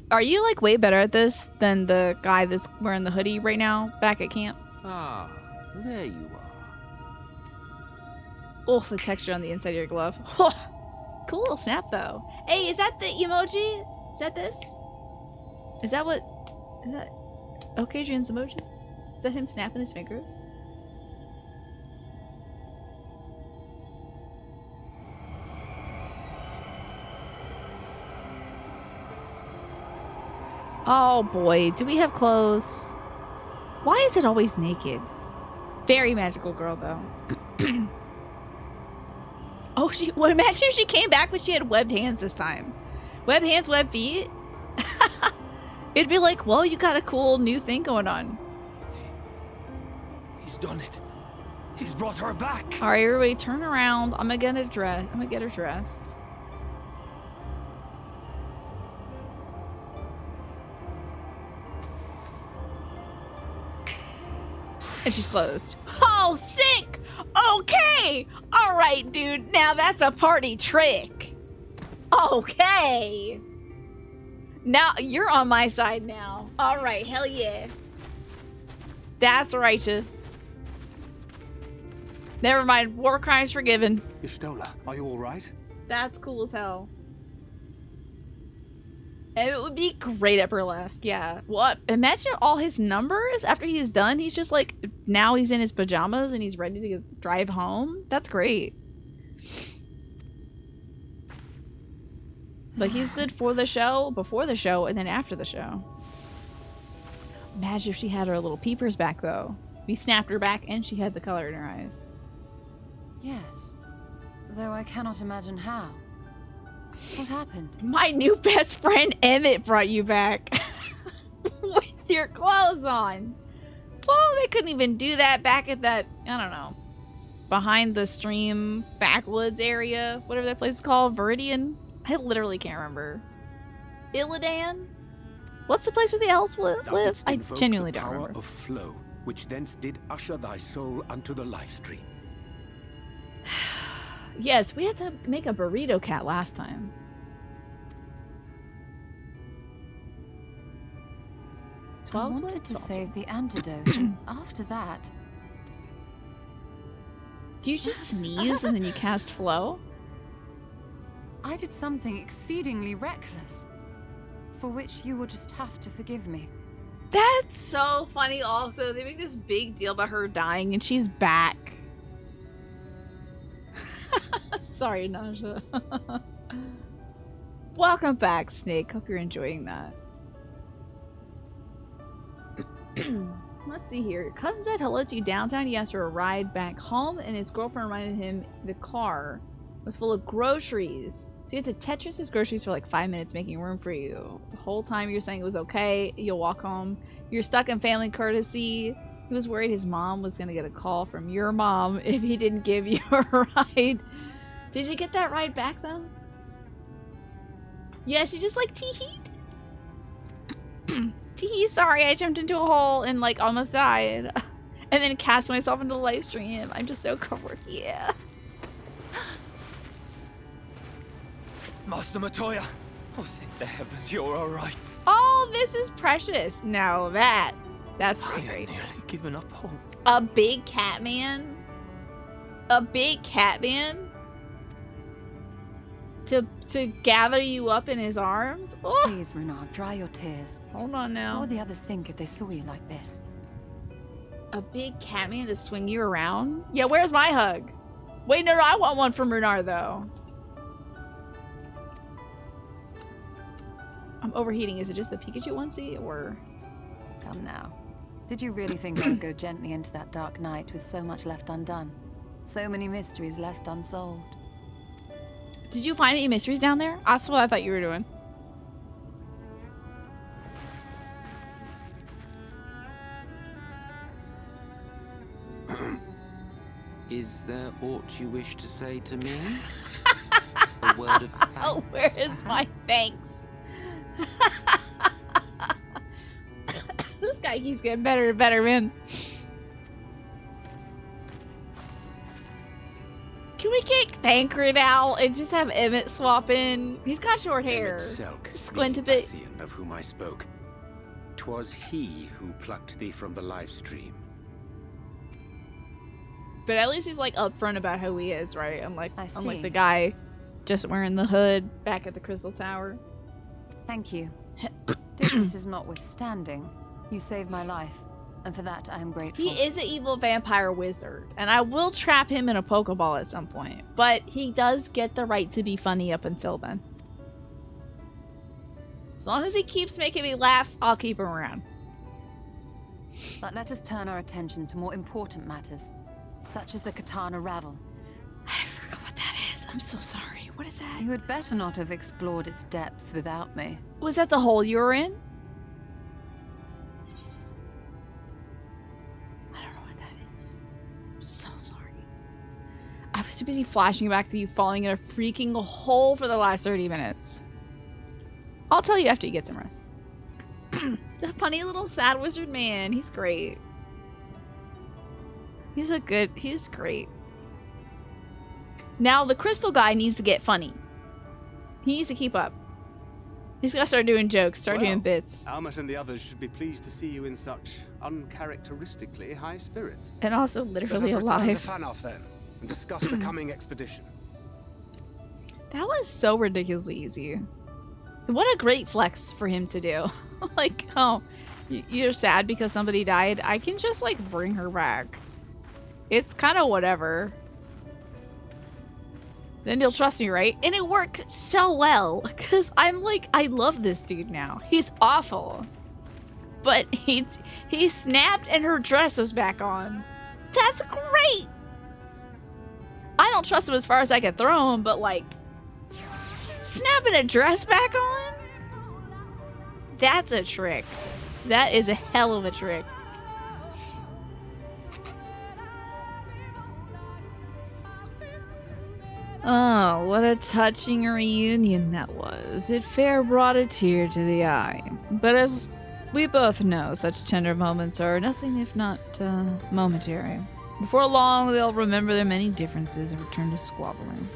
Are you like way better at this than the guy that's wearing the hoodie right now back at camp? Ah, there you are. Oh, the texture on the inside of your glove. Oh, cool little snap though. Hey, is that the emoji? Is that this? Is that what? Is that Okadrian's emoji? Is that him snapping his fingers? Oh boy, do we have clothes? Why is it always naked? Very magical girl though. Oh, well, imagine if she came back when she had webbed hands this time. Webbed hands, webbed feet? It'd be like, well, you got a cool new thing going on. He's done it. He's brought her back. All right, everybody, turn around. I'm gonna get her dressed. And she's clothed. Oh, sick! Okay! Alright, dude. Now that's a party trick. Okay. Now, you're on my side now. Alright, hell yeah. That's righteous. Never mind. War crimes forgiven. Hydelaen, are you alright? That's cool as hell. And it would be great at burlesque, yeah. What? Imagine all his numbers after he's done. He's just like, now he's in his pajamas and he's ready to drive home. That's great. Like, he's good for the show, before the show, and then after the show. Imagine if she had her little peepers back, though. We snapped her back and she had the color in her eyes. Yes, though I cannot imagine how. What happened? My new best friend Emmett brought you back. With your clothes on. Well, they couldn't even do that back at that, I don't know, behind the stream backwoods area. Whatever that place is called. Viridian? I literally can't remember. Illidan? What's the place where the elves live? I genuinely don't remember. Of flow, which thence did usher thy soul unto the life stream. Yes, we had to make a burrito cat last time. I wanted to save the antidote, and after that... Do you just sneeze and then you cast flow? I did something exceedingly reckless, for which you will just have to forgive me. That's so funny also. They make this big deal about her dying and she's back. Sorry, Naja. Welcome back, Snake. Hope you're enjoying that. Let's see here. Cousin said hello to you downtown. He asked for a ride back home, and his girlfriend reminded him the car was full of groceries. So you had to Tetris his groceries for like 5 minutes, making room for you. The whole time you're saying it was okay. You'll walk home. You're stuck in family courtesy. He was worried his mom was going to get a call from your mom if he didn't give you a ride. Did you get that ride back, though? Yeah, she just like tee-heed. Tee-hee, sorry, I jumped into a hole and like almost died. And then cast myself into the live stream. I'm just so covered. Yeah. Master Matoya! Oh, thank the heavens you're alright. Oh, this is precious. Now that's I pretty had great. nearly given up hope. A big cat man? A big cat man? To gather you up in his arms? Oh. Please, Renard, dry your tears. Hold on now. What would the others think if they saw you like this? A big cat man to swing you around? Yeah, where's my hug? Wait, no, I want one from Renard, though. I'm overheating. Is it just the Pikachu onesie, or...? Come now. Did you really think I would go gently into that dark night with so much left undone? So many mysteries left unsolved. Did you find any mysteries down there? That's what I thought you were doing. Is there aught you wish to say to me? A word of thanks? Oh, where is my thanks? This guy keeps getting better and better, man. Can we kick Thancred out and just have Emmett swap in? He's got short hair. Emmett Selk, Squint a the bit. Ascian of whom I spoke. 'Twas he who plucked thee from the live stream. But at least he's like upfront about who he is, right? Unlike see. the guy just wearing the hood back at the Crystal Tower. Thank you. Differences notwithstanding, you saved my life, and for that I am grateful. He is an evil vampire wizard, and I will trap him in a Pokeball at some point. But he does get the right to be funny up until then. As long as he keeps making me laugh, I'll keep him around. But let us turn our attention to more important matters, such as the Katana Ravel. I forgot what that is. I'm so sorry. What is that? You had better not have explored its depths without me. Was that the hole you were in? I don't know what that is. I'm so sorry. I was too busy flashing back to you falling in a freaking hole for the last 30 minutes. I'll tell you after you get some rest. The funny little sad wizard man. He's great. He's great. Now the crystal guy needs to get funny. He needs to keep up. He's gotta start doing jokes, start doing bits. Almet and the others should be pleased to see you in such uncharacteristically high spirits. And also literally Let us return to alive. Fanoff then, and discuss the coming expedition. That was so ridiculously easy. What a great flex for him to do. Like, oh, you're sad because somebody died? I can just, like, bring her back. It's kind of whatever. Then you'll trust me, right? And it worked so well. Because I'm like, I love this dude now. He's awful. But he snapped and her dress was back on. That's great! I don't trust him as far as I can throw him, but like... snapping a dress back on? That's a trick. That is a hell of a trick. Oh, what a touching reunion that was. It fair brought a tear to the eye. But as we both know, such tender moments are nothing if not momentary. Before long, they'll remember their many differences and return to squabbling.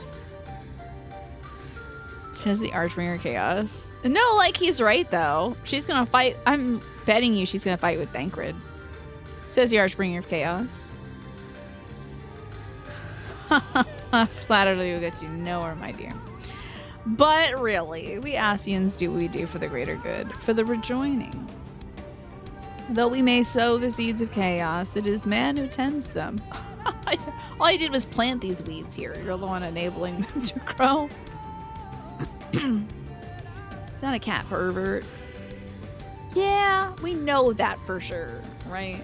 Says the Archbringer of Chaos. No, like, he's right, though. She's gonna fight. I'm betting you she's gonna fight with Thancred. Says the Archbringer of Chaos. Flattery will get you nowhere, my dear. But really, we Ascians do what we do for the greater good, for the rejoining. Though we may sow the seeds of chaos, it is man who tends them. All I did was plant these weeds here. You're the one enabling them to grow. He's not a cat pervert. Yeah, we know that for sure, right?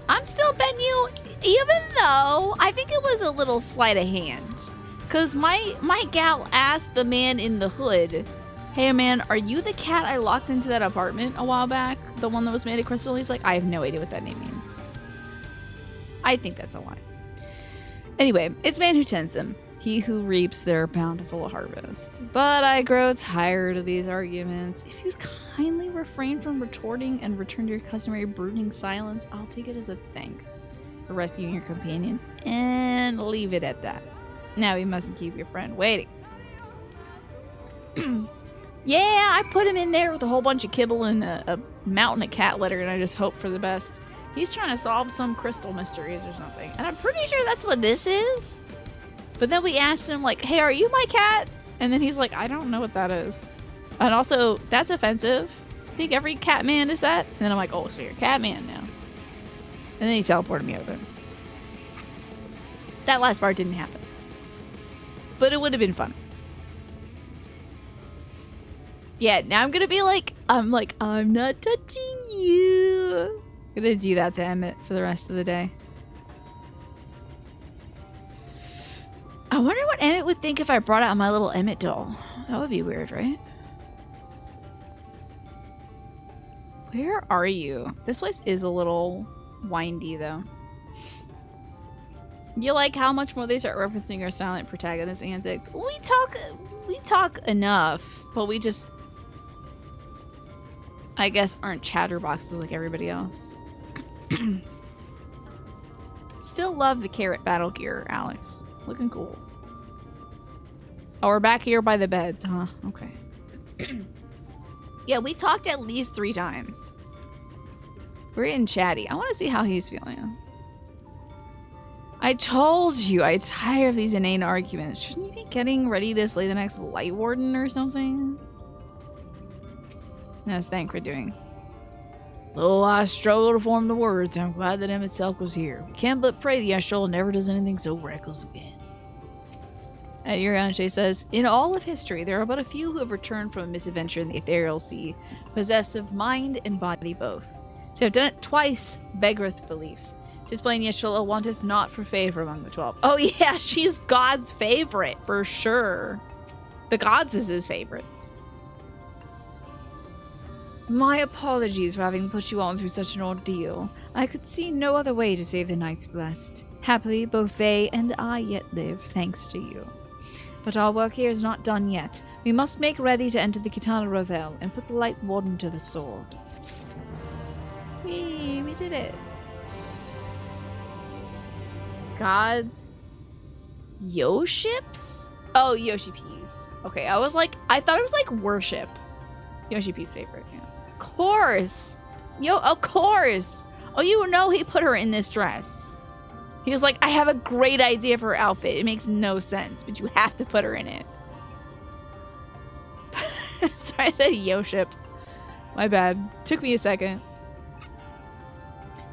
I'm still betting you, even though I think it was a little sleight of hand. Because my gal asked the man in the hood, hey man, are you the cat I locked into that apartment a while back? The one that was made of crystal? He's like, I have no idea what that name means. I think that's a lie. Anyway, it's man who tends them. He who reaps their bountiful harvest. But I grow tired of these arguments. If you'd kindly refrain from retorting and return to your customary brooding silence, I'll take it as a thanks for rescuing your companion and leave it at that. Now we mustn't keep your friend waiting. Yeah, I put him in there with a whole bunch of kibble and a mountain of cat litter, and I just hope for the best. He's trying to solve some crystal mysteries or something, and I'm pretty sure that's what this is. But then we asked him, like, hey, are you my cat? And then he's like, I don't know what that is. And also, that's offensive. I think every cat man is that. And then I'm like, oh, so you're a cat man now. And then he teleported me over. That last part didn't happen. But it would have been fun. Yeah, now I'm gonna be like, I'm not touching you. I'm gonna do that to Emmett for the rest of the day. I wonder what Emmett would think if I brought out my little Emmett doll. That would be weird, right? Where are you? This place is a little windy, though. You like how much more they start referencing your silent protagonist antics? We talk enough, but we just, I guess, aren't chatterboxes like everybody else. Still love the carrot battle gear, Alex. Looking cool. Oh, we're back here by the beds, huh? Okay. Yeah, we talked at least 3 times. We're getting chatty. I want to see how he's feeling. I told you, I'm tired of these inane arguments. Shouldn't you be getting ready to slay the next Light Warden or something? Yes, thank for doing. Though I struggle to form the words, I'm glad that him itself was here. We can't but pray the Astral never does anything so reckless again. Yurianche says, in all of history, there are but a few who have returned from a misadventure in the ethereal sea, possessed of mind and body both. To have done it twice beggareth belief. 'Tis plain Yeshua wanteth not for favor among the 12. Oh yeah, she's God's favorite, for sure. The gods is his favorite. My apologies for having put you on through such an ordeal. I could see no other way to save the knights blessed. Happily, both they and I yet live, thanks to you. But our work here is not done yet. We must make ready to enter the Kitana Revel and put the Light Warden to the sword. We did it. Gods. Yoships? Oh, Yoshi P's. Okay, I thought it was like worship. Yoshi P's favorite, yeah. Of course! Of course! Oh, you know he put her in this dress. He was like, I have a great idea for her outfit. It makes no sense, but you have to put her in it. Sorry, I said Yoship. My bad. Took me a second.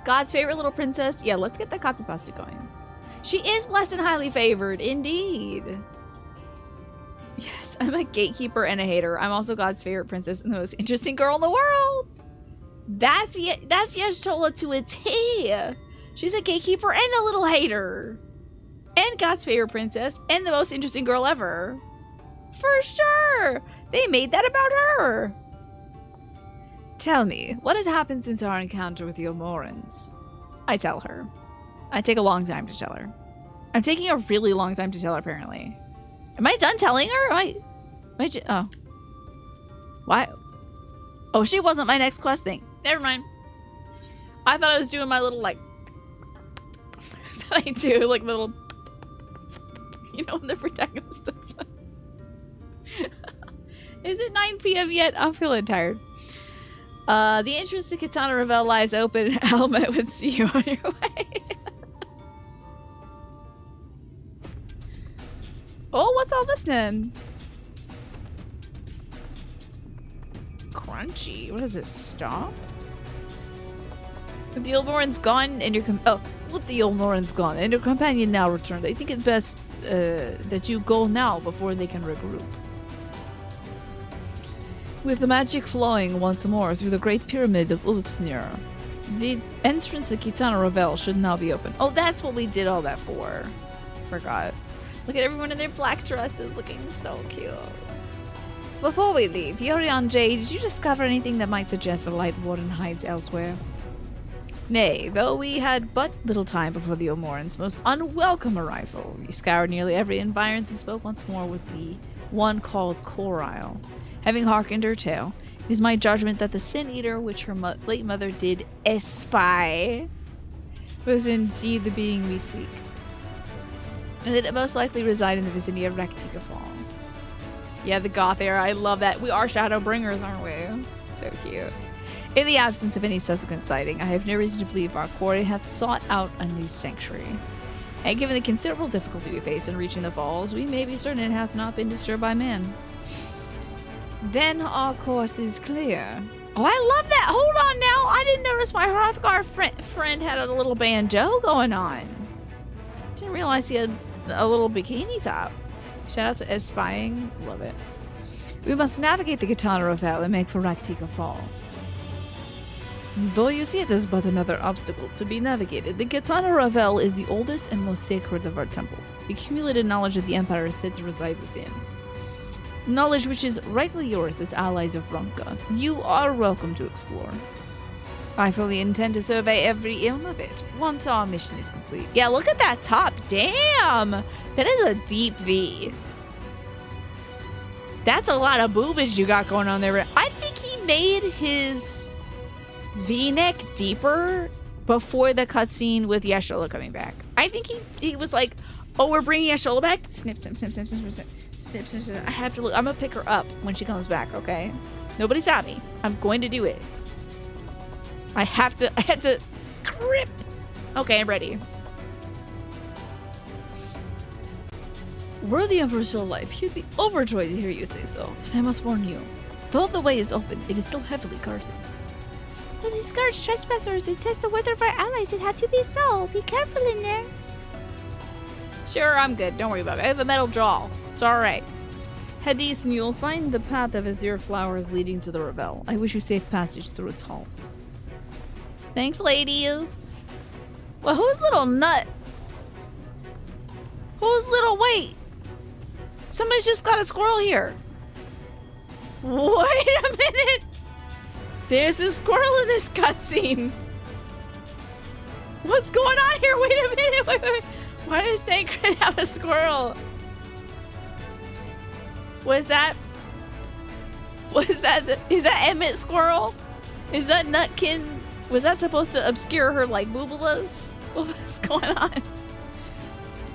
God's favorite little princess? Yeah, let's get the copy pasta going. She is blessed and highly favored, indeed. Yes, I'm a gatekeeper and a hater. I'm also God's favorite princess and the most interesting girl in the world. That's Yeshtola to a T. She's a gatekeeper and a little hater. And God's favorite princess and the most interesting girl ever. For sure. They made that about her. Tell me, what has happened since our encounter with the Omorans? I tell her. I take a long time to tell her. I'm taking a really long time to tell her, apparently. Am I done telling her? Oh. Why? Oh, she wasn't my next quest thing. Never mind. I thought I was doing my little, like... I do, like, little... You know, when the protagonist does that. Is it 9 p.m. yet? I'm feeling tired. The entrance to Kitana Revel lies open. Helmet would see you on your way. Oh, what's all this then? Crunchy. What is it? Stop? With the Olmoran's gone and your with the Olmoran's gone and your companion now returned, I think it's best that you go now before they can regroup. With the magic flowing once more through the Great Pyramid of Ultsnir, the entrance to the Kitana Revel should now be open. Oh, that's what we did all that for. Forgot. Look at everyone in their black dresses looking so cute. Before we leave, Yorian J, did you discover anything that might suggest the Light Warden hides elsewhere? Nay, though we had but little time before the Omorans' most unwelcome arrival, we scoured nearly every environs and spoke once more with the one called Corisle. Having hearkened her tale, it is my judgment that the Sin Eater which her late mother did espy was indeed the being we seek, and that it most likely reside in the vicinity of Raktika Falls. Yeah, the goth era, I love that. We are Shadowbringers, aren't we? So cute. In the absence of any subsequent sighting, I have no reason to believe our quarry hath sought out a new sanctuary. And given the considerable difficulty we face in reaching the falls, we may be certain it hath not been disturbed by man. Then our course is clear. Oh, I love that! Hold on now! I didn't notice my Hrothgar friend had a little banjo going on. Didn't realize he had a little bikini top. Shout out to Espying. Love it. We must navigate the Kitana Revel and make for Raktika Falls. Though you see it as but another obstacle to be navigated, the Kitana Revel is the oldest and most sacred of our temples. The accumulated knowledge of the Empire is said to reside within. Knowledge which is rightfully yours as allies of Ronka. You are welcome to explore. I fully intend to survey every inch of it once our mission is complete. Yeah, look at that top. Damn! That is a deep V. That's a lot of boobage you got going on there. I think he made his V-neck deeper before the cutscene with Yashola coming back. I think he was like, oh, we're bringing Yashola back? Snip, snip, snip, snip, snip, snip, snip, snip, snip. I have to look. I'm going to pick her up when she comes back, okay? Nobody stop me. I'm going to do it. I had to grip. Okay, I'm ready. Were the Emperor still alive, he'd be overjoyed to hear you say so. But I must warn you, though the way is open, it is still heavily guarded. To discourage trespassers and test the whether of our allies, it had to be so. Be careful in there. Sure, I'm good. Don't worry about it. I have a metal jaw. It's alright. Head east and you'll find the path of azure flowers leading to the Revel. I wish you safe passage through its halls. Thanks, ladies. Well, who's little nut? Who's little... Wait. Somebody's just got a squirrel here. Wait a minute. There's a squirrel in this cutscene. What's going on here? Wait a minute. Wait. Why does Thancred have a squirrel? Is that Emmett Squirrel? Is that Nutkin? Was that supposed to obscure her like boobalas? What's going on?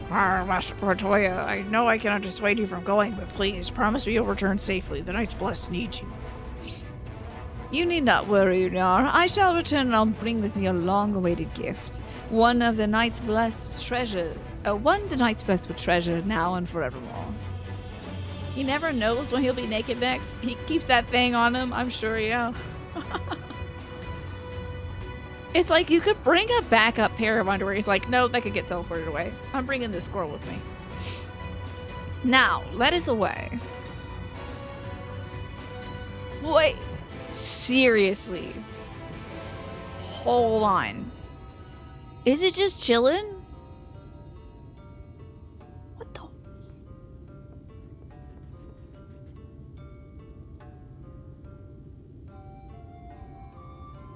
Master Portoya, I know I cannot dissuade you from going, but please promise me you'll return safely. The Knights Blessed need you. You need not worry, Ynar. I shall return and I'll bring with me a long-awaited gift. One the Knights Blessed would treasure now and forevermore. He never knows when he'll be naked next. He keeps that thing on him, I'm sure, yeah. It's like you could bring a backup pair of underwear. He's like, no, that could get teleported away. I'm bringing this squirrel with me. Now, let us away. Wait. Seriously. Hold on. Is it just chilling? What the?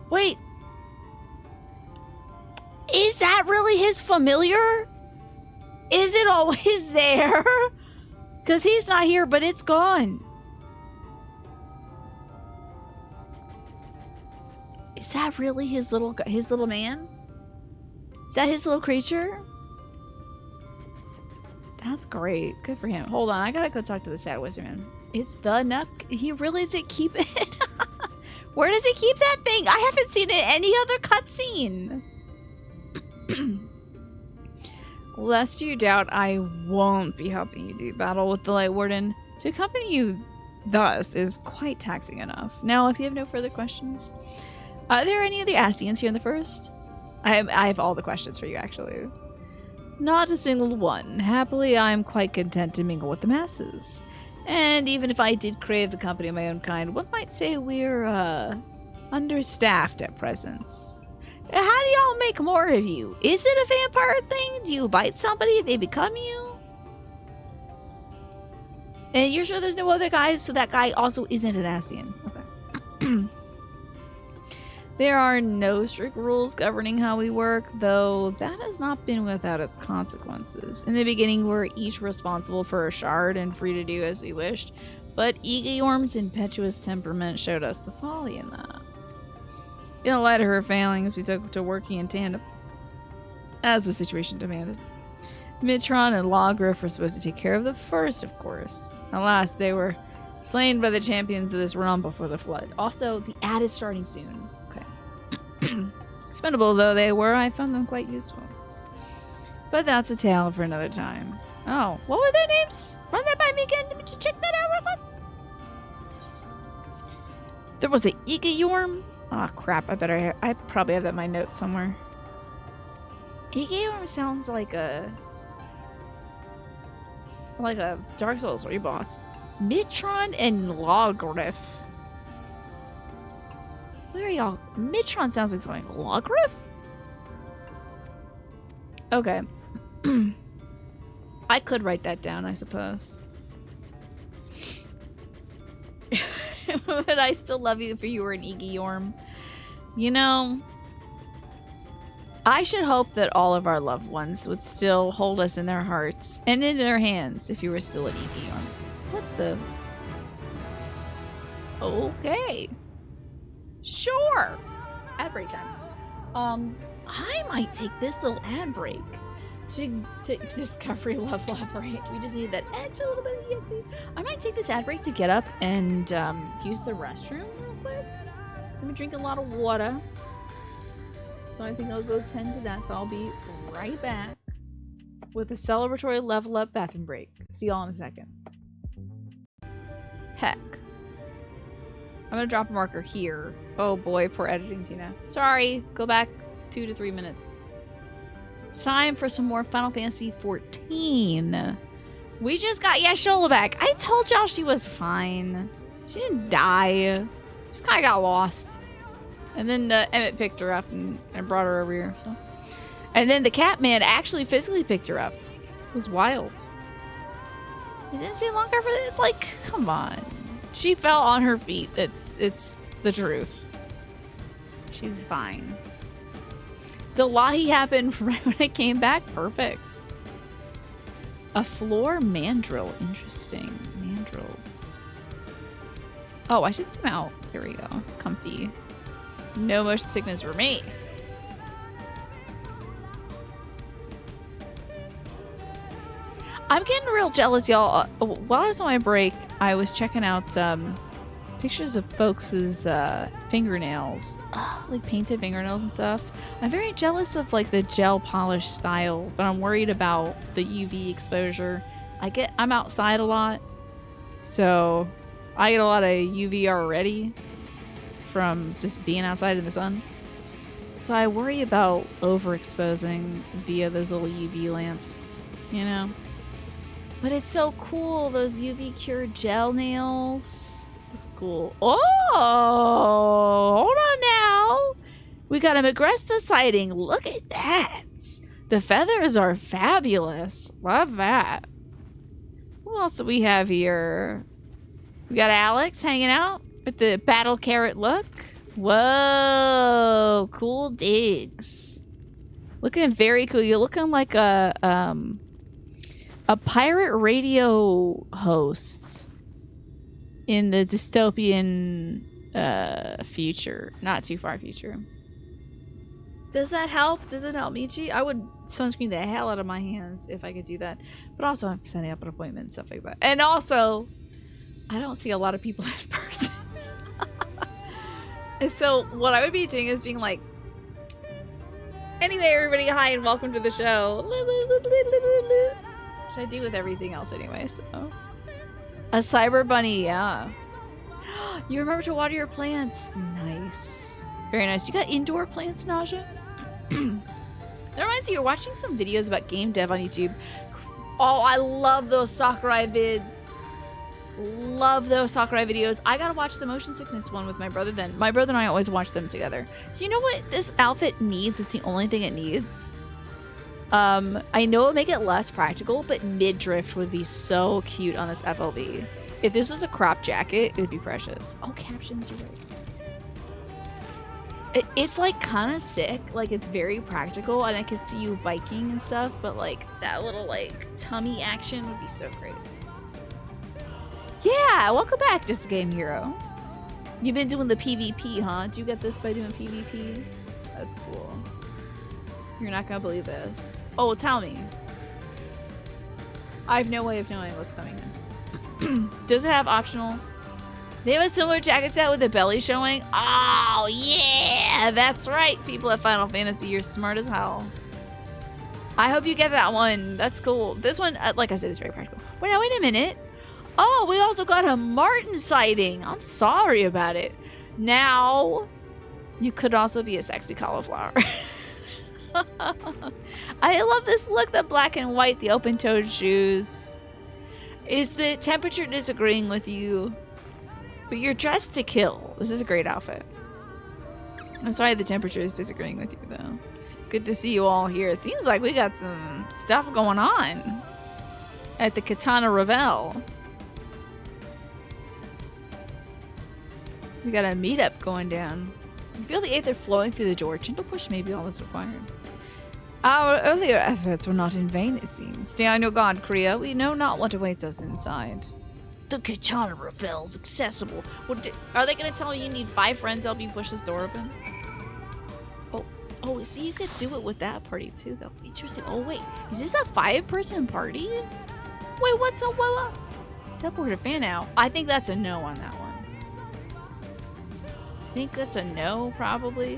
Wait. Is that really his familiar? Is it always there? Because he's not here, but it's gone. Is that really his little man? Is that his little creature? That's great. Good for him. Hold on, I gotta go talk to the sad wizard man. It's the Nuck. He really does it keep it? Where does he keep that thing? I haven't seen it in any other cutscene. Lest you doubt, I won't be helping you do battle with the Light Warden. To accompany you thus is quite taxing enough. Now, if you have no further questions, are there any other Astians here in the first? I have all the questions for you, actually. Not a single one. Happily, I am quite content to mingle with the masses. And even if I did crave the company of my own kind, one might say we're, understaffed at present. How do y'all make more of you? Is it a vampire thing? Do you bite somebody, they become you? And you're sure there's no other guys, so that guy also isn't an Ascian. Okay. There are no strict rules governing how we work, though that has not been without its consequences. In the beginning, we're each responsible for a shard and free to do as we wished, but Egeorm's impetuous temperament showed us the folly in that. In the light of her failings, we took to working in tandem, as the situation demanded. Mitron and Lawgriff were supposed to take care of the first, of course. Alas, they were slain by the champions of this realm before the flood. Also, the ad is starting soon. Okay. Expendable though they were, I found them quite useful. But that's a tale for another time. Oh, what were their names? Run that by me again. Let me just check that out real quick. There was a Egeorm. Oh crap, I probably have that in my notes somewhere. Egeorm sounds like a Dark Souls 3 boss. Mitron and Lawgriff. Where are y'all? Mitron sounds like something. Lawgriff? Okay. I could write that down, I suppose. But I still love you if you were an Egeorm. You know, I should hope that all of our loved ones would still hold us in their hearts and in their hands if you were still at EV on. What the? Okay. Sure. Ad break time. I might take this little ad break to discovery level up, right? We just need that edge a little bit of EXP. I might take this ad break to get up and use the restroom real quick. I've been drinking a lot of water, so I think I'll go tend to that. So I'll be right back with a celebratory level up bathroom break. See y'all in a second. Heck. I'm gonna drop a marker here. Oh boy, poor editing, Tina. Sorry, go back 2 to 3 minutes. It's time for some more Final Fantasy XIV. We just got Yashola back. I told y'all she was fine. She didn't die. She just kind of got lost. And then Emmett picked her up and brought her over here. So. And then the Catman actually physically picked her up. It was wild. It didn't say longer for it. Like, come on. She fell on her feet. It's the truth. She's fine. The Lahi happened right when I came back. Perfect. A floor mandrill. Interesting. Mandrills. Oh, I should zoom out. There we go. Comfy. No motion sickness for me. I'm getting real jealous, y'all. While I was on my break, I was checking out pictures of folks' fingernails. Like painted fingernails and stuff. I'm very jealous of like the gel polish style, but I'm worried about the UV exposure. I'm outside a lot, so I get a lot of UV already from just being outside in the sun. So I worry about overexposing via those little UV lamps, you know? But it's so cool, those UV cured gel nails. Looks cool. Oh, hold on now. We got a Magresta sighting. Look at that. The feathers are fabulous. Love that. Who else do we have here? We got Alex hanging out with the battle carrot look. Whoa, cool digs. Looking very cool. You're looking like a pirate radio host in the dystopian future. Not too far future. Does that help? Does it help, Michi? I would sunscreen the hell out of my hands if I could do that. But also, I'm setting up an appointment and stuff like that. And also, I don't see a lot of people in person. And so, what I would be doing is being like, anyway, everybody, hi and welcome to the show. Which I do with everything else anyway, so. A cyber bunny, yeah. You remember to water your plants. Nice. Very nice. You got indoor plants, Naja? That reminds me, you're watching some videos about game dev on YouTube. Oh, I love those Sakurai vids. Love those Sakurai videos. I gotta watch the motion sickness one with my brother then. My brother and I always watch them together. You know what this outfit needs? It's the only thing it needs. I know it would make it less practical, but mid-drift would be so cute on this FLV. If this was a crop jacket, it would be precious. Oh, captions, you're right. It's like kind of sick. Like it's very practical and I could see you biking and stuff, but like that little like tummy action would be so great. Yeah, welcome back, Just a Game Hero. You've been doing the PvP, huh? Did you get this by doing PvP? That's cool. You're not gonna believe this. Oh, tell me. I have no way of knowing what's coming next. Does it have optional? They have a similar jacket set with the belly showing. Oh, yeah! That's right, people at Final Fantasy. You're smart as hell. I hope you get that one. That's cool. This one, like I said, is very practical. Wait a minute. Oh, we also got a Martin sighting. I'm sorry about it. Now, you could also be a sexy cauliflower. I love this look, the black and white, the open-toed shoes. Is the temperature disagreeing with you? But you're dressed to kill. This is a great outfit. I'm sorry the temperature is disagreeing with you, though. Good to see you all here. It seems like we got some stuff going on at the Katana Revel. We got a meetup going down. You feel the aether flowing through the door. Gentle push may be all that's required. Our earlier efforts were not in vain, it seems. Stay on your guard, Kriya. We know not what awaits us inside. The katana reveals accessible. Are they going to tell me you need 5 friends to help you push this door open? Oh, see, you could do it with that party too, though. Interesting. Oh, wait. Is this a 5-person party? Wait, what's up, Willa? Teleporter fan out. I think that's a no on that one. I think that's a no, probably.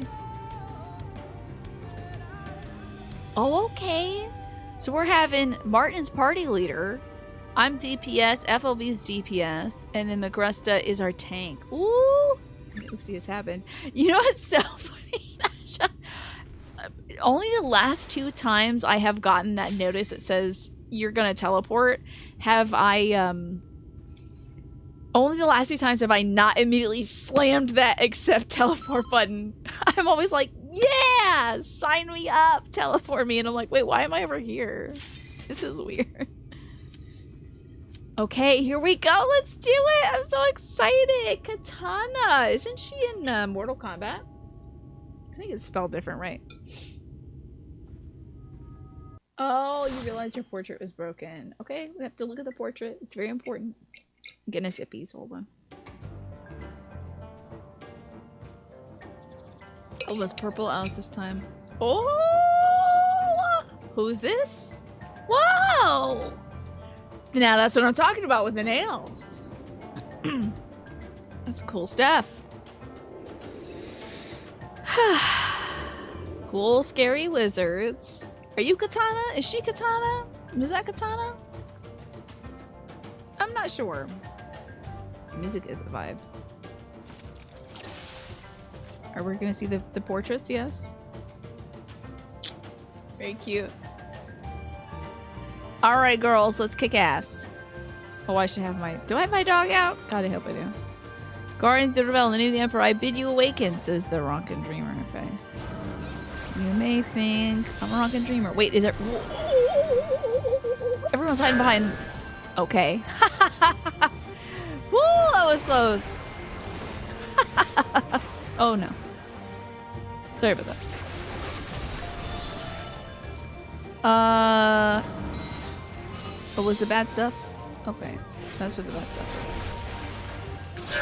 Oh, okay. So we're having Martin's party leader. I'm DPS, FLV's DPS, and then Magresta is our tank. Ooh! Oopsie, it's happened. You know what's so funny? Only the last 2 times I have gotten that notice that says you're gonna teleport have I, only the last 2 times have I not immediately slammed that accept teleport button. I'm always like, yeah! Sign me up! Teleport me! And I'm like, wait, why am I over here? This is weird. Okay, here we go. Let's do it. I'm so excited. Katana. Isn't she in Mortal Kombat? I think it's spelled different, right? Oh, you realize your portrait was broken. Okay, we have to look at the portrait. It's very important. I'm getting a sippies. Hold on. Oh, it was purple Alice this time. Oh! Who's this? Whoa! Now that's what I'm talking about with the nails. That's cool stuff. Cool, scary wizards. Are you Katana? Is she Katana? Is that Katana? I'm not sure. Music is the vibe. Are we gonna see the portraits? Yes. Very cute. Alright, girls, let's kick ass. Oh, I should have my... Do I have my dog out? God, I hope I do. Guardians of the Rebel, in the name of the Emperor, I bid you awaken, says the Ronkin Dreamer. Okay. You may think I'm a Ronkin Dreamer. Wait, is it... Everyone's hiding behind... Okay. Woo, that was close. Oh, no. Sorry about that. Oh, was the bad stuff? Okay. That's what the bad stuff is.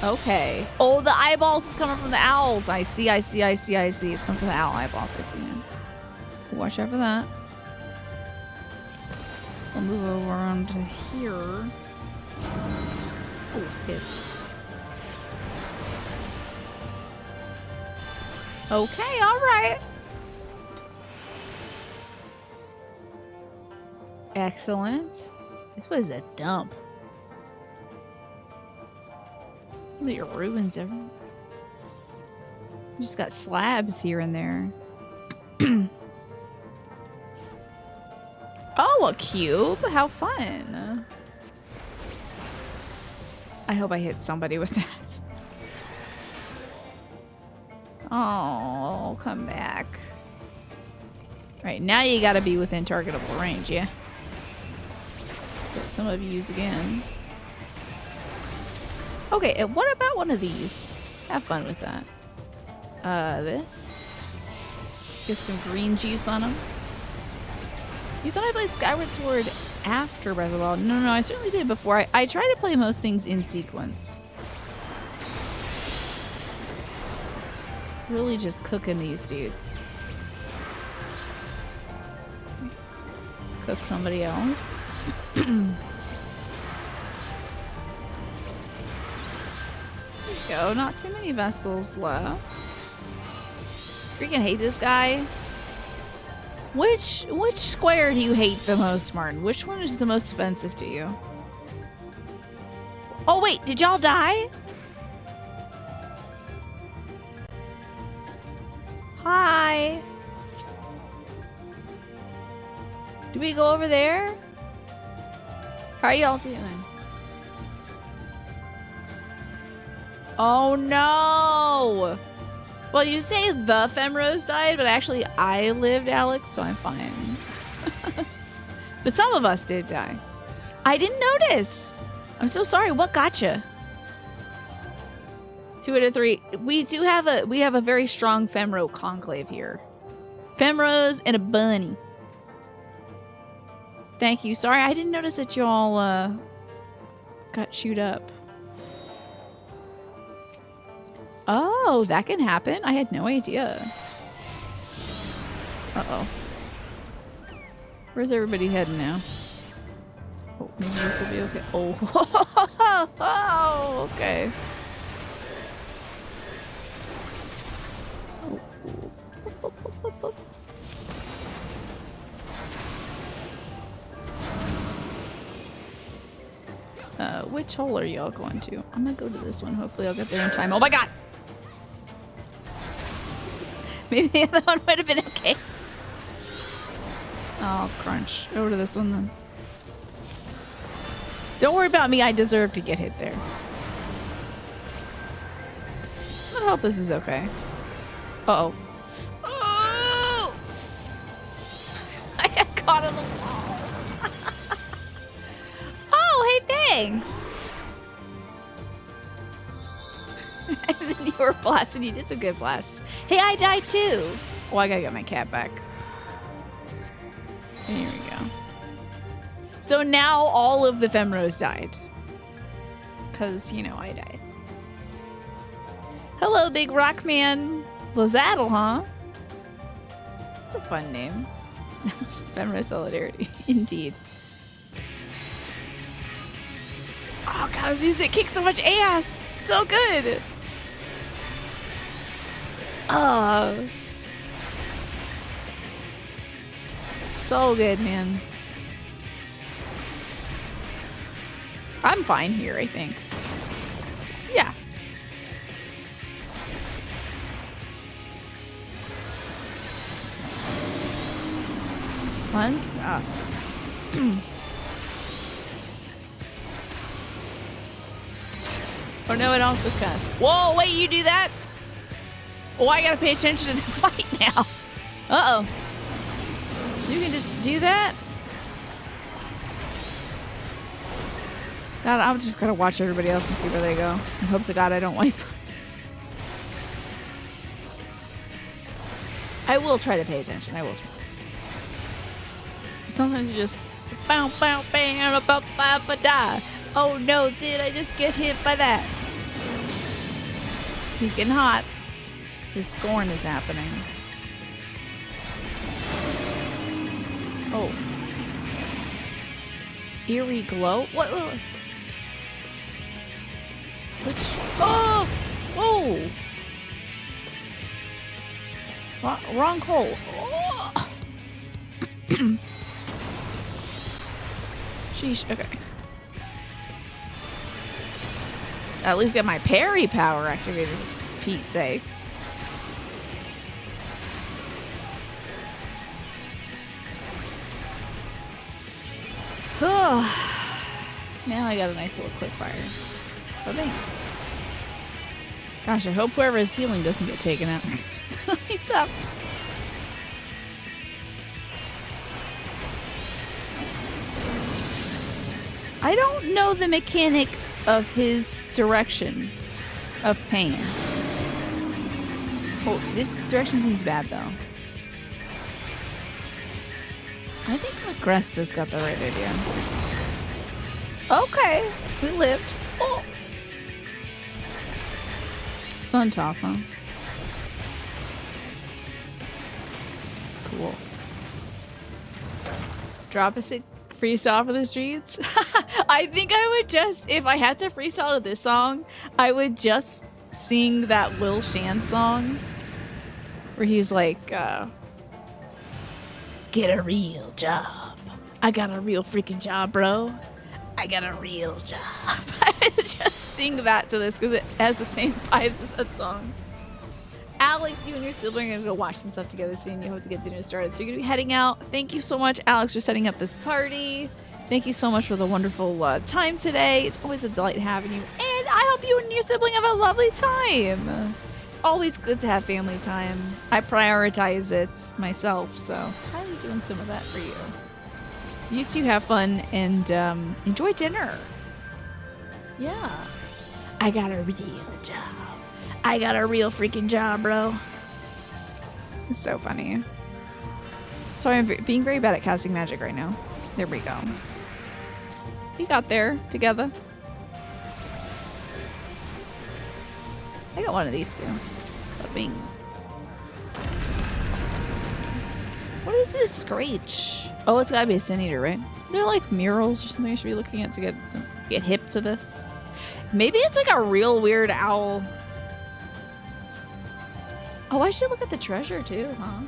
Okay. Oh, the eyeballs is coming from the owls. I see. It's coming from the owl eyeballs. I see him. Watch out for that. So I'll move over around to here. Oh, hits. Okay, alright. Excellent. This was a dump. Some of your ruins everywhere. Just got slabs here and there. Oh, a cube! How fun! I hope I hit somebody with that. Oh, come back. Right, now you gotta be within targetable range, yeah? Get some of yous again. Okay, and what about one of these? Have fun with that. This. Get some green juice on them. You thought I played Skyward Sword after Breath of the Wild? No, I certainly did before. I try to play most things in sequence. Really just cooking these dudes. Cook somebody else. There you go. Not too many vessels left. Freaking hate this guy. Which square do you hate the most, Martin? Which one is the most offensive to you? Oh wait, did y'all die? Hi. Do we go over there? How are y'all doing? Oh no! Well, you say the Femrose died, but actually I lived, Alex, so I'm fine. But some of us did die. I didn't notice. I'm so sorry. What gotcha? 2 out of 3. We have a very strong Femro conclave here. Femros and a bunny. Thank you. Sorry, I didn't notice that you all got chewed up. Oh, that can happen? I had no idea. Uh-oh. Where's everybody heading now? Oh, maybe this will be okay. Oh, oh okay. Which hole are y'all going to? I'm gonna go to this one. Hopefully I'll get there in time. Oh my god! Maybe the other one would have been okay. Oh, crunch. Over to this one then. Don't worry about me. I deserve to get hit there. I hope this is okay. Uh-oh. Oh! I got caught on the wall. Oh, hey, thanks. And then you were blasted. You did some good blasts. Hey, I died too. Oh, I gotta get my cat back. Here we go. So now all of the Femros died. Because, you know, I died. Hello, Big Rock Man. Lazadle, huh? That's a fun name. That's Femro Solidarity. Indeed. Oh, God, this music kicks so much ass. So good. Oh. So good, man. I'm fine here, I think. Yeah. Fun stuff. Oh no, it also cuts. Whoa, wait, you do that? Oh, I gotta pay attention to the fight now. Uh-oh. You can just do that? God, I'm just gonna watch everybody else and see where they go. In hopes to God I don't wipe. I will try to pay attention. I will try. Sometimes you just bow, bow, bam, ba, ba, ba, da. Oh no, did I just get hit by that? He's getting hot. His scorn is happening. Oh. Eerie glow? What? Which? Oh! Whoa! Wrong hole. Oh. Sheesh. Okay. At least get my parry power activated, for Pete's sake. Now I got a nice little quick fire. Oh, dang. Gosh, I hope whoever is healing doesn't get taken out. It's up. I don't know the mechanic of his direction of pain. Oh, this direction seems bad though. I think Agresta's got the right idea. Okay, we lived. Oh. Sun toss, huh? Cool. Drop a sick freestyle for the streets. I think I would just, if I had to freestyle to this song, I would just sing that Will Shan song where he's like, get a real job. I got a real freaking job, bro. I got a real job. I would just sing that to this because it has the same vibes as that song. Alex, you and your sibling are going to go watch some stuff together soon. You hope to get dinner started. So you're going to be heading out. Thank you so much, Alex, for setting up this party. Thank you so much for the wonderful time today. It's always a delight having you. And I hope you and your sibling have a lovely time. It's always good to have family time. I prioritize it myself, so I'm doing some of that for you. You two have fun and enjoy dinner. Yeah. I got a real job. I got a real freaking job, bro. It's so funny. Sorry, I'm being very bad at casting magic right now. There we go. We got there together. I got one of these too. Bing. What is this screech? Oh, it's gotta be a sin eater, right? They're like murals or something I should be looking at to get hip to this. Maybe it's like a real weird owl. Oh, I should look at the treasure too, huh?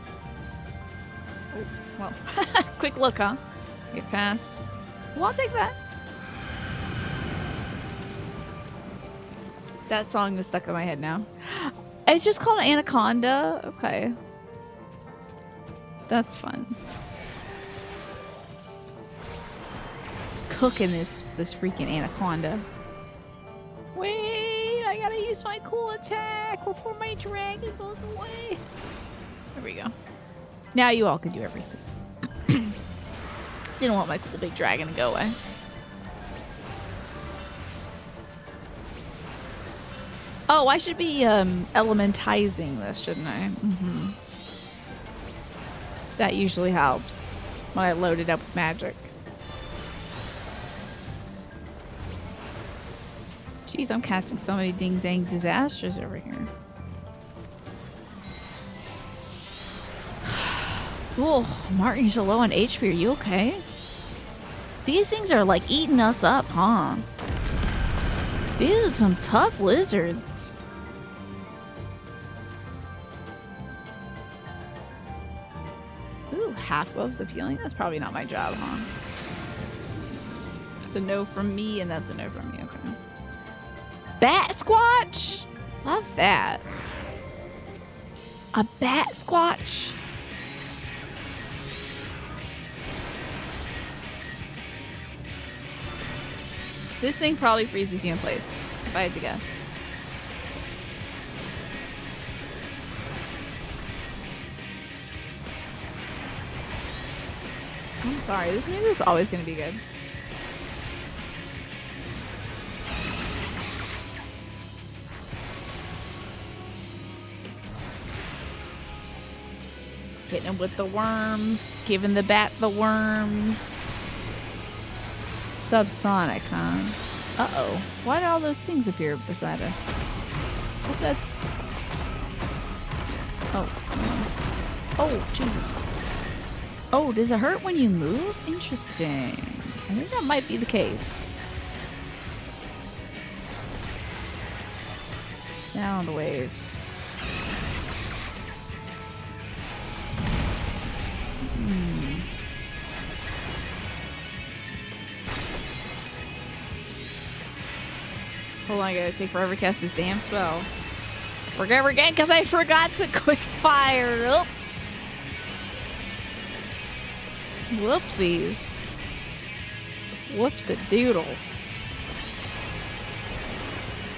Oh, well, quick look, huh? Get past. Well, I'll take that. That song is stuck in my head now. It's just called Anaconda. Okay. That's fun. Cooking this freaking anaconda. Wait, I gotta use my cool attack before my dragon goes away. There we go. Now you all can do everything. Didn't want my cool big dragon to go away. Oh, I should be elementizing this, shouldn't I? Mm-hmm. That usually helps when I load it up with magic. Jeez, I'm casting so many ding-dang disasters over here. Oh, Martin, you're so low on HP. Are you okay? These things are like eating us up, huh? These are some tough lizards. Ooh, half gloves of healing? That's probably not my job, huh? It's a no from me, and that's a no from me. Okay. Bat Squatch? Love that. A Bat Squatch? This thing probably freezes you in place, if I had to guess. I'm sorry, this means it's always going to be good. Hitting him with the worms, giving the bat the worms. Subsonic, huh? Uh-oh. Why did all those things appear beside us? What that's... Oh. Oh, Jesus. Oh, does it hurt when you move? Interesting. I think that might be the case. Sound wave. Hold on, I gotta take forever to cast this damn spell. Forget again because I forgot to quick fire. Oops. Whoopsies. Whoops-a-doodles.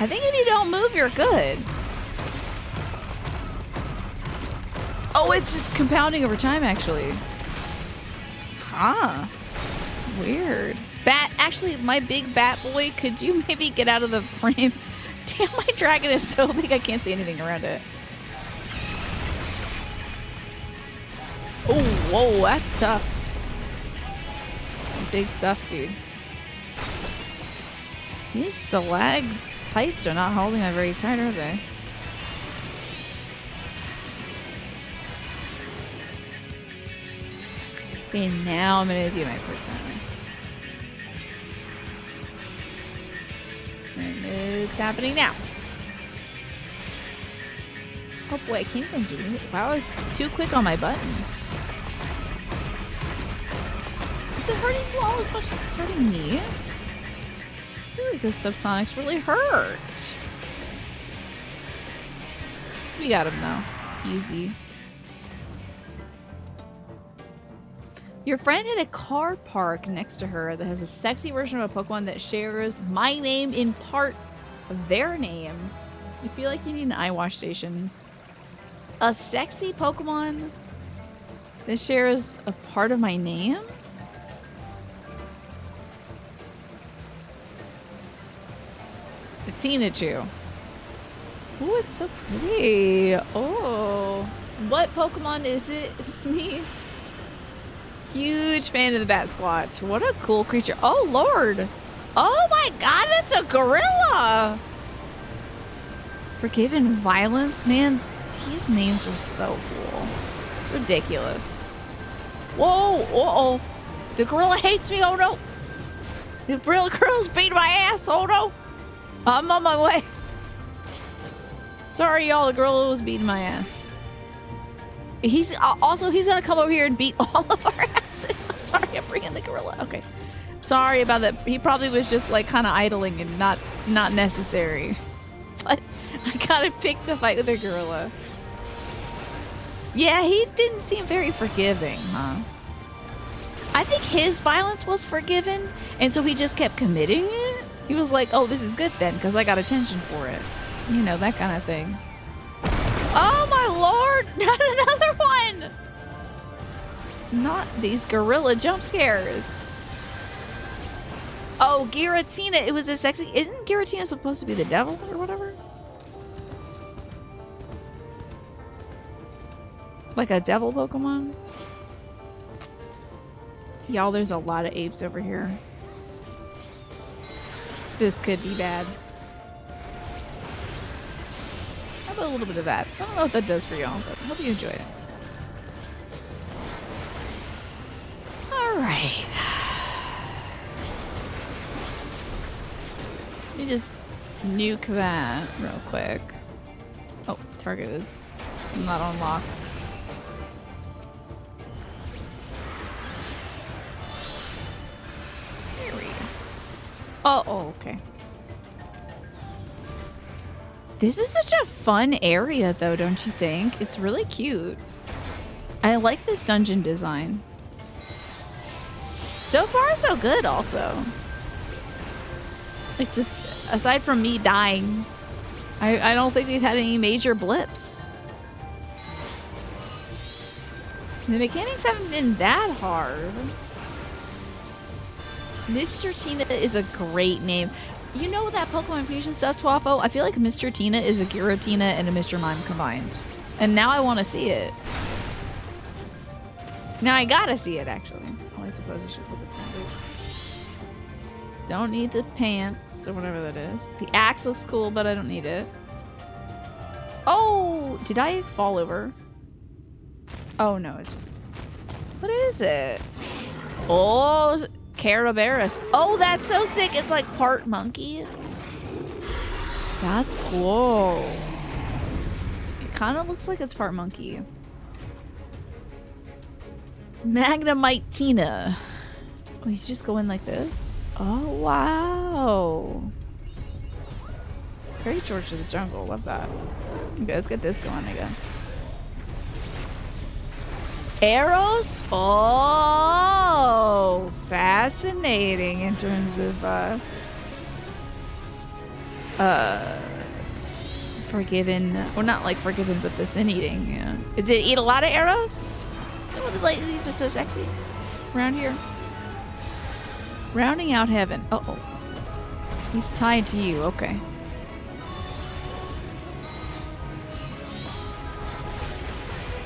I think if you don't move, you're good. Oh, it's just compounding over time, actually. Huh. Weird. Bat, actually, my big bat boy, could you maybe get out of the frame? Damn, my dragon is so big I can't see anything around it. Oh, whoa, that's tough. Some big stuff, dude. These stalactites are not holding that very tight, are they? Okay, now I'm gonna do my quick fire. And it's happening now. Oh boy, I can't even do it. Wow, I was too quick on my buttons. Is it hurting you all as much as it's hurting me? I feel like those subsonics really hurt. We got him though. Easy. Your friend had a car park next to her that has a sexy version of a Pokemon that shares my name in part of their name. I feel like you need an eye wash station. A sexy Pokemon that shares a part of my name? Pachinachu. Oh, it's so pretty. Oh, what Pokemon is it? It's me. Huge fan of the Bat Squatch. What a cool creature. Oh, Lord. Oh my God, that's a gorilla. Forgiven Violence, man. These names are so cool. It's ridiculous. Whoa, uh-oh. The gorilla hates me, oh no. The gorilla's beating my ass, oh no. I'm on my way. Sorry, y'all, the gorilla was beating my ass. He's gonna come over here and beat all of our asses. I'm sorry, I'm bringing the gorilla. Okay. Sorry about that. He probably was just like kind of idling and not necessary. But I gotta pick to fight with a gorilla. Yeah, he didn't seem very forgiving, huh? I think his violence was forgiven, and so he just kept committing it. He was like, oh, this is good then, because I got attention for it. You know, that kind of thing. Oh my lord! Not another one! Not these gorilla jump scares. Oh, Giratina. It was a sexy... Isn't Giratina supposed to be the devil or whatever? Like a devil Pokemon? Y'all, there's a lot of apes over here. This could be bad. How about a little bit of that? I don't know what that does for y'all, but I hope you enjoy it. Alright. Let me just nuke that real quick. Oh, target is not unlocked. Here we go. Oh, okay. This is such a fun area, though, don't you think? It's really cute. I like this dungeon design. So far, so good, also. Like this, aside from me dying, I don't think we've had any major blips. The mechanics haven't been that hard. Mr. Tina is a great name. You know that Pokemon Fusion stuff, Twafo? I feel like Mr. Tina is a Giratina and a Mr. Mime combined. And now I want to see it. Now I gotta see it, actually. Oh, I suppose I should look at some boots. Don't need the pants, or whatever that is. The axe looks cool, but I don't need it. Oh! Did I fall over? Oh, no, it's just... What is it? Oh! Carabarus. Oh, that's so sick. It's like part monkey. That's cool. It kind of looks like it's part monkey. Magnemite Tina. Oh, you just go in like this? Oh, wow. Very George of the Jungle. Love that. Okay, let's get this going, I guess. Arrows? Oh, fascinating in terms of forgiven, well, not like forgiven, but the sin eating. Yeah, it did eat a lot of arrows. Some of the ladies are so sexy around here. Rounding out heaven. Uh-oh, he's tied to you. Okay.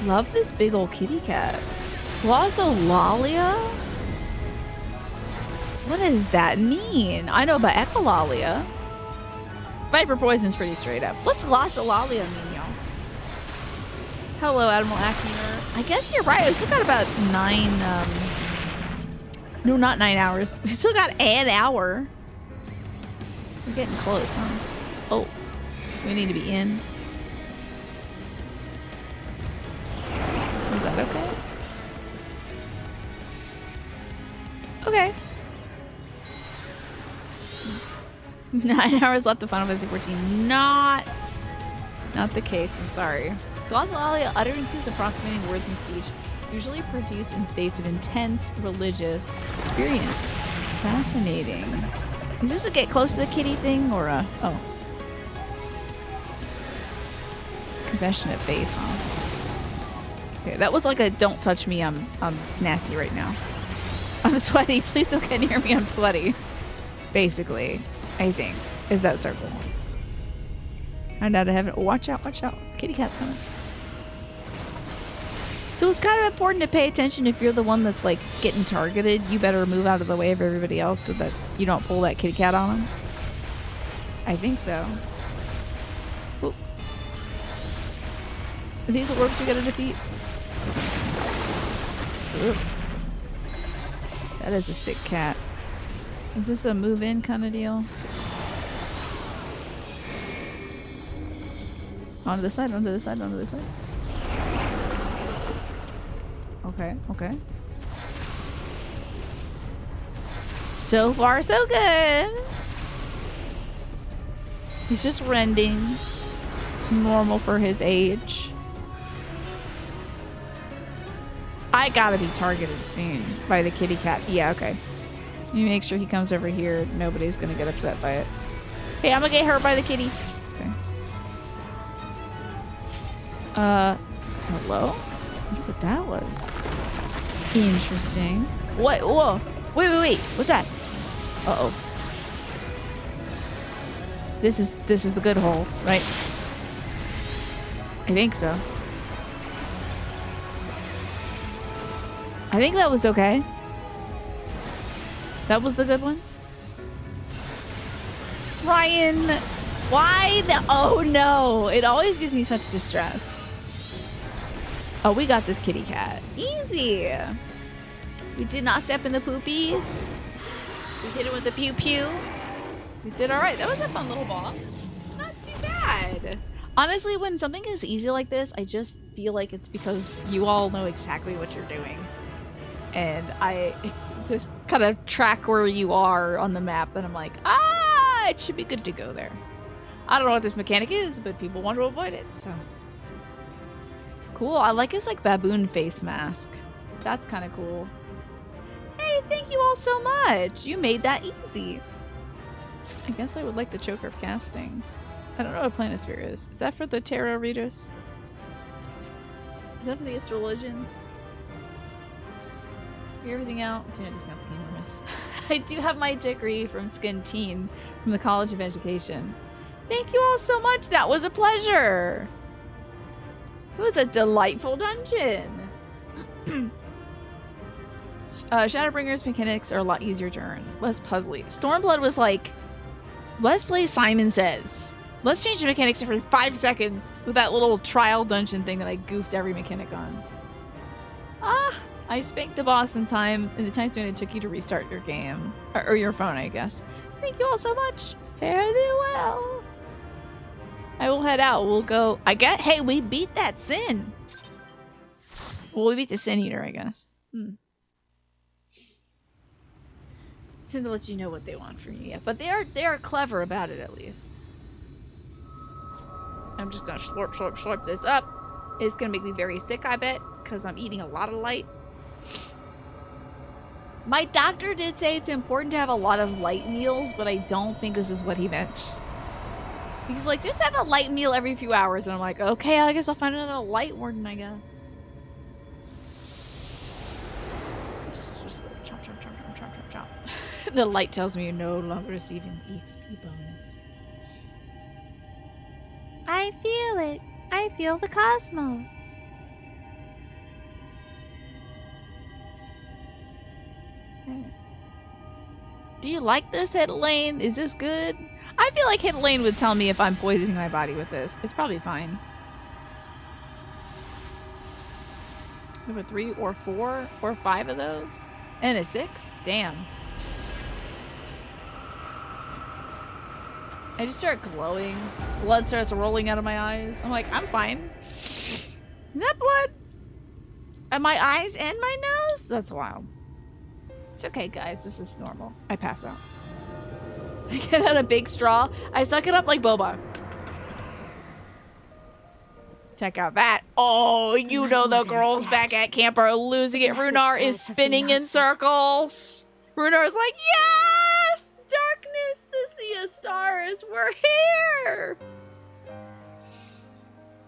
Love this big old kitty cat. Glossolalia? What does that mean? I know about Echolalia. Viper Poison's pretty straight up. What's Glossolalia mean, y'all? Hello, Admiral Acmeer. I guess you're right. We still got about 9, no, not 9 hours. We still got an hour. We're getting close, huh? Oh, we need to be in. Is that okay? Okay. 9 hours left to Final Fantasy 14. Not the case. I'm sorry. Glossolalia utterances approximating words and speech, usually produced in states of intense religious experience. Fascinating. Is this a get close to the kitty thing or a... Oh. Confession of faith, huh? Okay, that was like a don't touch me, I'm nasty right now. I'm sweaty. Please don't get near me, I'm sweaty. Basically, I think, is that circle. I'm out of heaven. Oh, watch out, watch out. Kitty cat's coming. So it's kind of important to pay attention if you're the one that's like getting targeted. You better move out of the way of everybody else so that you don't pull that kitty cat on them. I think so. Oop. Are these orbs we gotta defeat? Oof. That is a sick cat. Is this a move in kind of deal? Onto the side, onto the side, onto the side. Okay, okay. So far, so good. He's just rending. It's normal for his age. I gotta be targeted soon by the kitty cat. Yeah, okay. Let me make sure he comes over here. Nobody's gonna get upset by it. Hey, I'm gonna get hurt by the kitty. Okay. Hello? I wonder what that was. Interesting. What? Whoa. Wait, wait, wait. What's that? Uh-oh. This is the good hole, right? I think so. I think that was okay. That was the good one. Ryan, why the— oh no, it always gives me such distress. Oh, we got this kitty cat. Easy. We did not step in the poopy. We hit it with the pew pew. We did all right. That was a fun little boss. Not too bad. Honestly, when something is easy like this, I just feel like it's because you all know exactly what you're doing. And I just kind of track where you are on the map, and I'm like, ah, it should be good to go there. I don't know what this mechanic is, but people want to avoid it, so. Cool, I like his like baboon face mask. That's kind of cool. Hey, thank you all so much. You made that easy. I guess I would like the choker of casting. I don't know what Planisphere is. Is that for the tarot readers? Is that for the astrologians? Figure everything out. Dude, it's not enormous. I do have my degree from Skin Teen from the College of Education. Thank you all so much. That was a pleasure. It was a delightful dungeon. Shadowbringer's mechanics are a lot easier to earn. Less puzzly. Stormblood was like, let's play Simon Says. Let's change the mechanics every 5 seconds with that little trial dungeon thing that I goofed every mechanic on. Ah, I spanked the boss in time, in the time span it took you to restart your game. Or your phone, I guess. Thank you all so much. Fare thee well. I will head out. We'll go. Hey, we beat that sin. Well, we beat the Sin Eater, I guess. It's to let you know what they want from you, yeah. But they are clever about it, at least. I'm just gonna slurp, slurp, slurp this up. It's gonna make me very sick, I bet, because I'm eating a lot of light. My doctor did say it's important to have a lot of light meals, but I don't think this is what he meant. He's like, just have a light meal every few hours. And I'm like, okay, I guess I'll find another light warden, I guess. Just chop, chop, chop, chop, chop, chop, chop. The light tells me you're no longer receiving EXP bonus. I feel it. I feel the cosmos. Do you like this, Hydelaen? Is this good? I feel like Hydelaen would tell me if I'm poisoning my body with this. It's probably fine. Number 3 or 4 or 5 of those? And a 6? Damn. I just start glowing. Blood starts rolling out of my eyes. I'm like, I'm fine. Is that blood? At my eyes and my nose? That's wild. It's okay, guys. This is normal. I pass out. I get out a big straw. I suck it up like boba. Check out that. Oh, you know the girls back at camp are losing it. Runar is spinning in circles. Runar's like, yes! Darkness, the sea of stars. We're here!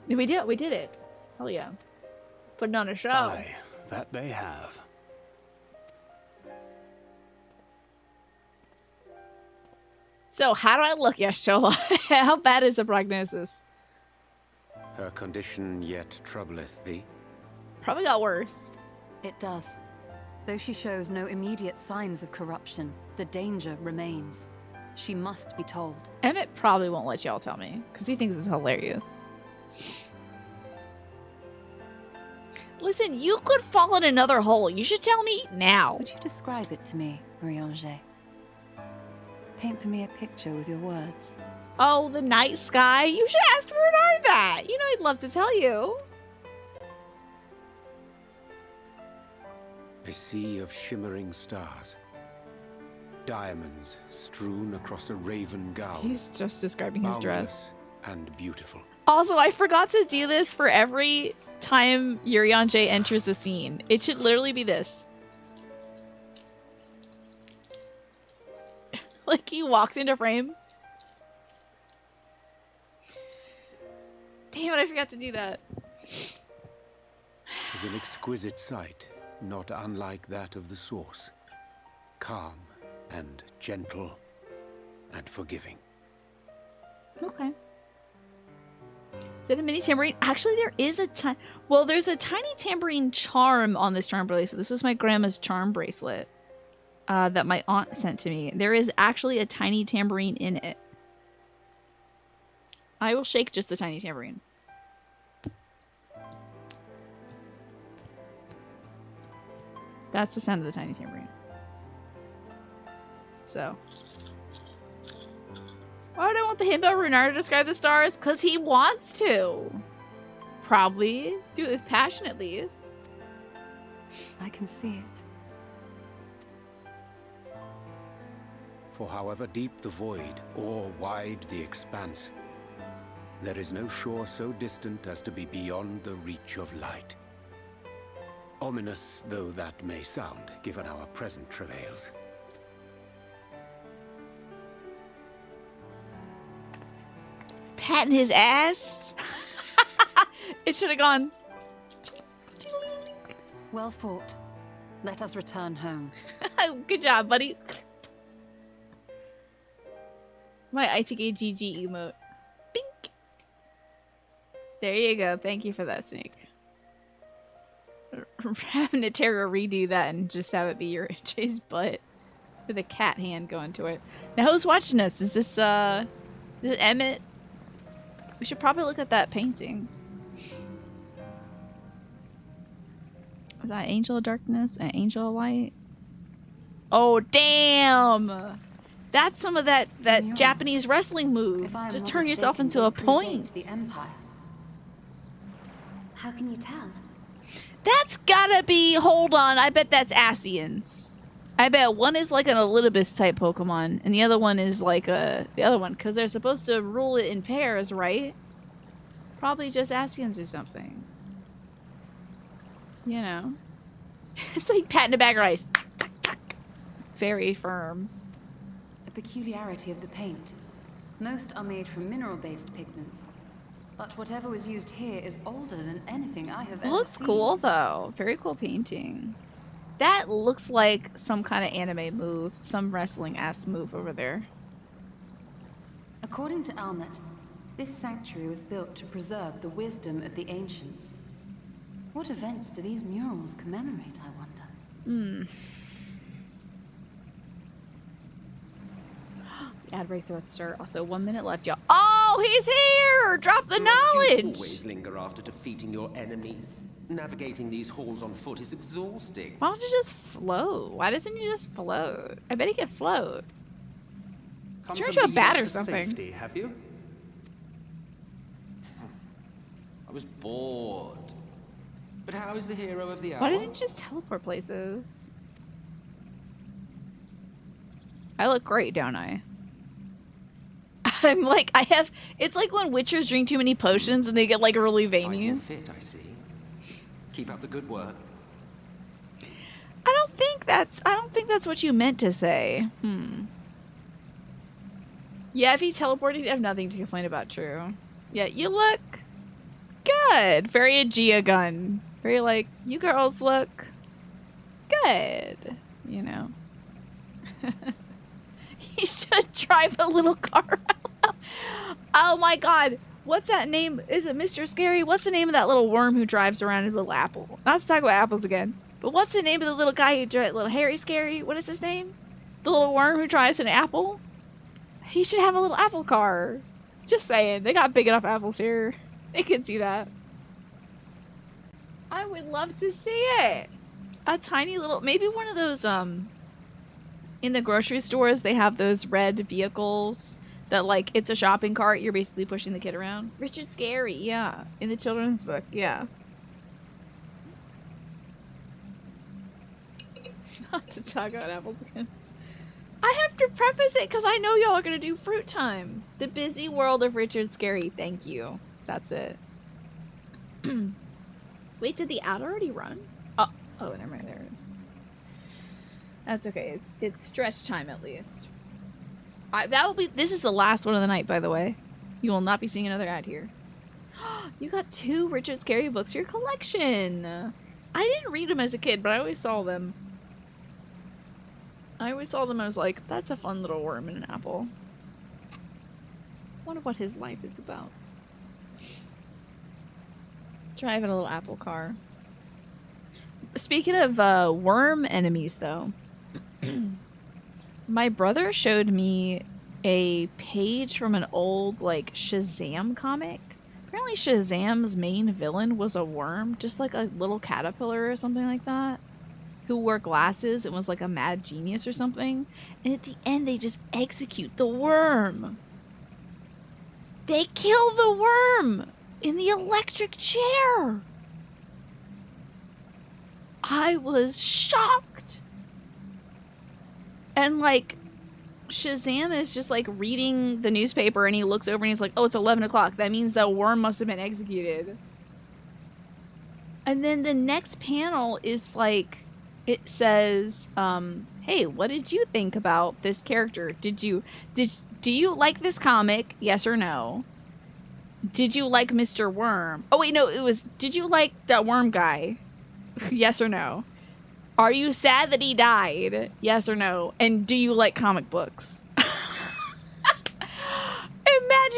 We did it. Hell yeah. Putting on a show. Aye, that they have. So, how do I look, Yashola? How bad is the prognosis? Her condition yet troubleth thee? Probably got worse. It does. Though she shows no immediate signs of corruption, the danger remains. She must be told. Emmett probably won't let y'all tell me, because he thinks it's hilarious. Listen, you could fall in another hole. You should tell me now. Would you describe it to me, Urianger? Paint for me a picture with your words. Oh, the night sky? You should ask Bernard that. You know he'd love to tell you. A sea of shimmering stars. Diamonds strewn across a raven gown. He's just describing his dress. Boundless and beautiful. Also, I forgot to do this for every time Urianger enters a scene. It should literally be this. Like he walks into frame. Damn it, I forgot to do that. Is an exquisite sight, not unlike that of the source. Calm and gentle and forgiving. Okay. Is it a mini tambourine? Actually, there is a there's a tiny tambourine charm on this charm bracelet. This was my grandma's charm bracelet that my aunt sent to me. There is actually a tiny tambourine in it. I will shake just the tiny tambourine. That's the sound of the tiny tambourine. So. Why do I want the himbo Renard to describe the stars? Because he wants to. Probably. Do it with passion, at least. I can see it. For however deep the void, or wide the expanse, there is no shore so distant as to be beyond the reach of light. Ominous though that may sound, given our present travails. Patting his ass. It should have gone. Well fought. Let us return home. Good job, buddy. My ITK GG emote. Bink. There you go. Thank you for that, Snake. Having to Terra redo that and just have it be your Jay's butt with a cat hand going to it. Now who's watching us? Is this is it Emmett? We should probably look at that painting. Is that Angel of Darkness and Angel of Light? Oh damn! That's some of that Japanese wrestling move. Just turn yourself into a point. The Empire. How can you tell? That's gotta be. Hold on. I bet that's Asians. I bet one is like an Elidibus type Pokemon, and the other one is like the other one, because they're supposed to rule it in pairs, right? Probably just Asians or something. You know. It's like patting a bag of rice. Very firm. A peculiarity of the paint. Most are made from mineral-based pigments. But whatever was used here is older than anything I have ever Looks seen. cool, though. Very cool painting. That looks like some kind of anime move. Some wrestling-ass move over there. According to Almet, this sanctuary was built to preserve the wisdom of the ancients. What events do these murals commemorate, I wonder? Ad breaks about to start. Also, 1 minute left, y'all. Oh, he's here! Drop the Must you knowledge! always linger after defeating your enemies? Navigating these halls on foot is exhausting. Why don't you just float? Why doesn't he just float? I bet he could float. Come Turn to into a lead bat us or to something. safety, have you? I was bored. But how is the hero of the hour? Why doesn't he just teleport places? I look great, don't I? I'm like, it's like when Witchers drink too many potions and they get like really veiny. Fighting fit, I see. Keep up the good work. I don't think that's what you meant to say. Yeah, if he teleported, he'd have nothing to complain about, true. Yeah, you look good. Very Aegea gun. Very like, you girls look good. You know. He should try drive a little car. Oh my god. What's that name? Is it Mr. Scary? What's the name of that little worm who drives around in a little apple? Not to talk about apples again. But what's the name of the little guy who drives, little Harry Scary? What is his name? The little worm who drives an apple? He should have a little apple car. Just saying. They got big enough apples here. They can see that. I would love to see it. A tiny little, maybe one of those, in the grocery stores, they have those red vehicles that, like, it's a shopping cart. You're basically pushing the kid around. Richard Scary, yeah. In the children's book, yeah. Not to talk about apples again. I have to preface it because I know y'all are going to do fruit time. The busy world of Richard Scary. Thank you. That's it. Wait, did the ad already run? Oh, never mind. There it is. That's okay. It's stretch time at least. This is the last one of the night, by the way. You will not be seeing another ad here. You got 2 Richard Scary books for your collection. I didn't read them as a kid, but I always saw them. I was like, that's a fun little worm in an apple. Wonder what his life is about. Driving a little apple car. Speaking of worm enemies, though, my brother showed me a page from an old, like, Shazam comic. Apparently Shazam's main villain was a worm, just like a little caterpillar or something like that, who wore glasses and was like a mad genius or something. And at the end, they just execute the worm. They kill the worm in the electric chair. I was shocked. And, like, Shazam is just, like, reading the newspaper, and he looks over and he's like, oh, it's 11 o'clock. That means that worm must have been executed. And then the next panel is, like, it says, hey, what did you think about this character? Do you like this comic? Yes or no? Did you like Mr. Worm? Oh, wait, no, it was, did you like that worm guy? Yes or no? Are you sad that he died? Yes or no? And do you like comic books? Imagine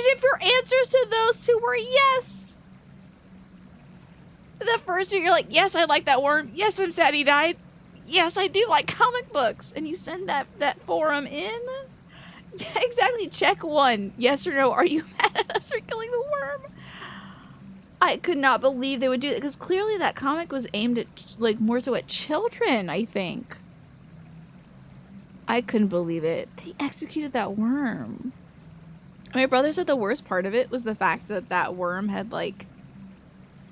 if your answers to those 2 were yes. The first year you're like, yes, I like that worm. Yes, I'm sad he died. Yes, I do like comic books. And you send that forum in? Yeah, exactly. Check 1. Yes or no? Are you mad at us for killing the worm? I could not believe they would do that, because clearly that comic was aimed at, like, more so at children, I think. I couldn't believe it. They executed that worm. My brother said the worst part of it was the fact that that worm had, like,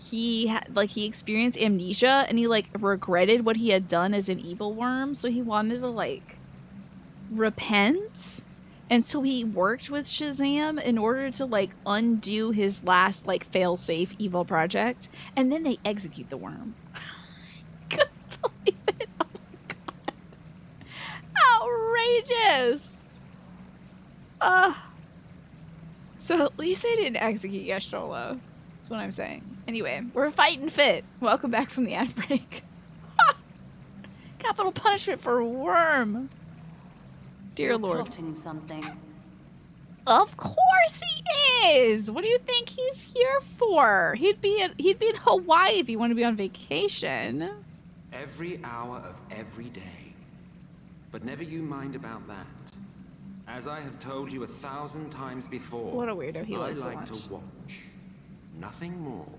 he experienced amnesia, and he, like, regretted what he had done as an evil worm, so he wanted to, like, repent. And so he worked with Shazam in order to, like, undo his last, like, fail-safe evil project. And then they execute the worm. Couldn't believe it. Oh my god. Outrageous. So at least they didn't execute Yashtola. That's what I'm saying. Anyway, we're fighting fit. Welcome back from the ad break. Capital punishment for a worm. Dear You're Lord. Plotting something. Of course he is. What do you think he's here for? He'd be in Hawaii if he wanted to be on vacation. Every hour of every day. But never you mind about that. As I have told you 1,000 times before, What a weirdo he I was. like to watch. Nothing more.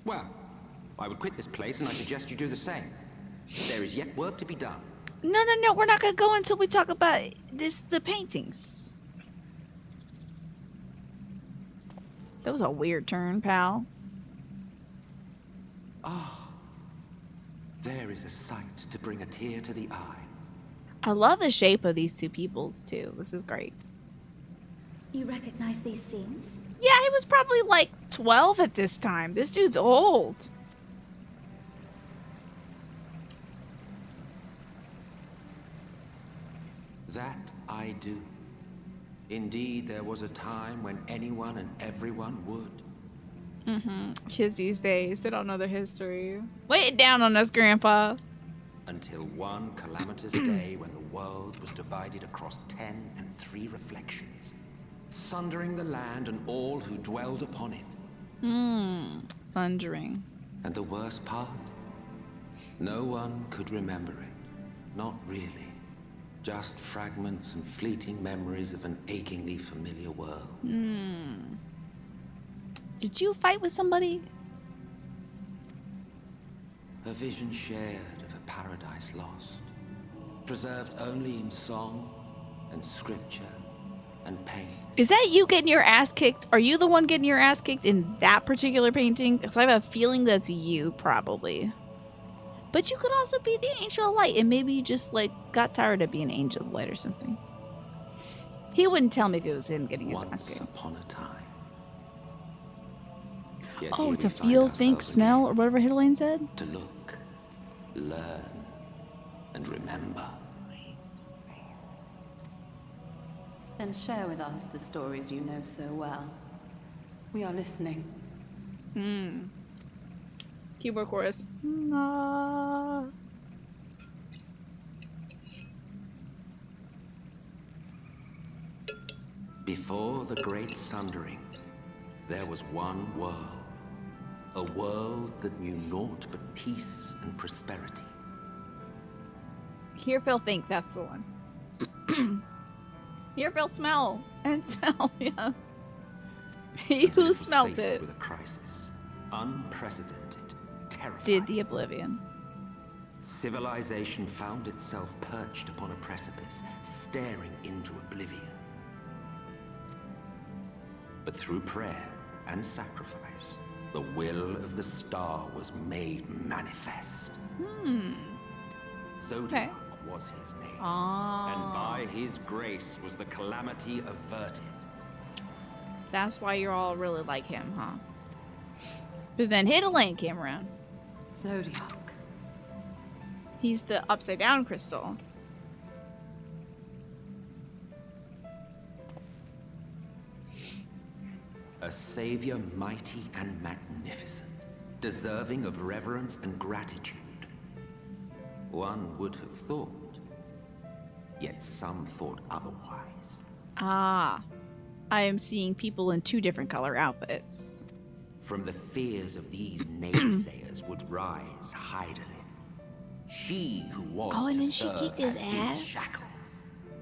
Well, I would quit this place, and I suggest you do the same. There is yet work to be done. No. We're not gonna go until we talk about the paintings. That was a weird turn, pal. Ah, there is a sight to bring a tear to the eye. I love the shape of these 2 peoples too. This is great. You recognize these scenes? Yeah, he was probably like 12 at this time. This dude's old. That I do. Indeed, there was a time when anyone and everyone would. Kids these days, they don't know their history. Lay it down on us, Grandpa. until one calamitous day when the world was divided across 10 and 3 reflections, sundering the land and all who dwelled upon it. Sundering. And the worst part? No one could remember it. Not really. Just fragments and fleeting memories of an achingly familiar world. Did you fight with somebody? A vision shared of a paradise lost, preserved only in song and scripture and paint. Is that you getting your ass kicked? Are you the one getting your ass kicked in that particular painting? Because I have a feeling that's you, probably. But you could also be the Angel of Light, and maybe you just, like, got tired of being Angel of Light or something. He wouldn't tell me if it was him getting his ass kicked. Once upon a time. Yet Oh, here to we find feel, think, ourselves smell, again. or whatever Hydelaen said? To look, learn, and remember. Then share with us the stories you know so well. We are listening. Keyboard chorus. Ah. Before the great sundering, there was one world. A world that knew naught but peace and prosperity. Hear, feel, think. That's the one. Hear, feel, smell. And smell, yeah. He Until who was smelt faced it with a crisis. Unprecedented, terrifying. did the oblivion. Civilization found itself perched upon a precipice, staring into oblivion. But through prayer and sacrifice, the will of the star was made manifest. Zodiac was his name. And by his grace was the calamity averted. That's why you're all really like him, huh? But then Hydelaen came around. Zodiac. He's the upside down crystal. A savior mighty and magnificent, deserving of reverence and gratitude. One would have thought, yet some thought otherwise. Ah, I am seeing people in 2 different color outfits. From the fears of these naysayers would rise Hydelaen. She who was Oh, and to then she serve kicked his as ass? shackles.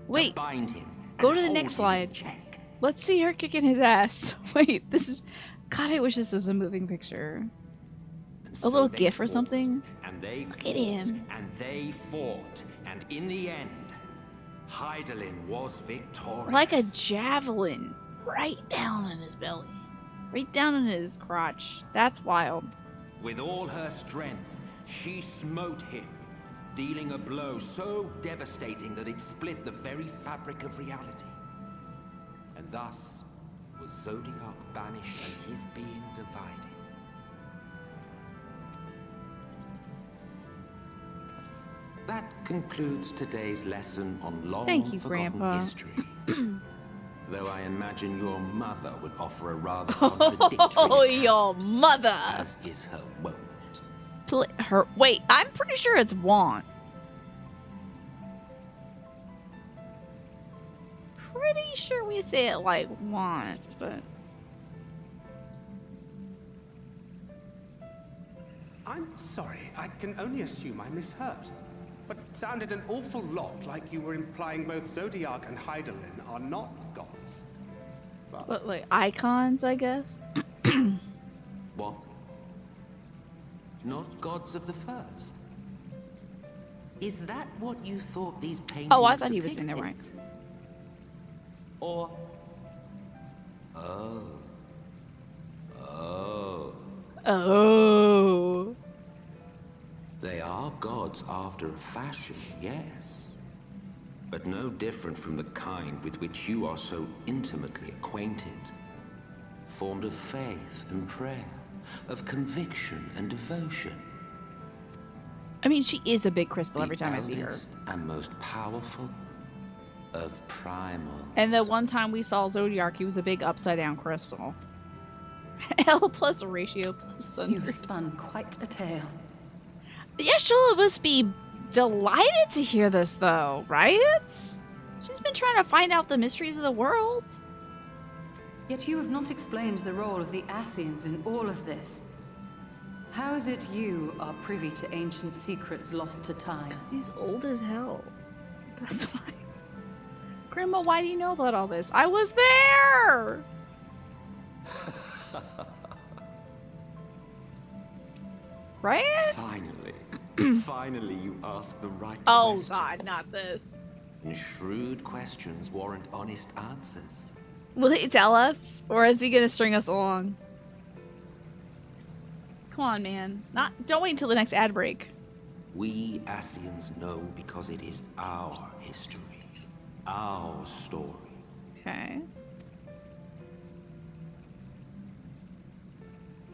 Wait, To bind him go and to the hold next him slide. in check. Let's see her kicking his ass. Wait, this is... God, I wish this was a moving picture. And A so little they gif or fought, something. And they Look fought, at him. and they fought, and in the end, Hydelaen was victorious. Like a javelin. Right down in his belly. Right down in his crotch. That's wild. With all her strength, she smote him, dealing a blow so devastating that it split the very fabric of reality. And thus was Zodiac banished and his being divided. That concludes today's lesson on Thank you, long-forgotten Grandpa. history. Though I imagine your mother would offer a rather contradictory Oh, account, your mother. as is her wont. Wait, I'm pretty sure it's want. Pretty sure we say it like want, but... I'm sorry, I can only assume I misheard. But it sounded an awful lot like you were implying both Zodiac and Hydelaen are not gods. But like icons, I guess? What? Not gods of the first? Is that what you thought these paintings Oh, I thought he was saying that right. depicted? Or... Oh. Oh. Oh. They are gods after a fashion, yes. But no different from the kind with which you are so intimately acquainted. Formed of faith and prayer, of conviction and devotion. I mean, she is a big crystal every The time I see her. eldest and most powerful of primal. And the one time we saw Zodiac, he was a big upside down crystal. L plus ratio plus You sundry. have spun quite a tale. Yeah, sure, it must be delighted to hear this, though, right? She's been trying to find out the mysteries of the world. Yet you have not explained the role of the Ascians in all of this. How is it you are privy to ancient secrets lost to time? He's old as hell. That's why. Grandma, why do you know about all this? I was there! Right? Finally you ask the right Oh question. god, not this. And shrewd questions warrant honest answers. Will he tell us? Or is he gonna string us along? Come on, man. Don't wait until the next ad break. We Ascians know because it is our history. Our story. Okay.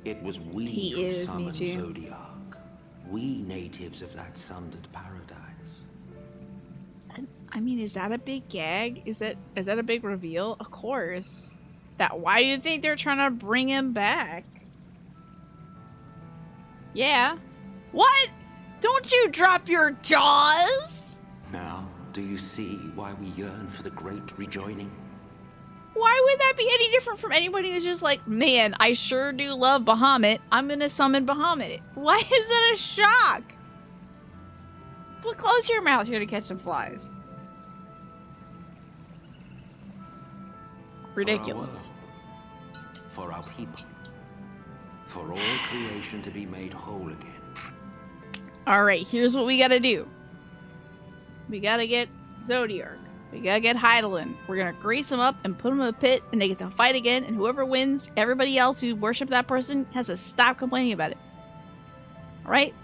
It was we who summoned Zodiac. We natives of that sundered paradise. I mean, is that a big gag? Is that a big reveal? Of course. Why do you think they're trying to bring him back? Yeah. What? Don't you drop your jaws? Now, do you see why we yearn for the great rejoining? Why would that be any different from anybody who's just like, man, I sure do love Bahamut. I'm gonna summon Bahamut. Why is that a shock? But close your mouth here to catch some flies. Ridiculous. For our people. For all creation to be made whole again. Alright, here's what we gotta do. We gotta get Zodiac. We gotta get Hydelaen. We're gonna grease them up and put them in a pit, and they get to fight again, and whoever wins, everybody else who worshipped that person has to stop complaining about it. Alright?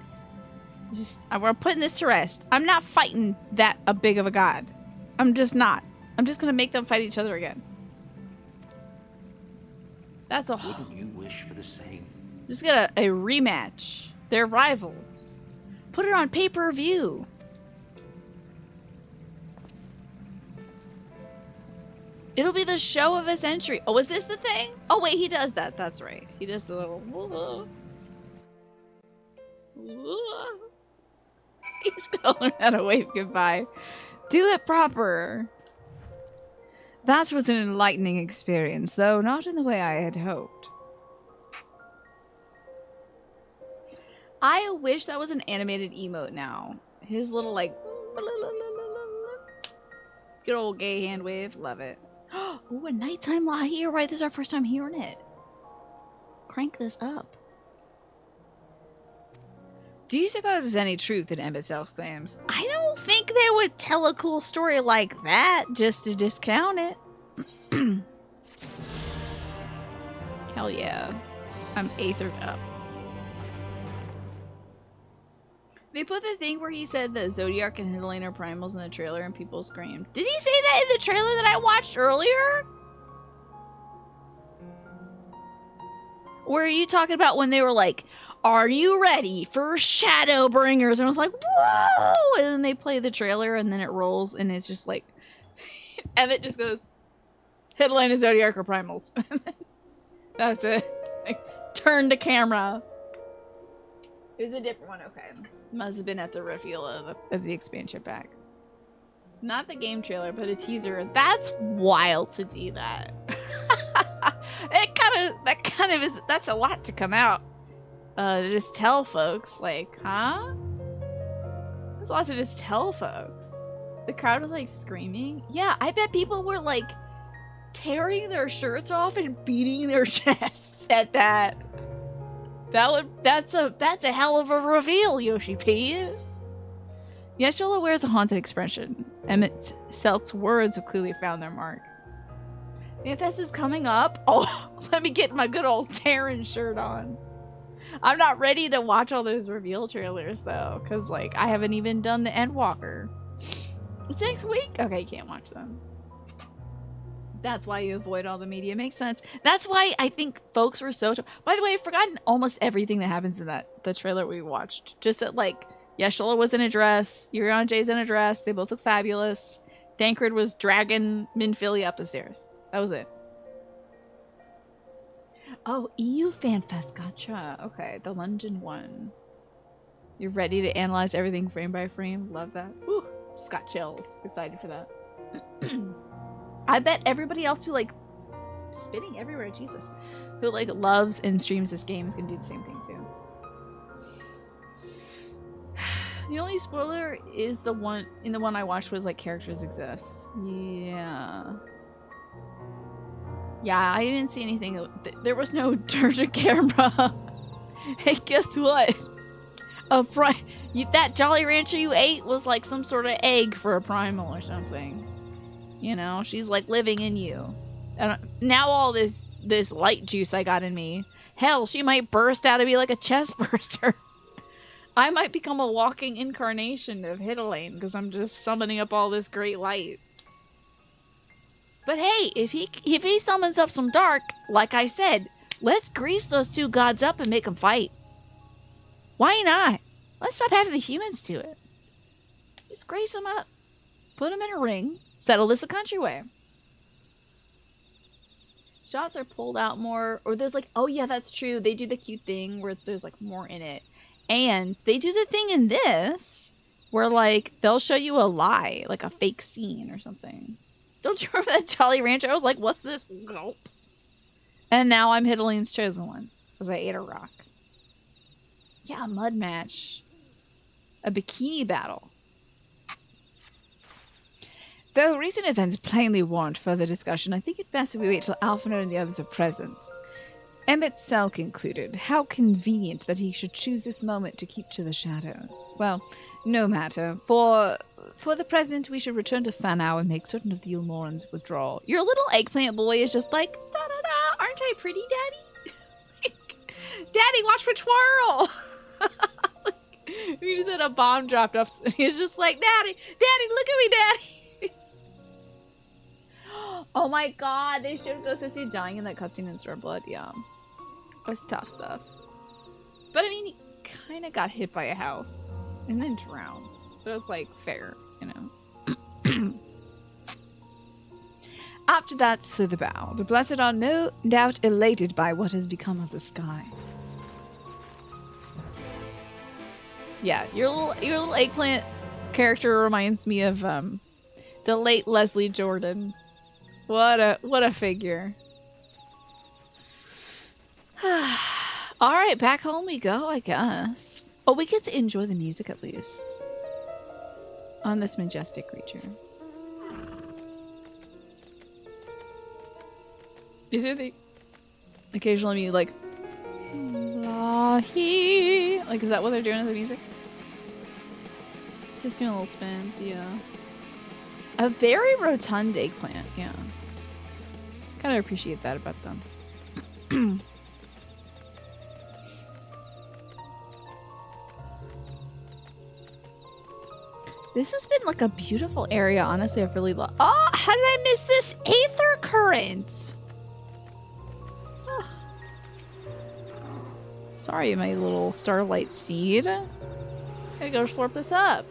We're putting this to rest. I'm not fighting that big of a god. I'm just not. I'm just gonna make them fight each other again. That's a whole... Wouldn't you wish for the same? Just get a rematch. They're rivals. Put it on pay-per-view. It'll be the show of a century. Oh, is this the thing? Oh, wait, he does that. That's right. He does the little... Whoa. Whoa. He's gonna learn how to wave goodbye. Do it proper. That was an enlightening experience, though not in the way I had hoped. I wish that was an animated emote now. His little, like... Good old gay hand wave. Love it. Ooh, a nighttime law here, right? This is our first time hearing it. Crank this up. Do you suppose there's any truth in Emmett's self-claims? I don't think they would tell a cool story like that just to discount it. Hell yeah. I'm aethered up. They put the thing where he said that Zodiac and Hydelaen are primals in the trailer and people screamed. Did he say that in the trailer that I watched earlier? Or are you talking about when they were like, are you ready for Shadowbringers? And I was like, whoa! And then they play the trailer and then it rolls and it's just like, Emmett just goes, Hydelaen and Zodiac are primals. That's it. Like, turn to camera. It was a different one, okay. Must have been at the reveal of the expansion pack. Not the game trailer, but a teaser. That's wild to do that. That's a lot to come out. To just tell folks, like, huh? There's a lot to just tell folks. The crowd was like screaming. Yeah, I bet people were like tearing their shirts off and beating their chests at that. That's a hell of a reveal, Yoshi P. Yeshola wears a haunted expression. Emmett Selk's words have clearly found their mark. Manifest is coming up. Oh, let me get my good old Terran shirt on. I'm not ready to watch all those reveal trailers though, because like I haven't even done the Endwalker. It's next week? Okay, you can't watch them. That's why you avoid all the media. Makes sense. That's why I think folks were so... By the way, I've forgotten almost everything that happens in the trailer we watched. Just that, like, Yeshola was in a dress. Yurion J's in a dress. They both look fabulous. Dankred was dragging Minphilly up the stairs. That was it. Oh, EU Fan Fest. Gotcha. Okay, the London one. You're ready to analyze everything frame by frame. Love that. Whew, just got chills. Excited for that. I bet everybody else who like spitting everywhere, Jesus, who like loves and streams this game is gonna do the same thing too. The only spoiler is the one I watched was like characters exist. Yeah. Yeah, I didn't see anything. There was no turret camera. Hey, guess what? That Jolly Rancher you ate was like some sort of egg for a primal or something. You know, she's like living in you. And now all this light juice I got in me. Hell, she might burst out of me like a chest burster. I might become a walking incarnation of Hydelaen because I'm just summoning up all this great light. But hey, if he summons up some dark, like I said, let's grease those two gods up and make them fight. Why not? Let's stop having the humans do it. Just grease them up. Put them in a ring. Settle this the country way. Shots are pulled out more, or there's like, oh yeah, that's true. They do the cute thing where there's like more in it. And they do the thing in this where like they'll show you a lie, like a fake scene or something. Don't you remember that Jolly Rancher? I was like, what's this? Gulp. And now I'm Hydelaen's chosen one because I ate a rock. Yeah, a mud match. A bikini battle. Though recent events plainly warrant further discussion, I think it best if we wait till Alphinaud and the others are present. Emmett Sell concluded, how convenient that he should choose this moment to keep to the shadows. Well, no matter. For the present, we should return to Thanau and make certain of the Ulmoran's withdrawal. Your little eggplant boy is just like, da-da-da, aren't I pretty, Daddy? Daddy, watch for twirl! We just had a bomb dropped off. He's just like, Daddy, look at me, Daddy! Oh my god, they showed Ghost dying in that cutscene in Starblood. Yeah. That's tough stuff. But I mean, he kind of got hit by a house and then drowned. So it's like fair, you know. After that, to the bow. The blessed are no doubt elated by what has become of the sky. Yeah, your little eggplant character reminds me of the late Leslie Jordan. What a figure. Alright, back home we go, I guess. Oh, we get to enjoy the music at least. On this majestic creature. Is it the occasionally like like, is that what they're doing with the music? Just doing little spins, yeah. A very rotund eggplant, yeah. Kind of appreciate that about them. This has been like a beautiful area, honestly. I've really loved. Oh, how did I miss this aether current? Ugh. Sorry, my little starlight seed. Gotta go slurp this up.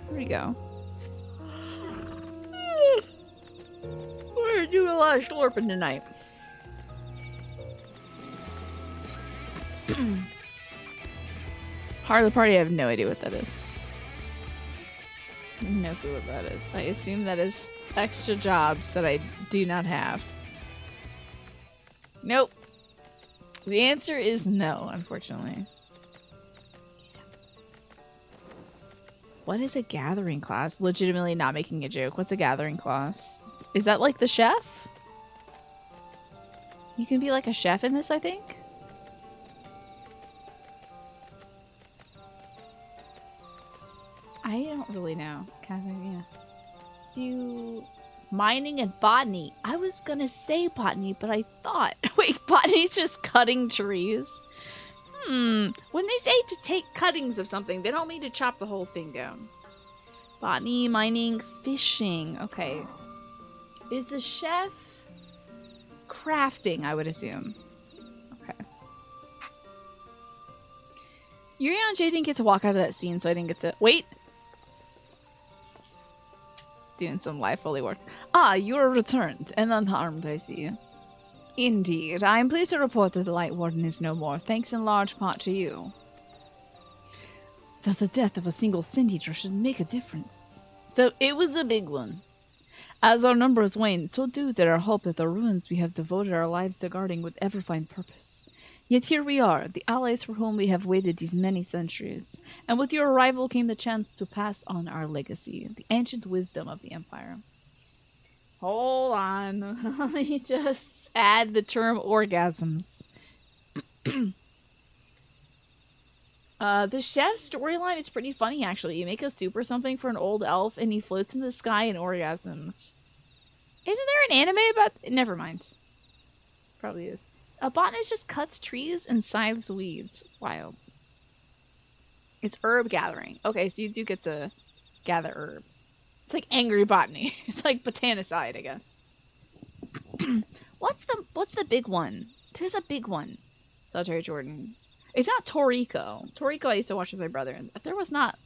There we go. We're doing a lot of slurping tonight. Heart of the party, I have no idea what that is. No clue what that is. I assume that is extra jobs that I do not have. Nope. The answer is no, unfortunately. What is a gathering class? Legitimately not making a joke. What's a gathering class? Is that like the chef? You can be like a chef in this, I think? I don't really know. Yeah. Do mining and botany. I was gonna say botany, but I thought, wait, botany's just cutting trees. When they say to take cuttings of something, they don't mean to chop the whole thing down. Botany, mining, fishing. Okay. Is the chef crafting, I would assume. Okay. Yuri J didn't get to walk out of that scene, so I didn't get to... Wait! Doing some life fully work. Ah, you are returned and unharmed, I see. Indeed. I am pleased to report that the Light Warden is no more, thanks in large part to you. that the death of a single Sin Eater should make a difference. So it was a big one. As our numbers wane, so do did our hope that the ruins we have devoted our lives to guarding would ever find purpose. Yet here we are, the allies for whom we have waited these many centuries, and with your arrival came the chance to pass on our legacy, the ancient wisdom of the Empire. Hold on, let me just add the term orgasms. The chef storyline is pretty funny, actually. You make a soup or something for an old elf, and he floats in the sky and orgasms. Isn't there an anime about... Never mind. Probably is. A botanist just cuts trees and scythes weeds. Wild. It's herb gathering. Okay, so you do get to gather herbs. It's like angry botany. It's like botanicide, I guess. What's the big one? There's a big one. Solitary Jordan. It's not Toriko. Toriko I used to watch with my brother, and there was not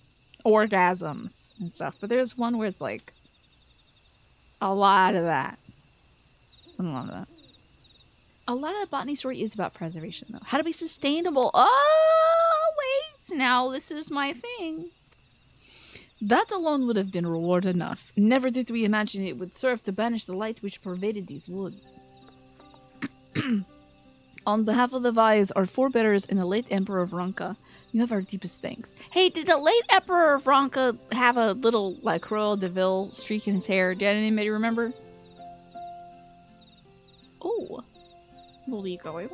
orgasms and stuff, but there's one where it's like a lot of that. There's been a lot of that. A lot of the botany story is about preservation, though. How to be sustainable. Oh, wait. Now, this is my thing. That alone would have been reward enough. Never did we imagine it would serve to banish the light which pervaded these woods. On behalf of the Vais, our forebears and the late Emperor of Ronka, you have our deepest thanks. Hey, did the late Emperor of Ronka have a little, like, Cruella de Vil streak in his hair? Did anybody remember? Oh. Little ukulele.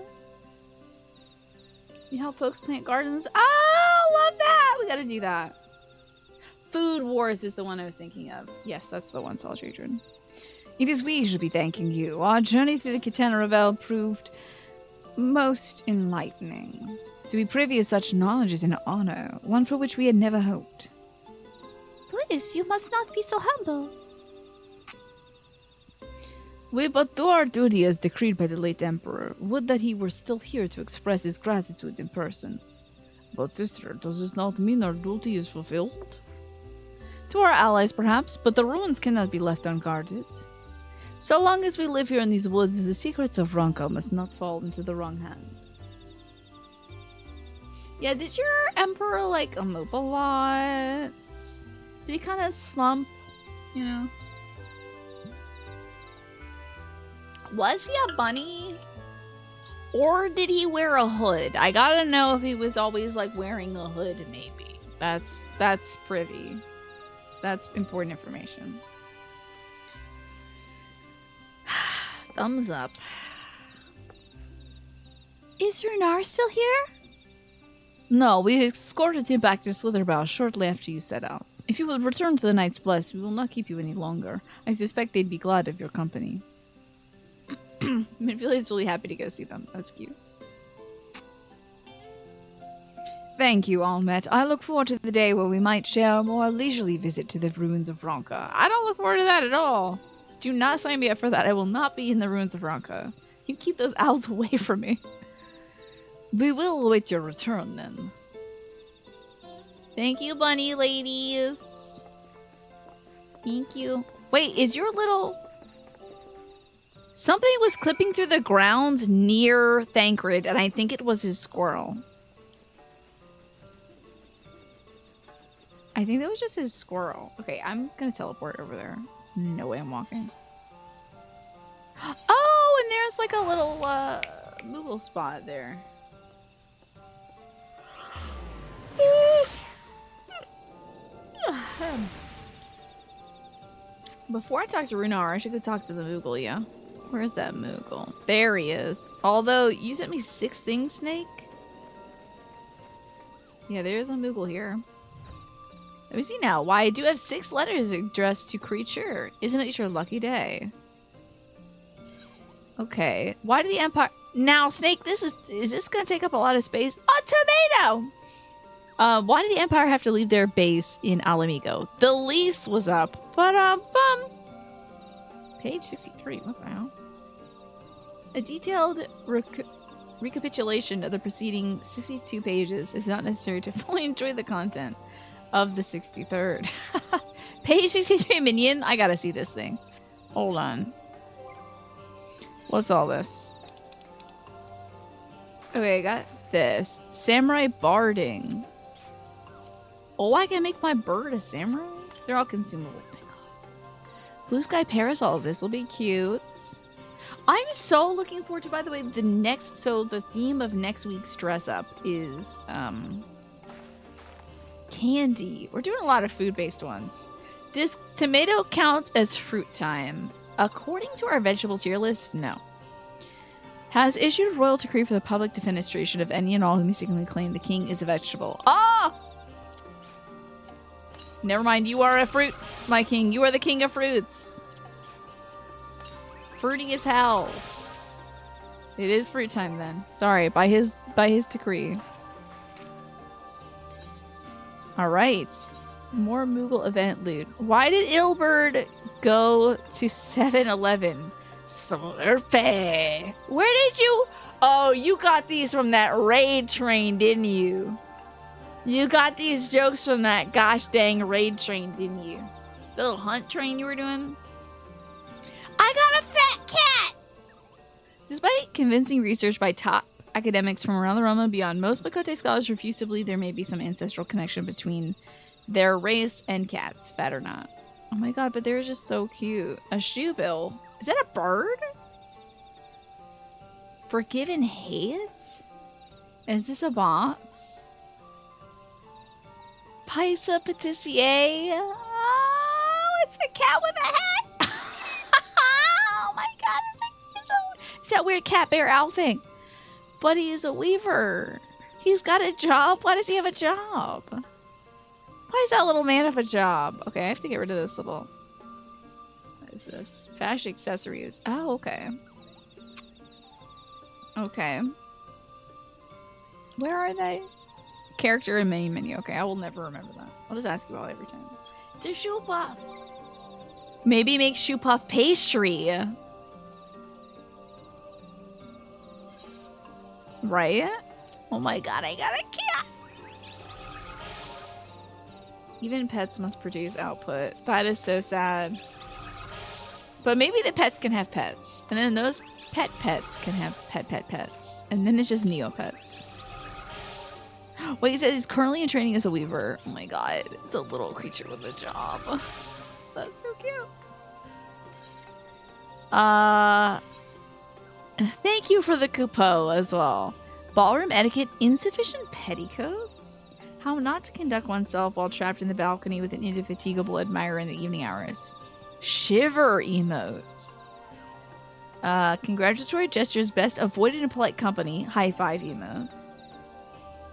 You help folks plant gardens. Oh, love that! We gotta do that. Food Wars is the one I was thinking of. Yes, that's the one, Solitary Jordan. It is we who should be thanking you. Our journey through the Kitana Revel proved most enlightening. To be privy of such knowledge is an honor, one for which we had never hoped. Please, you must not be so humble. We but do our duty as decreed by the late Emperor. Would that he were still here to express his gratitude in person. But sister, does this not mean our duty is fulfilled? To our allies, perhaps, but the ruins cannot be left unguarded. So long as we live here in these woods, the secrets of Ronka must not fall into the wrong hands. Yeah, did your Emperor, like, move a lot? Did he kind of slump, you know? Was he a bunny? Or did he wear a hood? I gotta know if he was always, like, wearing a hood, maybe. That's privy. That's important information. Thumbs up. Is Runar still here? No, we escorted him back to Slitherbough shortly after you set out. If you will return to the Knight's Bless, we will not keep you any longer. I suspect they'd be glad of your company. Minfield really happy to go see them. That's cute. Thank you, Almet. I look forward to the day where we might share a more leisurely visit to the ruins of Ronka. I don't look forward to that at all. Do not sign me up for that. I will not be in the ruins of Ronka. You keep those owls away from me. We will await your return, then. Thank you, bunny ladies. Thank you. Wait, is your little... Something was clipping through the ground near Thancred, and I think it was his squirrel. I think that was just his squirrel. Okay, I'm gonna teleport over there. There's no way I'm walking. Oh, and there's like a little Moogle spot there. Before I talk to Runar, I should go talk to the Moogle, yeah? Where is that Moogle? There he is. Although, you sent me 6 things, Snake? Yeah, there's a Moogle here. Let me see now. Why, I do have 6 letters addressed to creature. Isn't it your lucky day? Okay. Why did the Empire... Now, Snake, is this going to take up a lot of space? A tomato! Why did the Empire have to leave their base in Alamigo? The lease was up. But, Page 63. What the hell? A detailed recapitulation of the preceding 62 pages is not necessary to fully enjoy the content of the 63rd. Page 63, minion? I gotta see this thing. Hold on. What's all this? Okay, I got this. Samurai barding. Oh, I can make my bird a samurai? They're all consumable. Blue sky parasol. This will be cute. I'm so looking forward to, by the way, the theme of next week's dress up is candy. We're doing a lot of food-based ones. Does tomato count as fruit time? According to our vegetable tier list, no. Has issued a royal decree for the public defenestration of any and all who mistakenly claim the king is a vegetable. Ah! Never mind, you are a fruit, my king. You are the king of fruits. Fruity as hell. It is fruit time then. Sorry, by his decree. Alright. More Moogle event loot. Why did Ilberd go to 7-Eleven? Slurpee. Where did you... Oh, you got these from that raid train, didn't you? You got these jokes from that gosh dang raid train, didn't you? The little hunt train you were doing? I got a fat cat! Despite convincing research by top academics from around the realm and beyond, most Makote scholars refuse to believe there may be some ancestral connection between their race and cats, fat or not. Oh my god, but they're just so cute. A shoebill. Is that a bird? Forgiven Heads? Is this a box? Paisa Patissier? Oh, it's a cat with a hat! Oh my god, it's that weird cat bear outfit. But he is a weaver. He's got a job. Why does he have a job? Why is that little man have a job? Okay, I have to get rid of this little... What is this? Fashion accessories. Oh, okay. Okay. Where are they? Character and main menu. Okay, I will never remember that. I'll just ask you all every time. It's a shoe puff. Maybe make shoe puff pastry. Right? Oh my god, I got a cat. Even pets must produce output. That is so sad. But maybe the pets can have pets. And then those pets can have pets. And then it's just Neopets. Wait, he says he's currently in training as a weaver. Oh my god. It's a little creature with a job. That's so cute. Thank you for the coupeau as well. Ballroom etiquette, insufficient petticoats? How not to conduct oneself while trapped in the balcony with an indefatigable admirer in the evening hours. Shiver emotes. Congratulatory gestures best avoided in polite company. High five emotes.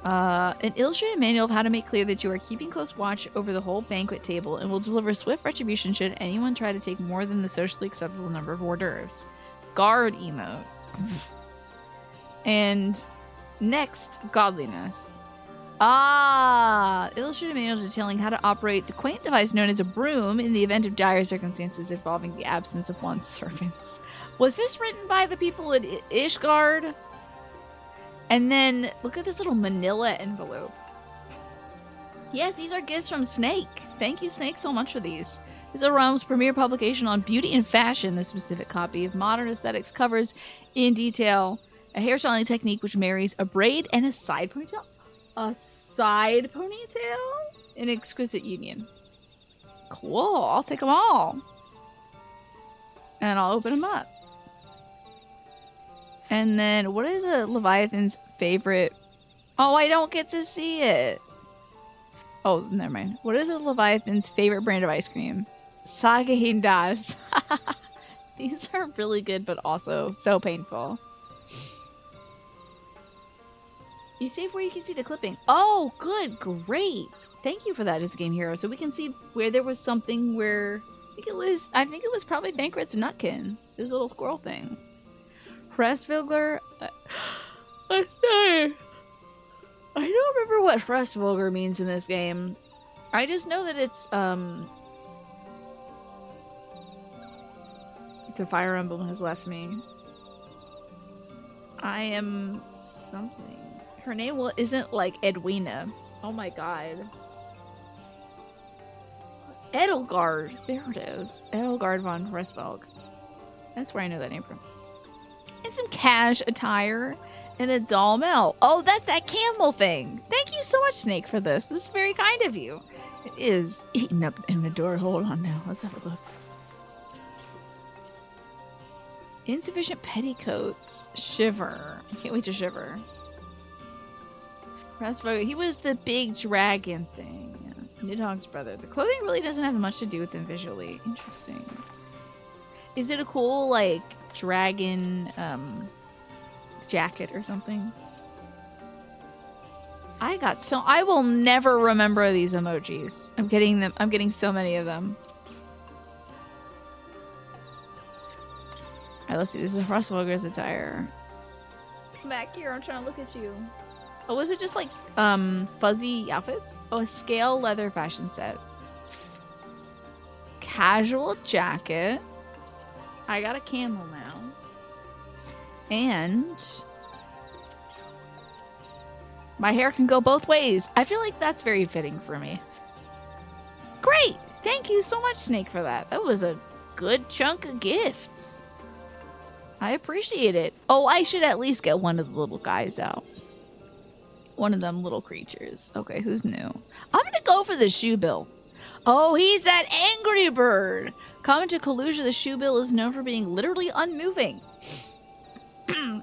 An illustrated manual of how to make clear that you are keeping close watch over the whole banquet table and will deliver swift retribution should anyone try to take more than the socially acceptable number of hors d'oeuvres. Guard emote. And next, godliness. Illustrated manual detailing how to operate the quaint device known as a broom in the event of dire circumstances involving the absence of one's servants. Was this written by the people at Ishgard? And then, look at this little manila envelope. Yes, these are gifts from Snake. Thank you, Snake, so much for these. This is the realm's premier publication on beauty and fashion. The specific copy of modern aesthetics covers in detail a hairstyling technique which marries a braid and a side ponytail. A side ponytail? An exquisite union. Cool, I'll take them all. And I'll open them up. And then, what is a Leviathan's favorite? Oh, I don't get to see it. Oh, never mind. What is a Leviathan's favorite brand of ice cream? Sage-Das. These are really good, but also so painful. You save where you can see the clipping. Oh, good, great. Thank you for that, Just Game Hero. So we can see where there was something where I think it was probably Bankrutt's Nutkin. This little squirrel thing. Freshvogler. I'm sorry. I don't remember what Freshvogler means in this game. I just know that it's the Fire Emblem has left me. I am something. Her name isn't like Edwina. Oh my god. Edelgard. There it is. Edelgard von Freshvog. That's where I know that name from. And some cash attire. And a doll Mel. Oh, that's that camel thing. Thank you so much, Snake, for this. This is very kind of you. It is eating up inventory. Hold on now. Let's have a look. Insufficient petticoats. Shiver. I can't wait to shiver. He was the big dragon thing. Yeah. Nidhogg's brother. The clothing really doesn't have much to do with them visually. Interesting. Is it a cool, like, dragon, jacket or something? I will never remember these emojis. I'm getting so many of them. Alright, let's see. This is Frostwalker's attire. Come back here, I'm trying to look at you. Oh, was it just like fuzzy outfits? Oh, a scale leather fashion set. Casual jacket. I got a camel now. And my hair can go both ways. I feel like that's very fitting for me. Great! Thank you so much, Snake, for that. That was a good chunk of gifts. I appreciate it. Oh, I should at least get one of the little guys out. One of them little creatures. Okay, who's new? I'm gonna go for the Shoebill. Oh, he's that angry bird. Common to Kalusia, the Shoebill is known for being literally unmoving.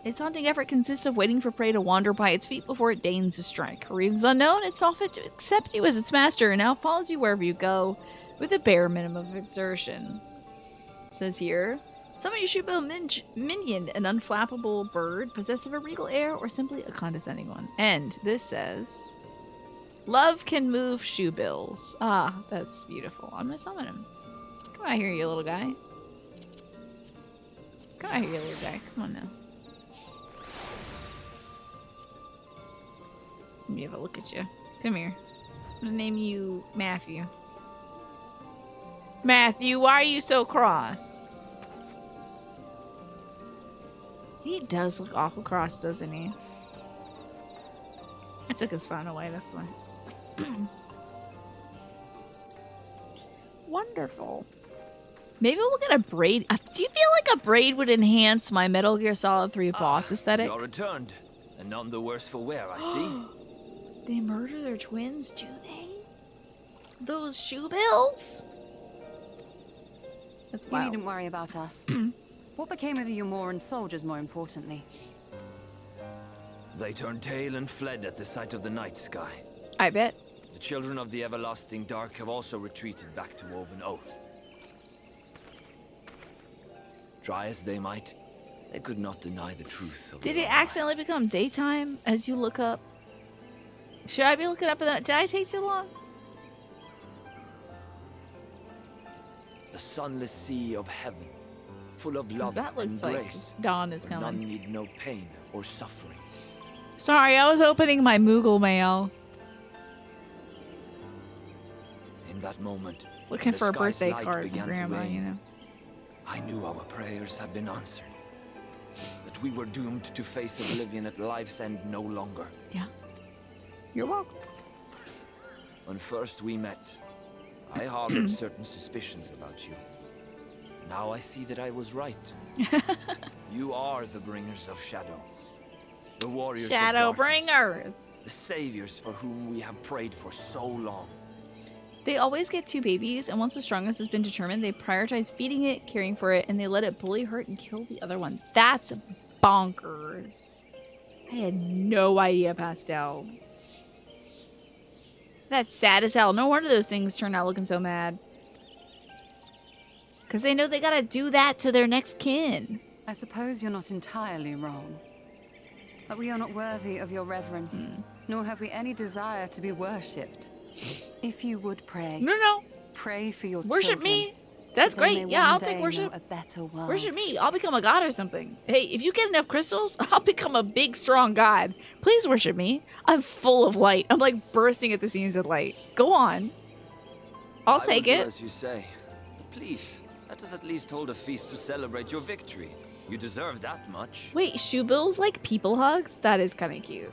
Its hunting effort consists of waiting for prey to wander by its feet before it deigns to strike. For reasons unknown, it's often to accept you as its master and now follows you wherever you go with a bare minimum of exertion. It says here, summon your Shoebill minion, an unflappable bird, possessed of a regal air, or simply a condescending one. And this says, love can move Shoebills. Ah, that's beautiful. I'm gonna summon him. Come out here, you little guy. Come out here, you little guy. Come on now. Let me have a look at you. Come here. I'm gonna name you Matthew. Matthew, why are you so cross? He does look awful cross, doesn't he? I took his phone away, that's why. Wonderful. Maybe we'll get a braid. Do you feel like a braid would enhance my Metal Gear Solid 3 boss aesthetic? You're returned, and none the worse for wear, I see. They murder their twins, do they? Those Shoebills? That's wild. You needn't worry about us. What became of the Umoran soldiers, more importantly? They turned tail and fled at the sight of the night sky. I bet. The children of the everlasting dark have also retreated back to Woven Oath. Try as they might, they could not deny the truth of Did it accidentally become daytime as you look up? Should I be looking up at that? Did I take too long? The sunless sea of heaven, full of love and grace. Like dawn is coming. coming. None need no pain or suffering. Sorry, I was opening my Moogle mail. In that moment, looking for a birthday card from Grandma, you know. I knew our prayers had been answered. That we were doomed to face oblivion at life's end no longer. Yeah. You're welcome. When first we met, I harbored certain suspicions about you. Now I see that I was right. You are the bringers of shadow. The warriors Shadow of darkness, bringers. The saviors for whom we have prayed for so long. They always get 2 babies, and once the strongest has been determined, they prioritize feeding it, caring for it, and they let it bully, hurt, and kill the other one. That's bonkers. I had no idea, Pastel. That's sad as hell. No wonder those things turn out looking so mad. Because they know they gotta do that to their next kin. I suppose you're not entirely wrong. But we are not worthy of your reverence, nor have we any desire to be worshipped. If you would pray, no, pray for your worship children, me. That's great. Yeah, I'll take worship. A better world. Worship me. I'll become a god or something. Hey, if you get enough crystals, I'll become a big, strong god. Please worship me. I'm full of light. I'm like bursting at the seams of light. Go on. I'll take it. As you say, but please, let us at least hold a feast to celebrate your victory. You deserve that much. Wait, Shoebills like people hugs? That is kind of cute.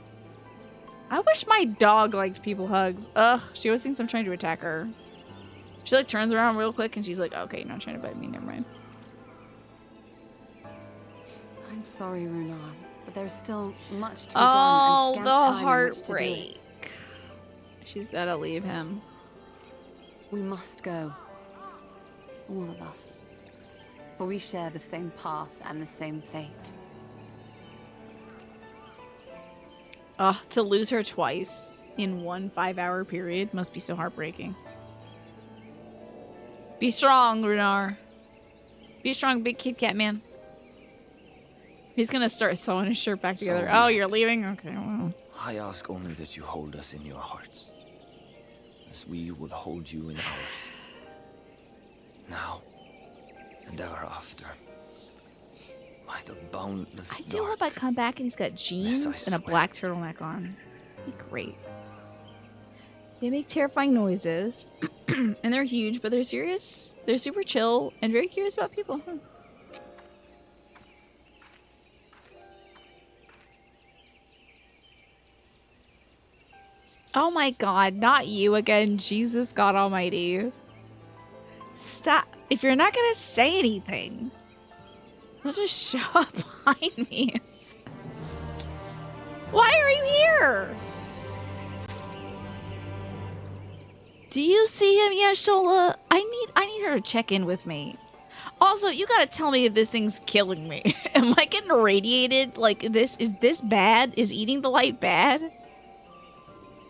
I wish my dog liked people hugs. Ugh, she always thinks I'm trying to attack her. She like turns around real quick and she's like, okay, you're not trying to bite me, never mind. I'm sorry, Runan. but there is still much to be done and scant time in which to do it. She's gotta leave him. We must go. All of us. For we share the same path and the same fate. To lose her twice in one 5-hour period must be so heartbreaking. Be strong, Runar. Be strong, big Kit Kat man. He's gonna start sewing his shirt back together. Oh, you're leaving? Okay, well. I ask only that you hold us in your hearts, as we would hold you in ours. Now and ever after. By the boundless I do hope I come back and he's got jeans and a black turtleneck on. That'd be great. They make terrifying noises, and they're huge, but they're serious. They're super chill and very curious about people. Oh my god, not you again, Jesus God Almighty. Stop. If you're not gonna say anything, don't just show up behind me. Why are you here? Do you see him yet, Shola? I need her to check in with me. Also, you gotta tell me if this thing's killing me. Am I getting irradiated? Like, is this bad? Is eating the light bad?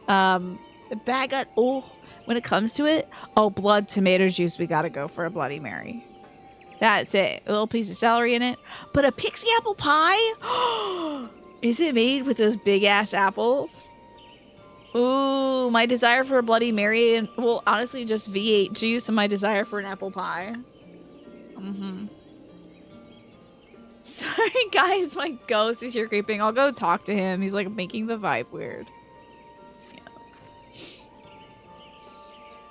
The bag got, when it comes to it, blood, tomato juice, we gotta go for a Bloody Mary. That's it. A little piece of celery in it. But a pixie apple pie? Is it made with those big ass apples? Ooh, my desire for a Bloody Mary, and well, honestly, just V8 juice and my desire for an apple pie. Sorry, guys, my ghost is here creeping. I'll go talk to him. He's like making the vibe weird.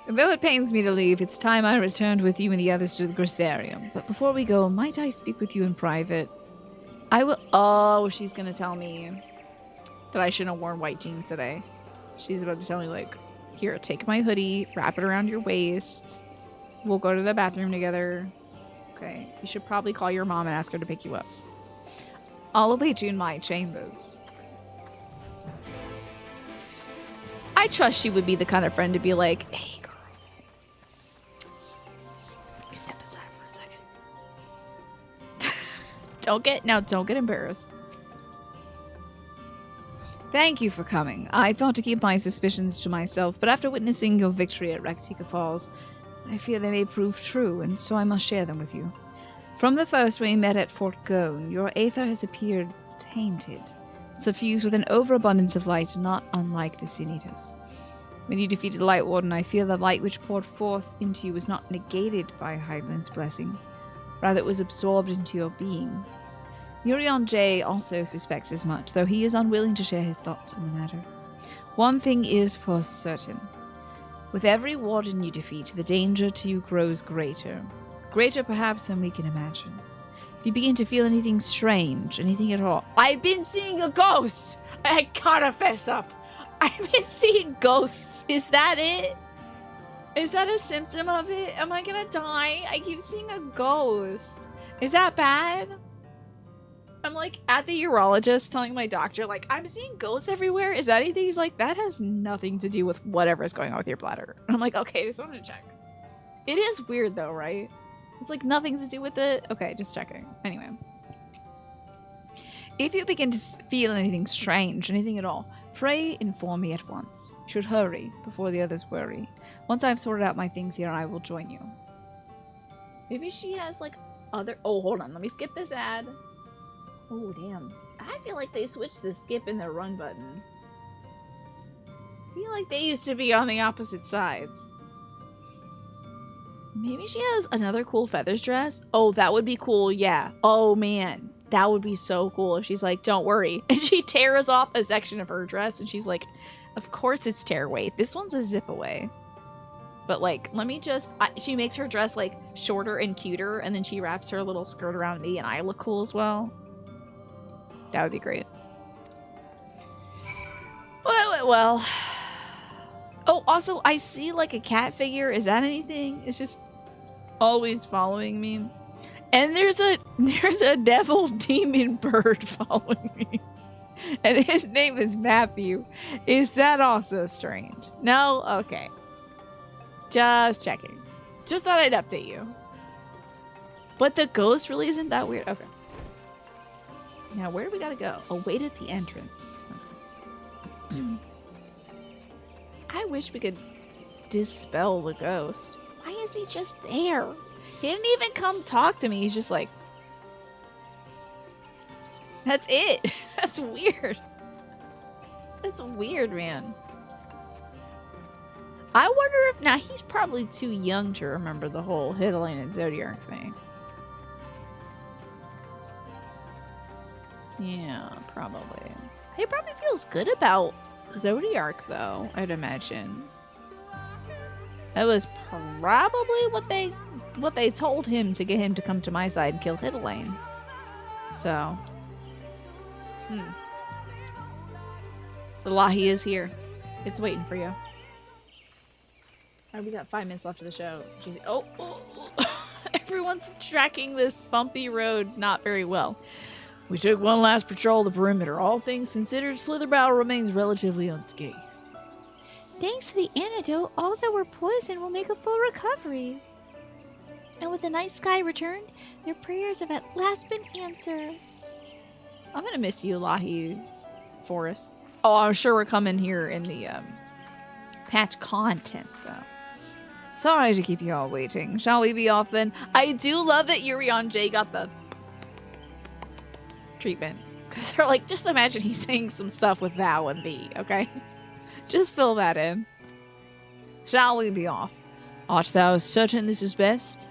Though it pains me to leave, it's time I returned with you and the others to the Gristarium. But before we go, might I speak with you in private? I will— oh, she's gonna tell me that I shouldn't have worn white jeans today. She's about to tell me, like, here, take my hoodie, wrap it around your waist. We'll go to the bathroom together. Okay, you should probably call your mom and ask her to pick you up. I'll await you in my chambers. I trust she would be the kind of friend to be like, hey, girl. Step aside for a second. Don't get embarrassed. Thank you for coming. I thought to keep my suspicions to myself, but after witnessing your victory at Raktika Falls, I fear they may prove true, and so I must share them with you. From the first when we met at Fort Gone, your aether has appeared tainted, suffused with an overabundance of light not unlike the Sin Eaters. When you defeated the Light Warden, I feel the light which poured forth into you was not negated by Hydelaen's blessing. Rather, it was absorbed into your being. Urion J also suspects as much, though he is unwilling to share his thoughts on the matter. One thing is for certain. With every warden you defeat, the danger to you grows greater. Greater perhaps than we can imagine. If you begin to feel anything strange, anything at all— I've been seeing a ghost! I gotta fess up! I've been seeing ghosts! Is that it? Is that a symptom of it? Am I gonna die? I keep seeing a ghost. Is that bad? I'm like at the urologist telling my doctor, like, I'm seeing ghosts everywhere. Is that anything? He's like, that has nothing to do with whatever's going on with your bladder. And I'm like, okay, just wanted to check. It is weird though, right? It's like nothing to do with it. Okay, just checking. Anyway. If you begin to feel anything strange, anything at all, pray inform me at once. You should hurry before the others worry. Once I've sorted out my things here, I will join you. Maybe she has like other— oh, hold on. Let me skip this ad. Oh, damn. I feel like they switched the skip and the run button. I feel like they used to be on the opposite sides. Maybe she has another cool feathers dress. Oh, that would be cool. Yeah. Oh, man. That would be so cool if she's like, don't worry. And she tears off a section of her dress and she's like, of course it's tear weight. This one's a zip away. But like, let me just— she makes her dress like shorter and cuter and then she wraps her little skirt around me and I look cool as well. That would be great. Well. Oh, also, I see like a cat figure. Is that anything? It's just always following me. And there's a devil demon bird following me. And his name is Matthew. Is that also strange? No? Okay. Just checking. Just thought I'd update you. But the ghost really isn't that weird. Okay. Now, where do we gotta go? Await at the entrance. Okay. I wish we could dispel the ghost. Why is he just there? He didn't even come talk to me. He's just like... That's it. That's weird. That's weird, man. I wonder if... Now, he's probably too young to remember the whole Hydelaen and Zodiac thing. Yeah, probably. He probably feels good about Zodiac, though, I'd imagine. That was probably what they told him to get him to come to my side and kill Hydelaen. So... The Lahi is here. It's waiting for you. Alright, we got 5 minutes left of the show. Jeez. Oh. Everyone's tracking this bumpy road not very well. We took one last patrol of the perimeter. All things considered, Slitherbow remains relatively unscathed. Thanks to the antidote, all that were poisoned will make a full recovery. And with the night sky returned, their prayers have at last been answered. I'm gonna miss you, Lahi Forest. Oh, I'm sure we're coming here in the patch content, though. Sorry to keep you all waiting. Shall we be off then? I do love that Urion J got the treatment. Because they're like, just imagine he's saying some stuff with thou and thee, okay? Just fill that in. Shall we be off? Art thou certain this is best?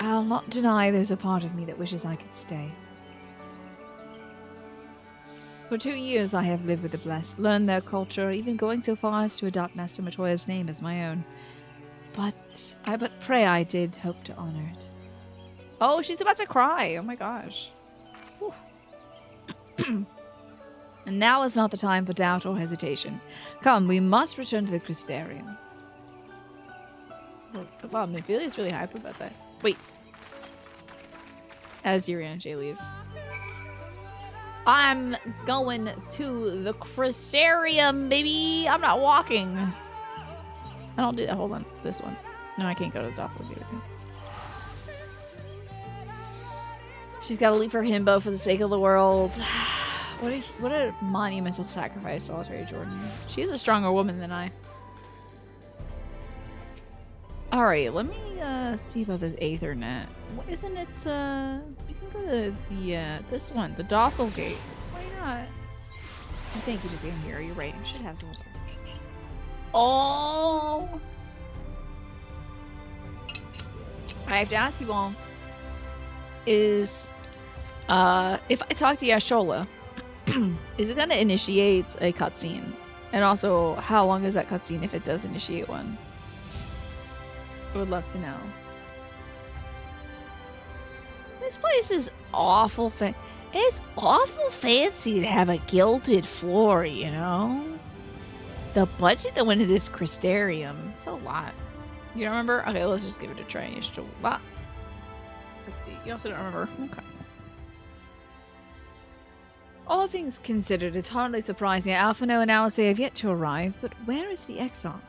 I'll not deny there's a part of me that wishes I could stay. For 2 years I have lived with the blessed, learned their culture, even going so far as to adopt Master Matoya's name as my own. But I but pray I did hope to honor it. Oh, she's about to cry. Oh my gosh. And now is not the time for doubt or hesitation. Come, we must return to the Crystarium. Wow, Mephilia's really hype about that. Wait. As Urian J leaves. I'm going to the Crystarium, baby! I'm not walking. I don't do that. Hold on. This one. No, I can't go to the doppelganger. She's got to leave her himbo for the sake of the world. What a monumental sacrifice, Solitary Jordan. She's a stronger woman than I. Alright, let me see about this Aethernet. Isn't it, we can go to the, this one, the Docile Gate. Why not? I think you just in here. You're right. You should have some. Oh! I have to ask you all, is, if I talk to Yashola, is it going to initiate a cutscene? And also, how long is that cutscene if it does initiate one? I would love to know. This place is awful it's awful fancy to have a gilded floor, you know? The budget that went into this Crystarium, it's a lot. You don't remember? Okay, let's just give it a try. Let's see. You also don't remember? Okay. All things considered, it's hardly surprising that Alphino and Alice have yet to arrive, but where is the Exarch?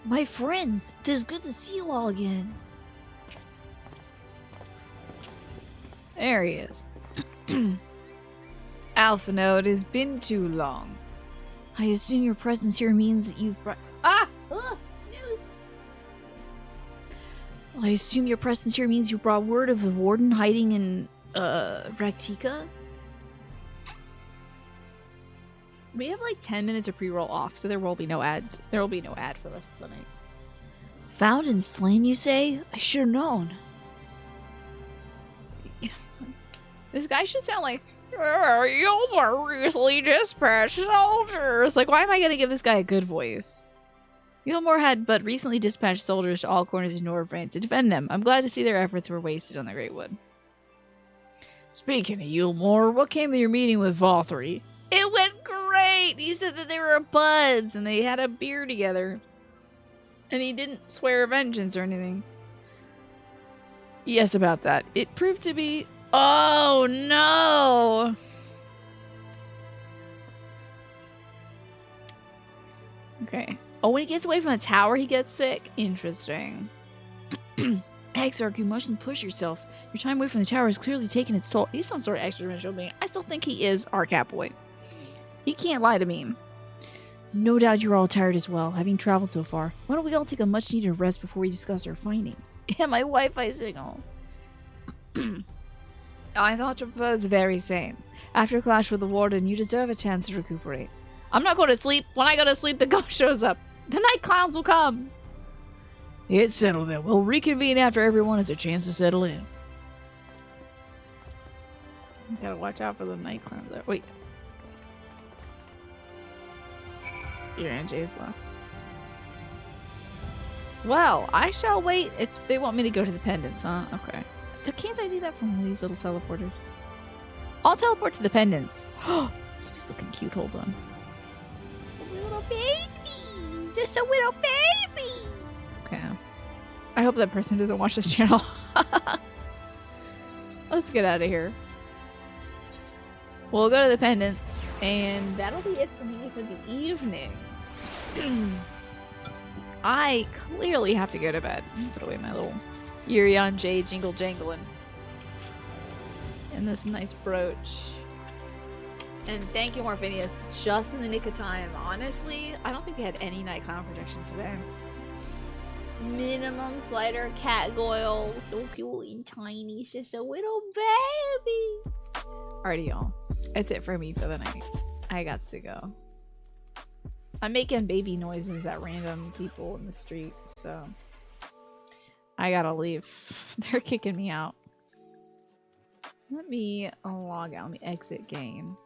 My friends, it is good to see you all again. There he is. Alphino, it has been too long. I assume your presence here means that you've brought... Snooze! I assume your presence here means you brought word of the warden hiding in, Raktika? We have like 10 minutes of pre-roll off, so there will be no ad. There will be no ad for the rest of the night. Found and slain, you say? I should have known. This guy should sound like, you were recently dispatched soldiers. Like, why am I going to give this guy a good voice? Yulmore had but recently dispatched soldiers to all corners of Norvrand to defend them. I'm glad to see their efforts were wasted on the Great Wood. Speaking of Yulmore, what came of your meeting with Valtteri? It went great! great. He said that they were buds and they had a beer together. And he didn't swear vengeance or anything. Yes, about that. It proved to be... Oh, no! Okay. Oh, when he gets away from the tower, he gets sick? Interesting. Exarch, you mustn't push yourself. Your time away from the tower is clearly taking its toll. He's some sort of extra-dimensional being. I still think he is our Catboy. He can't lie to me. No doubt you're all tired as well, having traveled so far. Why don't we all take a much-needed rest before we discuss our finding? Yeah, my Wi-Fi signal. I thought your propose very sane. After a clash with the warden, you deserve a chance to recuperate. I'm not going to sleep. When I go to sleep, the ghost shows up. The night clowns will come. It's settled then. We'll reconvene after everyone has a chance to settle in. Gotta watch out for the night clowns there. Wait. Your Aunt Jay's left. Well, I shall wait. They want me to go to the pendants, huh? Okay. Can't I do that from one of these little teleporters? I'll teleport to the pendants. Oh, he's looking cute. Hold on. A little baby. Just a little baby. Okay. I hope that person doesn't watch this channel. Let's get out of here. We'll go to the pendants, and that'll be it for me for the evening. I clearly have to go to bed. Put away my little Yurion J jingle jangling. And this nice brooch. And thank you, Morphinius. Just in the nick of time. Honestly, I don't think we had any night clown protection today. Minimum slider cat goyle. So cute and tiny. It's just a little baby. Alrighty, y'all. That's it for me for the night. I got to go. I'm making baby noises at random people in the street, so I gotta leave. They're kicking me out. Let me log out. Let me exit game.